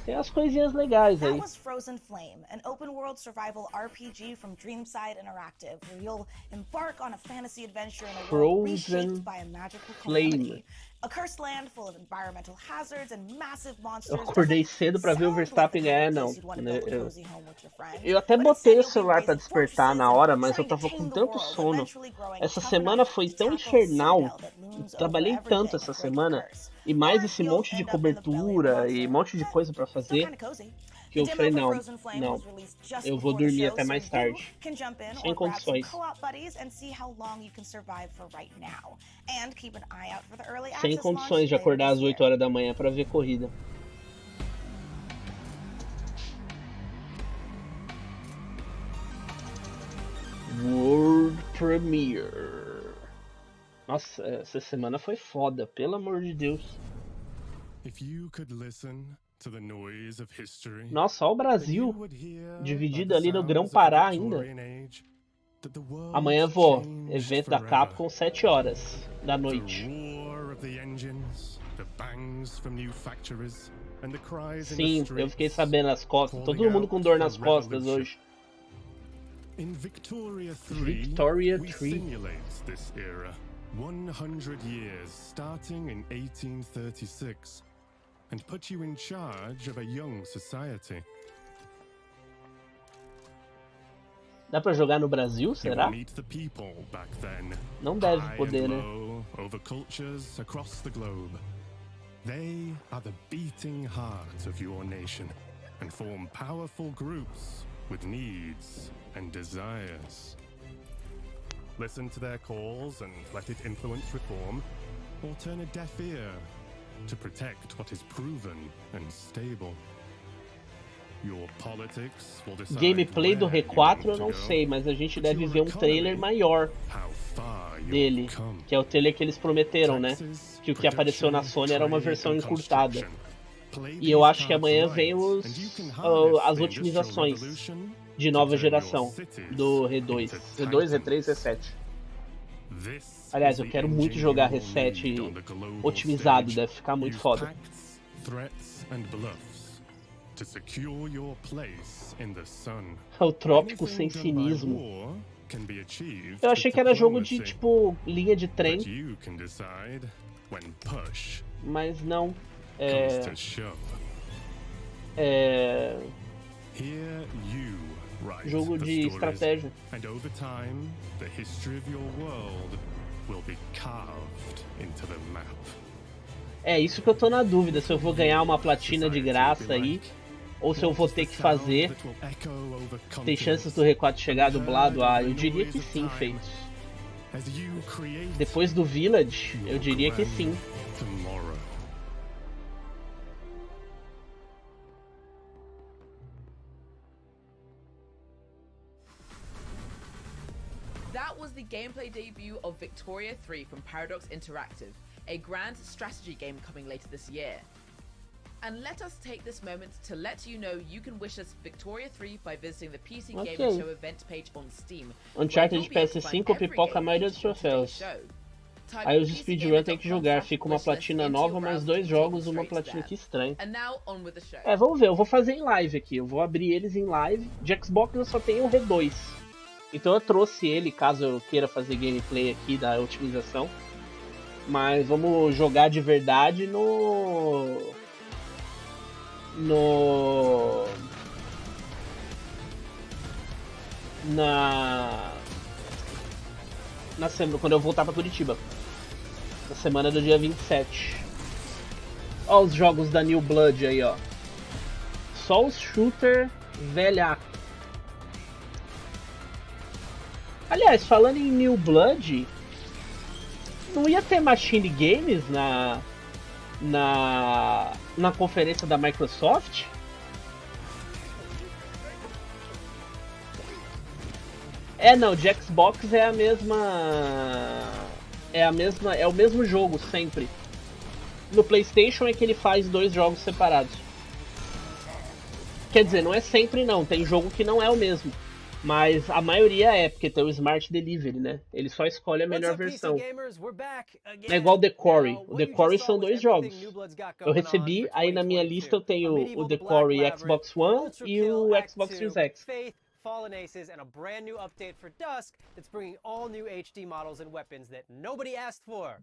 [SPEAKER 11] Tem as coisinhas legais aí.
[SPEAKER 13] That was Frozen Flame, an open-world survival RPG from Dreamside Interactive, where you'll embark on a fantasy adventure in a world reshaped by a magical calamity. A cursed land full of environmental hazards and massive monsters.
[SPEAKER 11] Eu acordei cedo pra ver o Verstappen ganhar, não. Eu até botei o celular pra despertar na hora, mas eu tava com tanto sono. Essa semana foi tão infernal. Eu trabalhei tanto essa semana. E mais esse monte de cobertura e um monte de coisa pra fazer, que eu falei, não, eu vou dormir até mais tarde. Sem condições. Sem condições de acordar às 8 horas da manhã pra ver corrida. World Premiere. Nossa, essa semana foi foda, pelo amor de Deus. Nossa, olha o Brasil, dividido ali no Grão-Pará ainda. Amanhã vou, evento da Capcom, 7 horas da noite. Sim, eu fiquei sabendo as costas, todo mundo com dor nas costas hoje. Victoria 3
[SPEAKER 4] 100 years starting in 1836 and put you in charge of a young society.
[SPEAKER 11] Dá pra jogar no Brasil, será? Não deve poder, né?
[SPEAKER 4] Over cultures across the globe. They are the beating heart of your nation and form powerful groups with needs and desires. Listen to their calls and let it influence reform, or turn a deaf ear to protect what is proven and stable. Your politics will decide
[SPEAKER 11] Gameplay do
[SPEAKER 4] where
[SPEAKER 11] R4
[SPEAKER 4] you
[SPEAKER 11] eu não
[SPEAKER 4] want to go,
[SPEAKER 11] sei, mas a gente
[SPEAKER 4] but
[SPEAKER 11] deve
[SPEAKER 4] your
[SPEAKER 11] ver um trailer
[SPEAKER 4] economy,
[SPEAKER 11] maior
[SPEAKER 4] how far you've
[SPEAKER 11] dele,
[SPEAKER 4] come.
[SPEAKER 11] que é o trailer que eles prometeram, né?
[SPEAKER 4] Taxes,
[SPEAKER 11] Que o que apareceu na
[SPEAKER 4] production,
[SPEAKER 11] Sony era uma
[SPEAKER 4] trade,
[SPEAKER 11] versão
[SPEAKER 4] and
[SPEAKER 11] encurtada.
[SPEAKER 4] construction. Play
[SPEAKER 11] E eu
[SPEAKER 4] these
[SPEAKER 11] acho que
[SPEAKER 4] cards
[SPEAKER 11] amanhã
[SPEAKER 4] right,
[SPEAKER 11] vem
[SPEAKER 4] and you can harness
[SPEAKER 11] as
[SPEAKER 4] the
[SPEAKER 11] otimizações
[SPEAKER 4] industrial revolution
[SPEAKER 11] de
[SPEAKER 4] to
[SPEAKER 11] nova
[SPEAKER 4] turn your
[SPEAKER 11] geração
[SPEAKER 4] cities
[SPEAKER 11] do R2.
[SPEAKER 4] into
[SPEAKER 11] R2,
[SPEAKER 4] titans.
[SPEAKER 11] R3, R7.
[SPEAKER 4] This
[SPEAKER 11] Aliás,
[SPEAKER 4] is
[SPEAKER 11] eu
[SPEAKER 4] the
[SPEAKER 11] quero muito
[SPEAKER 4] engine
[SPEAKER 11] jogar
[SPEAKER 4] you will
[SPEAKER 11] R7
[SPEAKER 4] need on the global
[SPEAKER 11] otimizado,
[SPEAKER 4] stage.
[SPEAKER 11] deve ficar muito
[SPEAKER 4] Use
[SPEAKER 11] foda.
[SPEAKER 4] pacts, threats, and bluffs to secure your place in the sun.
[SPEAKER 11] O trópico sem
[SPEAKER 4] Anything done by
[SPEAKER 11] cinismo.
[SPEAKER 4] war can be achieved
[SPEAKER 11] Eu achei
[SPEAKER 4] with
[SPEAKER 11] que era jogo de,
[SPEAKER 4] diplomacy,
[SPEAKER 11] tipo, linha de
[SPEAKER 4] but
[SPEAKER 11] trem,
[SPEAKER 4] you can decide when push
[SPEAKER 11] mas não.
[SPEAKER 4] comes to shove.
[SPEAKER 11] É
[SPEAKER 4] Here you write
[SPEAKER 11] jogo
[SPEAKER 4] the
[SPEAKER 11] de
[SPEAKER 4] stories,
[SPEAKER 11] estratégia.
[SPEAKER 4] and over time, the history of your world will be carved into the map.
[SPEAKER 11] É isso que eu tô na dúvida, se eu vou ganhar uma platina de graça aí, ou se eu vou ter que fazer. Tem chances do R4 chegar dublado? Ah, eu diria que sim, feitos. Depois do Village, eu diria que sim.
[SPEAKER 24] That was the gameplay debut of Victoria 3 from Paradox Interactive, a grand strategy game coming later this year. And let us take this moment to let you know you can wish us Victoria 3 by visiting the PC Gaming Show event page on Steam.
[SPEAKER 11] Uncharted de PS5 pipoca a maioria dos troféus. Aí os speedrun tem que jogar, fica uma platina nova, mais 2 jogos, uma platina, que estranho. É, vamos ver, eu vou fazer em live aqui, eu vou abrir eles em live. De Xbox eu só tenho o R2. Então eu trouxe ele, caso eu queira fazer gameplay aqui da otimização. Mas vamos jogar de verdade na semana, quando eu voltar pra Curitiba. Na semana do dia 27. Ó os jogos da New Blood aí, ó. Só os shooter velhaco. Aliás, falando em New Blood, não ia ter Machine Games na conferência da Microsoft? É, não, de Xbox é o mesmo jogo sempre. No PlayStation é que ele faz 2 jogos separados. Quer dizer, não é sempre não, tem jogo que não é o mesmo. Mas a maioria é, porque tem o Smart Delivery, né? Ele só escolhe a melhor versão. É igual o The Quarry. O The Quarry são 2 jogos. Eu recebi, aí na minha lista eu tenho o The Quarry Xbox One e o Xbox Series X.
[SPEAKER 10] Fallen Aces and a brand new update for Dusk that's bringing all new HD models and weapons that nobody asked for.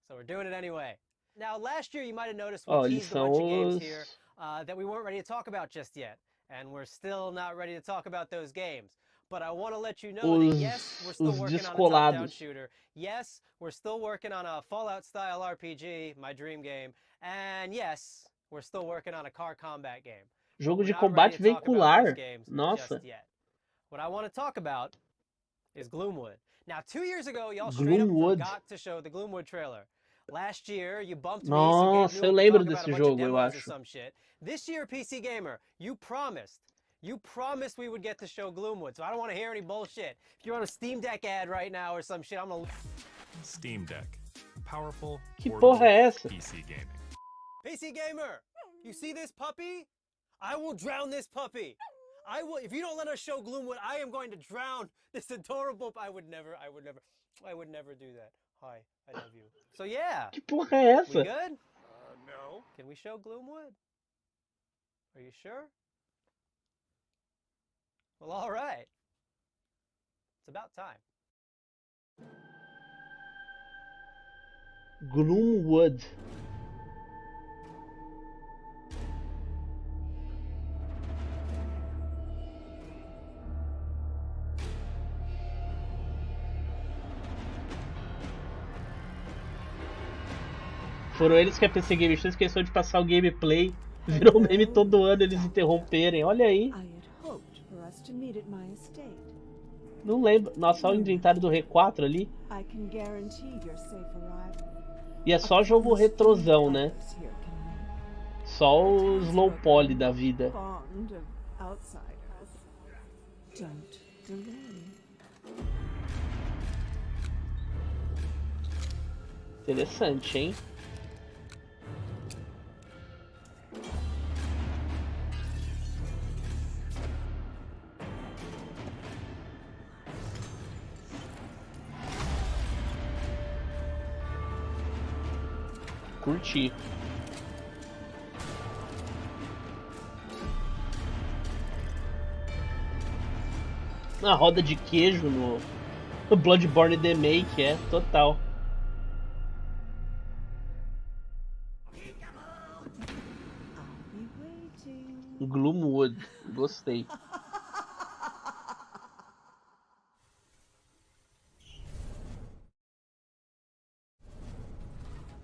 [SPEAKER 10] So we're doing it anyway. Now, last year you might have noticed we teased a bunch of games here that we weren't ready to talk about just yet. And we're still not ready to talk about those games. But I want to let you know that yes, we're still working on a top-down shooter. Yes, we're still working on a Fallout-style RPG, my dream game. And yes, we're still working on a car combat game.
[SPEAKER 11] Jogo de combate veicular. Nossa.
[SPEAKER 10] What I want to talk about is Gloomwood. Now, 2 years ago, y'all straight up forgot to show the Gloomwood trailer. Last year, you bumped me,
[SPEAKER 11] Nossa, eu lembro desse jogo, eu acho.
[SPEAKER 10] This year, PC Gamer, you promised we would get to show Gloomwood, so I don't want to hear any bullshit. If you're on a Steam Deck ad right now or some shit, I'm gonna...
[SPEAKER 14] Steam Deck. Powerful,
[SPEAKER 11] que porra é essa?
[SPEAKER 14] PC gaming.
[SPEAKER 10] PC Gamer, you see this puppy? I will drown this puppy. I will, if you don't let us show Gloomwood, I am going to drown this adorable... I would never do that. Hi, I love you. So yeah.
[SPEAKER 11] Que porra é essa?
[SPEAKER 10] We good? No. Can we show Gloomwood? Are you sure? Well, all right. It's about time.
[SPEAKER 11] Gloomwood. Foram eles que a PC Game Show esqueceu de passar o gameplay. Virou meme todo ano eles interromperem. Olha aí. Não lembro. Nossa, olha o inventário do R4 ali. E é só jogo retrosão, né? Só o slow poly da vida. Interessante, hein? Curti. A roda de queijo no Bloodborne The Make, é total. Gloomwood, gostei.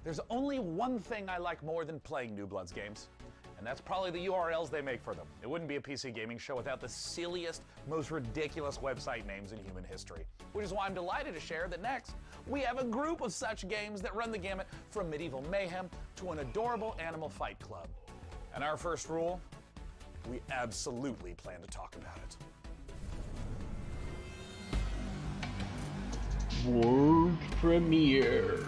[SPEAKER 12] There's only one thing I like more than playing New Bloods games, and that's probably the URLs they make for them. It wouldn't be a PC gaming show without the silliest, most ridiculous website names in human history. Which is why I'm delighted to share that next, we have a group of such games that run the gamut from medieval mayhem to an adorable animal fight club. And our first rule, we absolutely plan to talk about it.
[SPEAKER 11] World Premiere.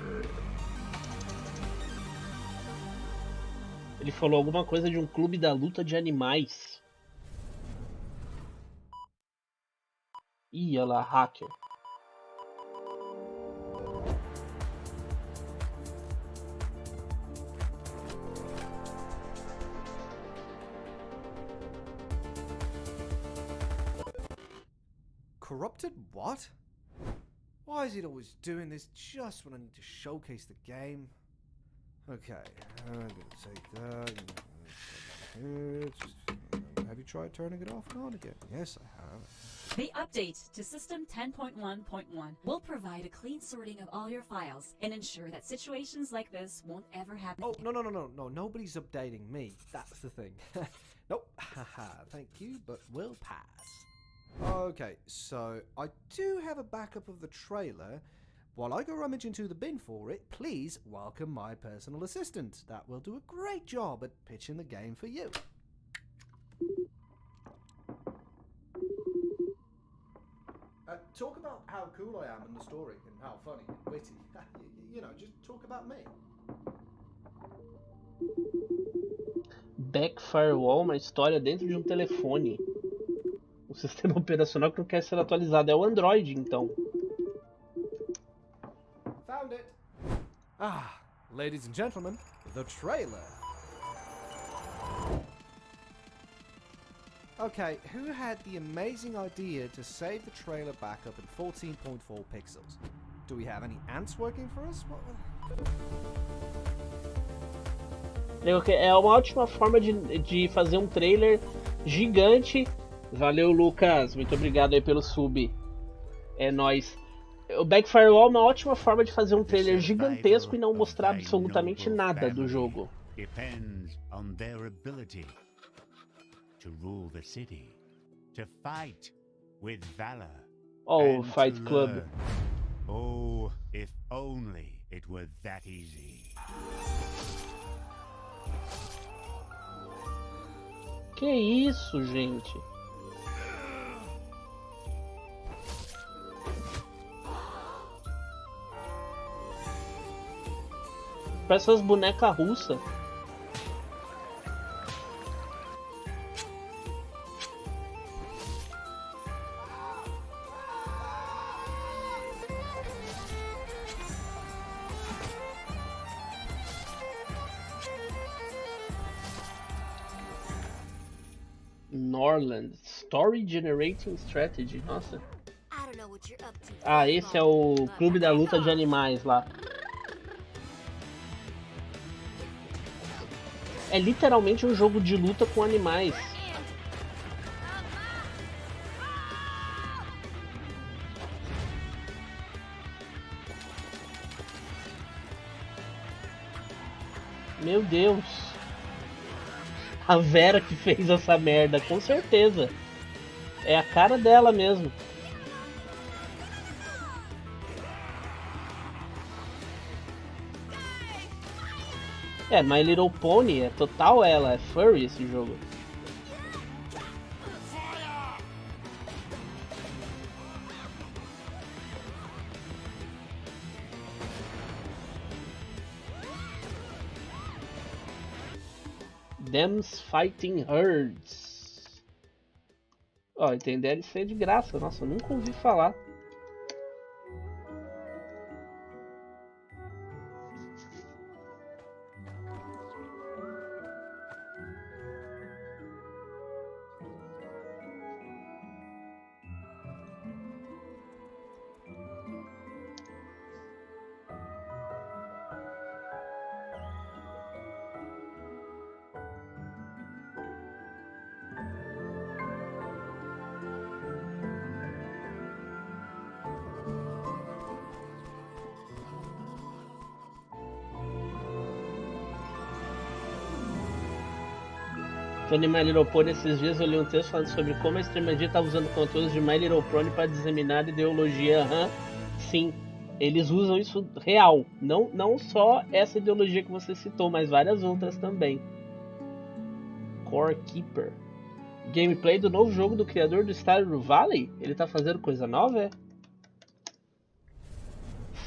[SPEAKER 11] Ele falou alguma coisa de um clube da luta de animais. Ih, olha lá, hacker.
[SPEAKER 5] Corrupted what? Why is it always doing this just when I need to showcase the game? Okay, I'm gonna take that. Have you tried turning it off and on again? Yes, I have.
[SPEAKER 16] The update to System 10.1.1 will provide a clean sorting of all your files and ensure that situations like this won't ever happen.
[SPEAKER 5] Oh, no, nobody's updating me. That's the thing. Nope, haha, thank you, but we'll pass. Okay, so I do have a backup of the trailer. While I go rummage into the bin for it, please welcome my personal assistant. That will do a great job at pitching the game for you. Talk about how cool I am in the story and how funny and witty. You know, just talk about me.
[SPEAKER 11] Back Firewall, uma história dentro de um telefone. O sistema operacional que não quer ser atualizado é o Android, então.
[SPEAKER 5] Found it. Ah, ladies and gentlemen, the trailer. Okay, who had the amazing idea to save the trailer backup in 14.4 pixels? Do we have any ants working for us?
[SPEAKER 11] É uma ótima forma de fazer um trailer gigante. Valeu, Lucas. Muito obrigado aí pelo sub. É nóis. O Back Firewall é uma ótima forma de fazer um trailer gigantesco e não mostrar absolutamente nada do jogo.
[SPEAKER 17] Depends on their ability to rule the city, to fight with valor.
[SPEAKER 11] Oh, Fight Club.
[SPEAKER 17] Oh, if only it were that easy.
[SPEAKER 11] Que isso, gente? Parece essas bonecas russas. Norland Story Generating Strategy. Nossa. Ah, esse é o clube da luta de animais lá. É literalmente um jogo de luta com animais. Meu Deus. A Vera que fez essa merda, com certeza. É a cara dela mesmo. É, My Little Pony é total ela, é furry esse jogo. Them's Fighting Herds. Ó, tem DLC de graça. Nossa, eu nunca ouvi falar. Falando em My Little Pony, esses dias eu li um texto falando sobre como a extrema-direita estava usando conteúdos de My Little Pony para disseminar ideologia. Sim, eles usam isso real. Não só essa ideologia que você citou, mas várias outras também. Core Keeper. Gameplay do novo jogo do criador do Stardew Valley? Ele tá fazendo coisa nova, é?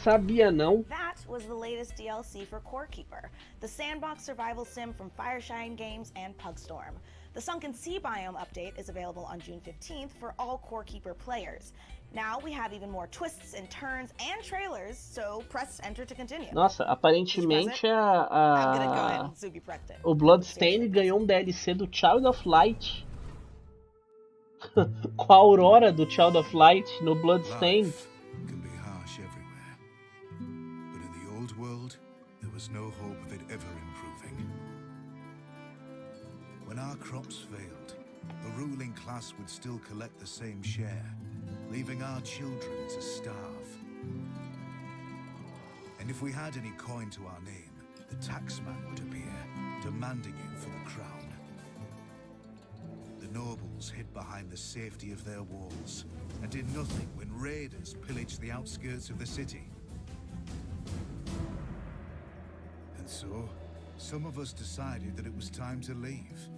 [SPEAKER 11] Sabia não.
[SPEAKER 13] That was the latest DLC for Core Keeper, the sandbox survival sim from Fireshine Games and Pugstorm. The Sunken Sea Biome update is available on June 15th for all Core Keeper players. Now we have even more twists and turns and trailers, so press enter to continue.
[SPEAKER 11] Nossa, aparentemente o Bloodstained ganhou um DLC do Child of Light. Com a aurora do Child of Light no Bloodstained.
[SPEAKER 6] No hope of it ever improving. When our crops failed, the ruling class would still collect the same share, leaving our children to starve. And if we had any coin to our name, the taxman would appear, demanding it for the crown. The nobles hid behind the safety of their walls and did nothing when raiders pillaged the outskirts of the city. And so, some of us decided that it was time to leave.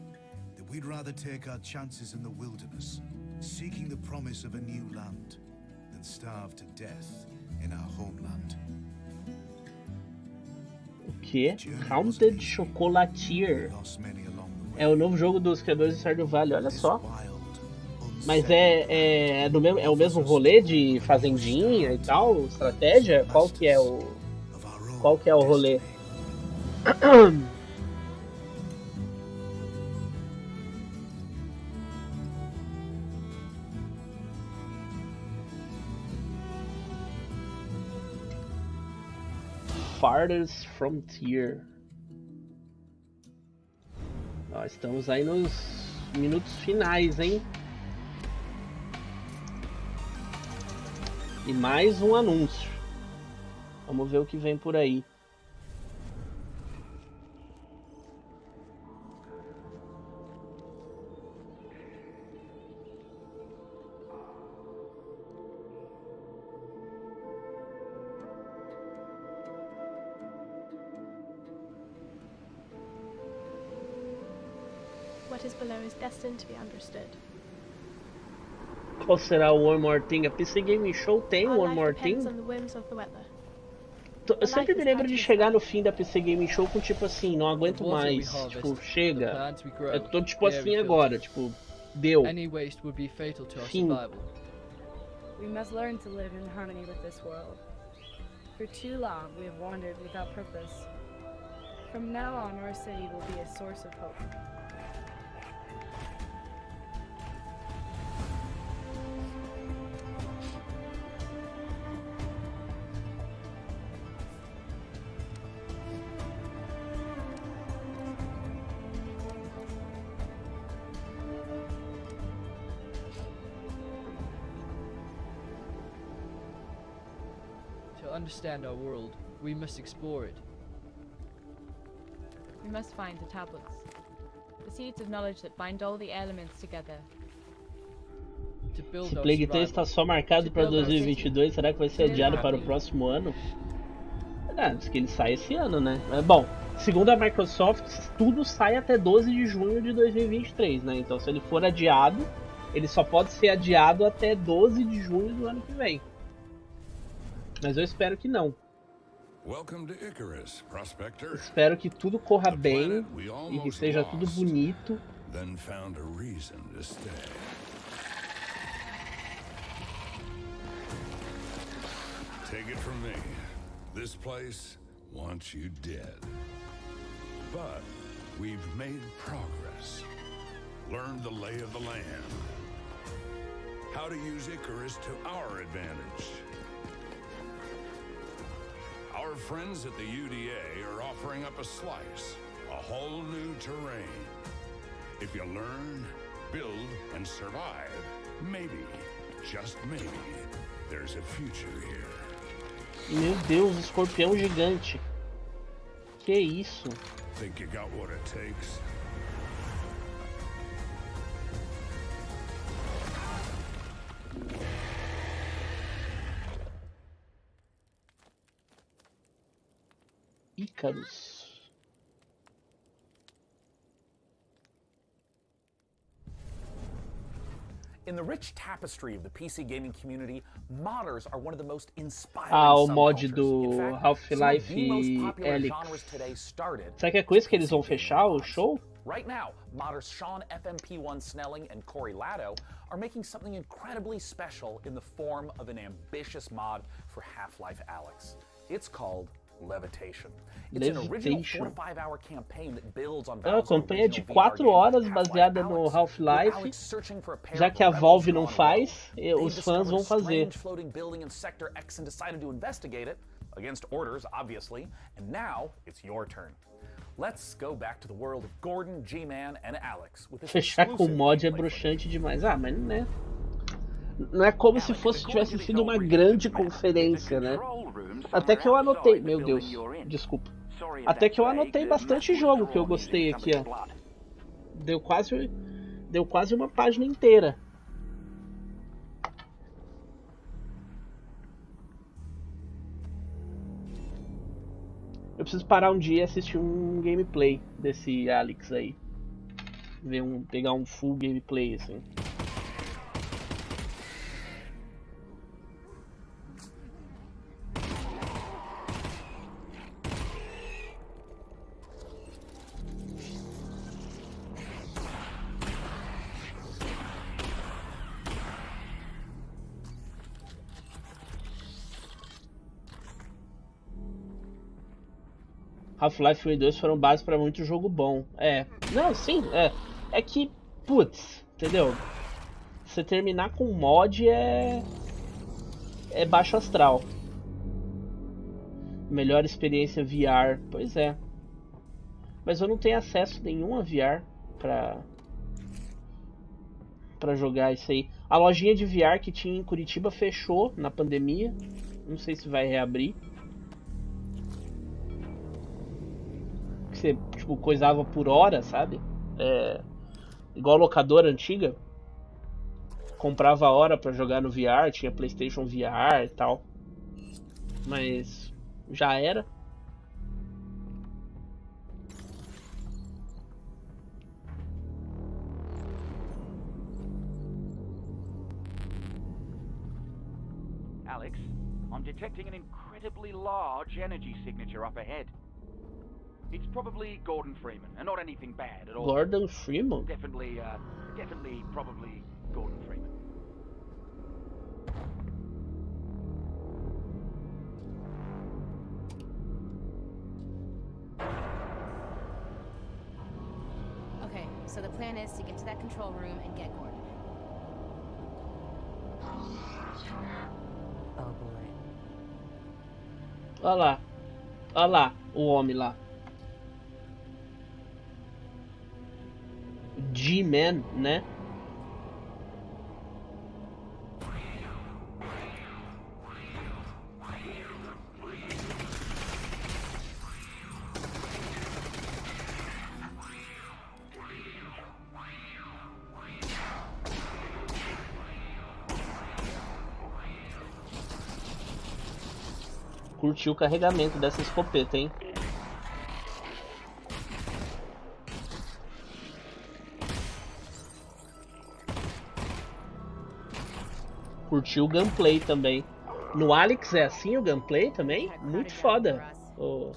[SPEAKER 6] That we'd rather take our chances in the wilderness, seeking the promise of a new land, than starve to death in our homeland.
[SPEAKER 11] O que? Counted Chocolatier. É o novo jogo dos criadores de Stardew Valley, olha só. Mas é o mesmo rolê de fazendinha e tal, estratégia? Qual que é o rolê? Farthest Frontier. Nós estamos aí nos minutos finais, hein? E mais um anúncio. Vamos ver o que vem por aí.
[SPEAKER 9] What is below is destined to be understood.
[SPEAKER 11] Qual será o One More Thing? A PC Gaming Show tem o One More Thing? Eu sempre me lembro de chegar no fim da PC Gaming Show com tipo assim, não aguento mais, tipo, chega. Eu tô tipo assim agora, tipo, deu. Fim.
[SPEAKER 15] We must learn to live in harmony with this world. For too long we have wandered without purpose. From now on our city will be a source of hope.
[SPEAKER 18] To understand our world, we must explore it.
[SPEAKER 23] We must find the tablets, the seeds of knowledge that bind all the elements together.
[SPEAKER 11] Se Plague Tale está só marcado para 2022, será que vai ser adiado para o próximo ano? Diz que ele sai esse ano, né? Mas bom, Segundo a Microsoft, tudo sai até 12 de junho de 2023, né? Então, se ele for adiado, ele só pode ser adiado até 12 de junho do ano que vem. Mas eu espero que não. Espero que tudo corra bem e que seja tudo bonito.
[SPEAKER 1] Take it from me. This place wants you dead. But we've made progress. Learned the lay of the land. How to use Icarus to our advantage. Our friends at the UDA are offering up a slice, a whole new terrain. If you learn, build, and survive, maybe, just maybe, there's a future here.
[SPEAKER 11] Meu Deus, escorpião gigante. Que isso?
[SPEAKER 1] Think you got what it takes?
[SPEAKER 11] Icarus.
[SPEAKER 12] In the rich tapestry of the PC gaming community, modders are one of the most inspiring
[SPEAKER 11] o mod do Half-Life Alyx. Será que é com isso que eles vão fechar o show?
[SPEAKER 12] Right now, modders Sean FMP1 Snelling and Corey Latto are making something incredibly special in the form of an ambitious mod for Half-Life Alyx. It's called Levitation. It's an original 4 to 5 hour campaign that builds on
[SPEAKER 11] a campanha de 4 horas baseada no Half-Life. Já que a Valve não faz, os fãs vão fazer.
[SPEAKER 12] Floating building in Sector X and decided to investigate it against orders, obviously. And now it's your turn. Let's go back to the world of Gordon, G-Man and Alex.
[SPEAKER 11] Fechar com mod é broxante demais. Ah, mas né? Não é como se tivesse sido uma grande conferência, né? Até que eu anotei, meu Deus, desculpa. Até que eu anotei bastante jogo que eu gostei aqui, ó. Deu quase uma página inteira. Eu preciso parar um dia e assistir um gameplay desse Alyx aí. Pegar um full gameplay, assim. Half-Life 1 e 2 foram base para muito jogo bom. Não, sim, é que, putz, entendeu? Você terminar com mod é baixo astral. Melhor experiência VR, pois é. Mas eu não tenho acesso nenhum a VR pra jogar isso aí. A lojinha de VR que tinha em Curitiba fechou na pandemia. Não sei se vai reabrir. Você, tipo, coisava por hora, sabe? Igual locadora antiga. Comprava a hora pra jogar no VR, tinha PlayStation VR e tal. Mas já era.
[SPEAKER 2] Alex, I'm detecting an incredibly large energy signature up ahead. It's probably Gordon Freeman, and not anything bad at all.
[SPEAKER 11] Gordon Freeman?
[SPEAKER 2] Definitely, probably Gordon Freeman.
[SPEAKER 7] Okay, so the plan is to get to that control room and get Gordon. Oh boy.
[SPEAKER 11] Olha lá, o homem lá. G-Man, né? Curtiu o carregamento dessa escopeta, hein? Curti o gameplay também. No Alex é assim o gameplay também? Muito foda. Oh.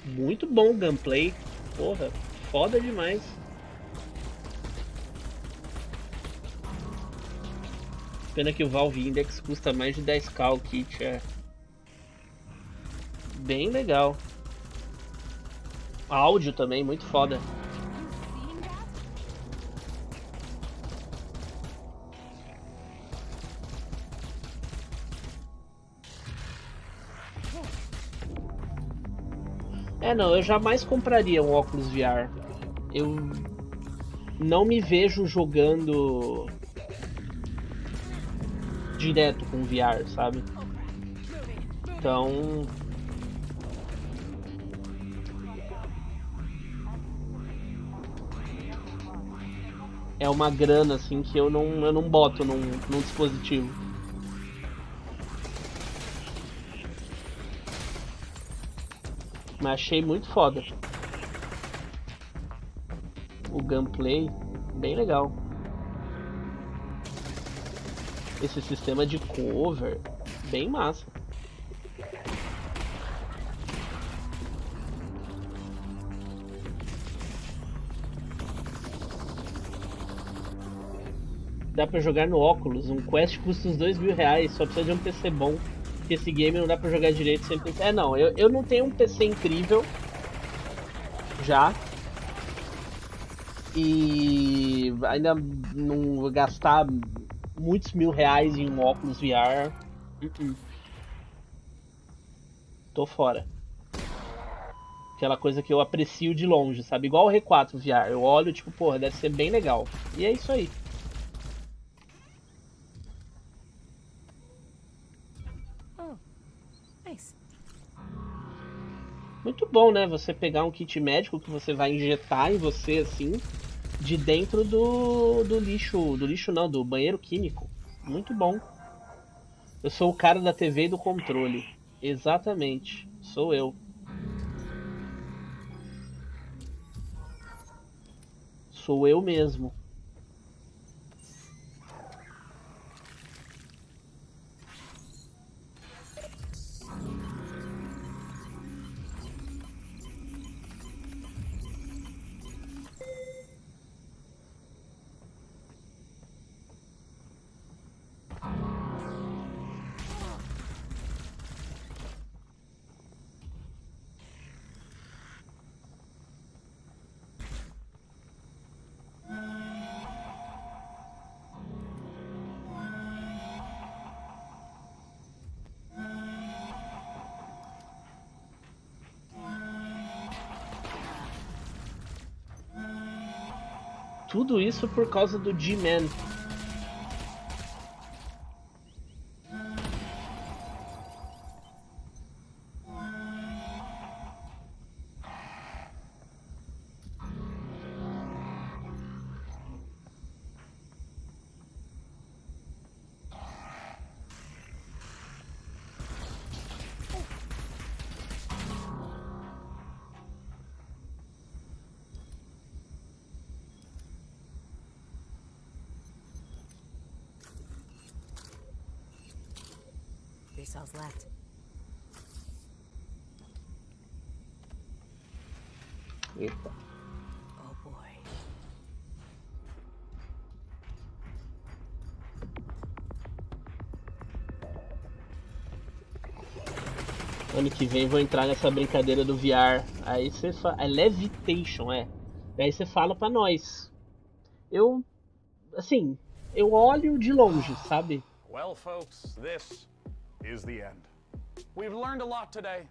[SPEAKER 11] Muito bom o gameplay. Porra, foda demais. Pena que o Valve Index custa mais de 10k o kit, é. Bem legal. Áudio também, muito foda. Não, eu jamais compraria um óculos VR. Eu não me vejo jogando direto com VR, sabe? Então... é uma grana, assim, que eu não boto num dispositivo. Mas achei muito foda. O gameplay, bem legal. Esse sistema de cover, bem massa. Dá pra jogar no óculos. Um Quest custa uns R$2.000, só precisa de um PC bom. Porque esse game não dá pra jogar direito sem PC. Não, eu não tenho um PC incrível. Já. E ainda não vou gastar muitos R$1.000 em um óculos VR. Tô fora. Aquela coisa que eu aprecio de longe, sabe? Igual o R4 VR. Eu olho, tipo, porra, deve ser bem legal. E é isso aí. Muito bom, né? Você pegar um kit médico que você vai injetar em você, assim, de dentro do lixo... do lixo não, do banheiro químico. Muito bom. Eu sou o cara da TV e do controle. Exatamente. Sou eu. Sou eu mesmo. Tudo isso por causa do G-Man.
[SPEAKER 7] Cells left.
[SPEAKER 11] Eita.
[SPEAKER 7] Oh boy.
[SPEAKER 11] Ano que vem vou entrar nessa brincadeira do VR. Aí você fala... é Levitation, é. E aí você fala pra nós. Eu... assim... eu olho de longe, sabe?
[SPEAKER 12] Well, folks, this is the end. We've learned a lot today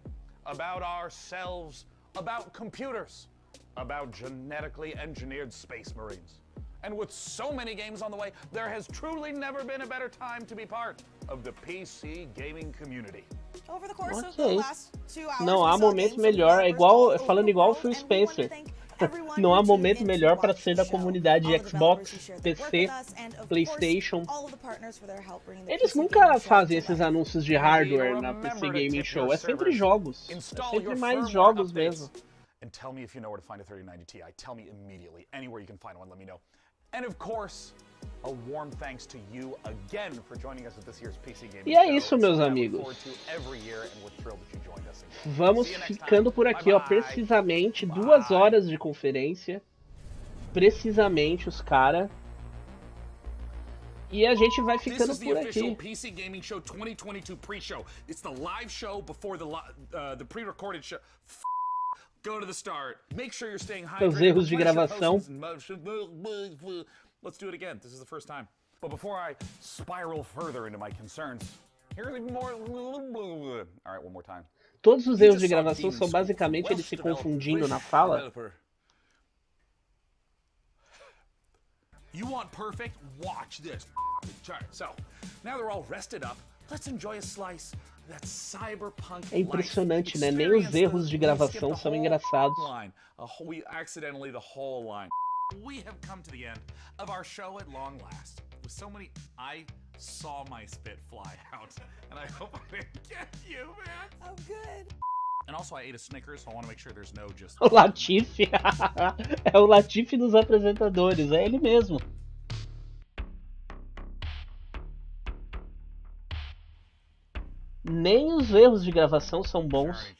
[SPEAKER 12] about ourselves, about computers, about genetically engineered space marines. And with so many games on the way, there has truly never been a better time to be part of the PC gaming community.
[SPEAKER 13] Over the course of the last 2 hours,
[SPEAKER 11] não há momento melhor, é igual, falando igual o Phil Spencer. Não há momento melhor para ser da comunidade Xbox, PC, PlayStation. Eles nunca fazem esses anúncios de hardware na PC Gaming Show, é sempre jogos. É sempre mais jogos mesmo.
[SPEAKER 12] And tell me if you know where to find a 3090 Ti. Tell me immediately. Anywhere you can find one, let me know. And of course, a warm thanks to you again for joining us at this year's PC Gaming
[SPEAKER 11] E é isso, meus amigos. Vamos ficando por aqui, ó. Precisamente 2 horas de conferência. Precisamente os caras. E a gente vai ficando por aqui.
[SPEAKER 12] PC Gaming Show 2022 pre-show. It's the live show before the pre-recorded show. Go to the start. Make sure you're staying hydrated.
[SPEAKER 11] Os erros de gravação.
[SPEAKER 12] Let's do it again. This is the first time. But before I spiral further into my concerns, here's even more. All right, one more time.
[SPEAKER 11] Todos os erros de gravação são basicamente ele se confundindo na fala.
[SPEAKER 12] You want perfect? Watch this. So, now they're all rested up. Let's enjoy a slice.
[SPEAKER 11] É impressionante, né? Nem os erros de gravação são engraçados.
[SPEAKER 12] We accidentally the whole line. We have come to the end of our show at long last. With so many, I saw my spit fly out, and I hope I didn't get you, man.
[SPEAKER 13] I'm good.
[SPEAKER 12] And also I ate a Snickers, so I want to make sure there's no just.
[SPEAKER 11] O Latifi, é o Latifi dos apresentadores, é ele mesmo. Nem os erros de gravação são bons.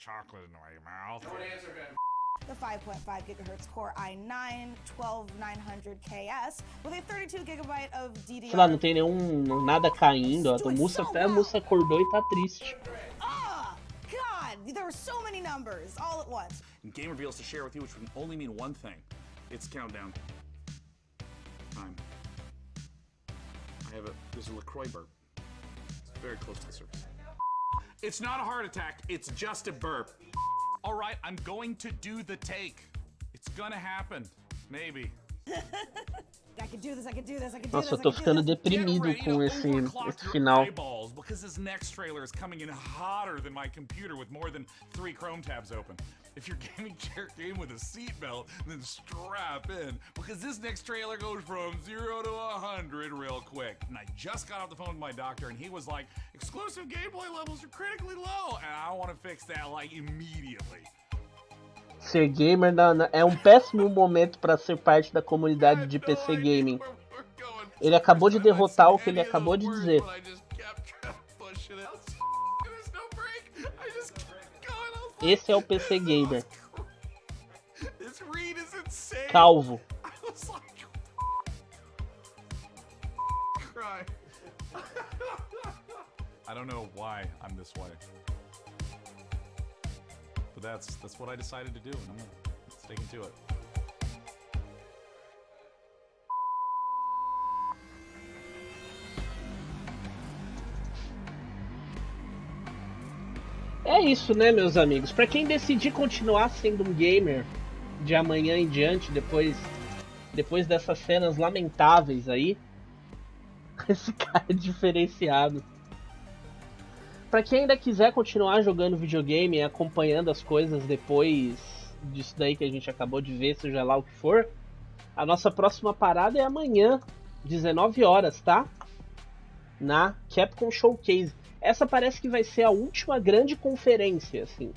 [SPEAKER 13] The 5.5 GHz Core i9 12900KS with a 32 GB of DDR.
[SPEAKER 11] Sei lá, não tem nada caindo, ó. Até a Mussa acordou e tá triste.
[SPEAKER 13] God, there were so many numbers all at once.
[SPEAKER 12] Game reveals to share with you, which can only mean one thing. It's countdown time. There's a LaCroix burp. It's very close to the surface. It's not a heart attack, it's just a burp. All right, I'm going to do the take. It's gonna happen. Maybe.
[SPEAKER 13] I can do this, I can do this, I can do
[SPEAKER 11] Nossa,
[SPEAKER 13] this.
[SPEAKER 11] eu tô ficando deprimido com esse final.
[SPEAKER 12] Because this next trailer is coming in hotter than my computer with more than 3 Chrome tabs open. If your gaming chair came with a seatbelt, then strap in, because this next trailer goes from 0 to 100 real quick. And I just got off the phone with my doctor, and he was like, exclusive gameplay levels are critically low, and I want to fix that, like, immediately.
[SPEAKER 11] Ser gamer é um péssimo momento para ser parte da comunidade de PC Gaming. Ele acabou de derrotar o que ele acabou de dizer. Esse é o PC Gamer. Calvo.
[SPEAKER 12] I don't know why I'm this way. But that's what I decided to do, and I'm sticking to it.
[SPEAKER 11] É isso, né, meus amigos? Pra quem decidir continuar sendo um gamer de amanhã em diante, depois dessas cenas lamentáveis aí, esse cara é diferenciado. Pra quem ainda quiser continuar jogando videogame e acompanhando as coisas depois disso daí que a gente acabou de ver, seja lá o que for, a nossa próxima parada é amanhã, 19 horas, tá? Na Capcom Showcase. Essa parece que vai ser a última grande conferência, assim.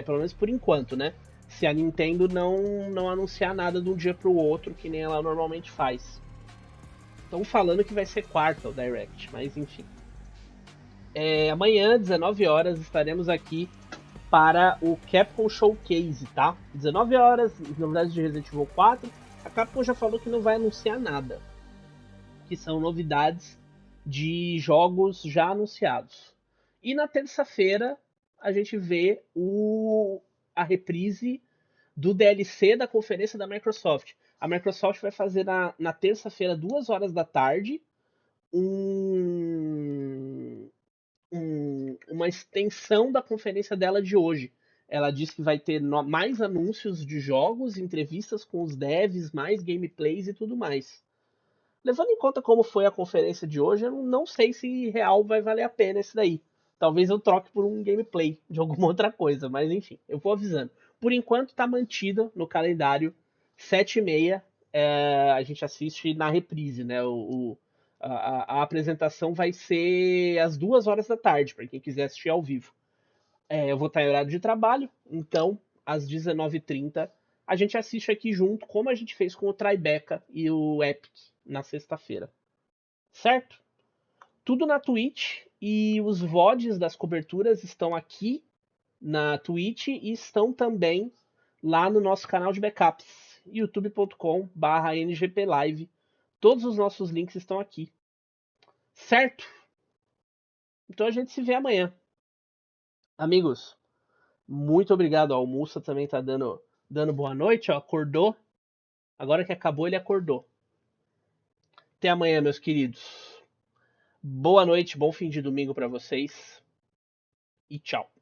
[SPEAKER 11] Pelo menos por enquanto, né? Se a Nintendo não anunciar nada de um dia pro outro, que nem ela normalmente faz. Estão falando que vai ser quarta o Direct, mas enfim. Amanhã, 19 horas, estaremos aqui para o Capcom Showcase, tá? 19 horas, novidades de Resident Evil 4. A Capcom já falou que não vai anunciar nada. Que são novidades de jogos já anunciados. E na terça-feira a gente vê a reprise do DLC da conferência da Microsoft. A Microsoft vai fazer na terça-feira, 2 horas da tarde, uma extensão da conferência dela de hoje. Ela diz que vai ter mais anúncios de jogos, entrevistas com os devs, mais gameplays e tudo mais. Levando em conta como foi a conferência de hoje, eu não sei se real vai valer a pena esse daí. Talvez eu troque por um gameplay de alguma outra coisa, mas enfim, eu vou avisando. Por enquanto tá mantida no calendário 7h30, a gente assiste na reprise, né? A apresentação vai ser às 2 horas da tarde, para quem quiser assistir ao vivo. Eu vou estar em horário de trabalho, então às 19h30. A gente assiste aqui junto, como a gente fez com o Tribeca e o Epic na sexta-feira. Certo? Tudo na Twitch, e os VODs das coberturas estão aqui na Twitch e estão também lá no nosso canal de backups, youtube.com/ngplive. Todos os nossos links estão aqui. Certo? Então a gente se vê amanhã. Amigos, muito obrigado. Ó, o Mussa também tá dando boa noite, ó, acordou. Agora que acabou, ele acordou. Até amanhã, meus queridos. Boa noite, bom fim de domingo para vocês. E tchau.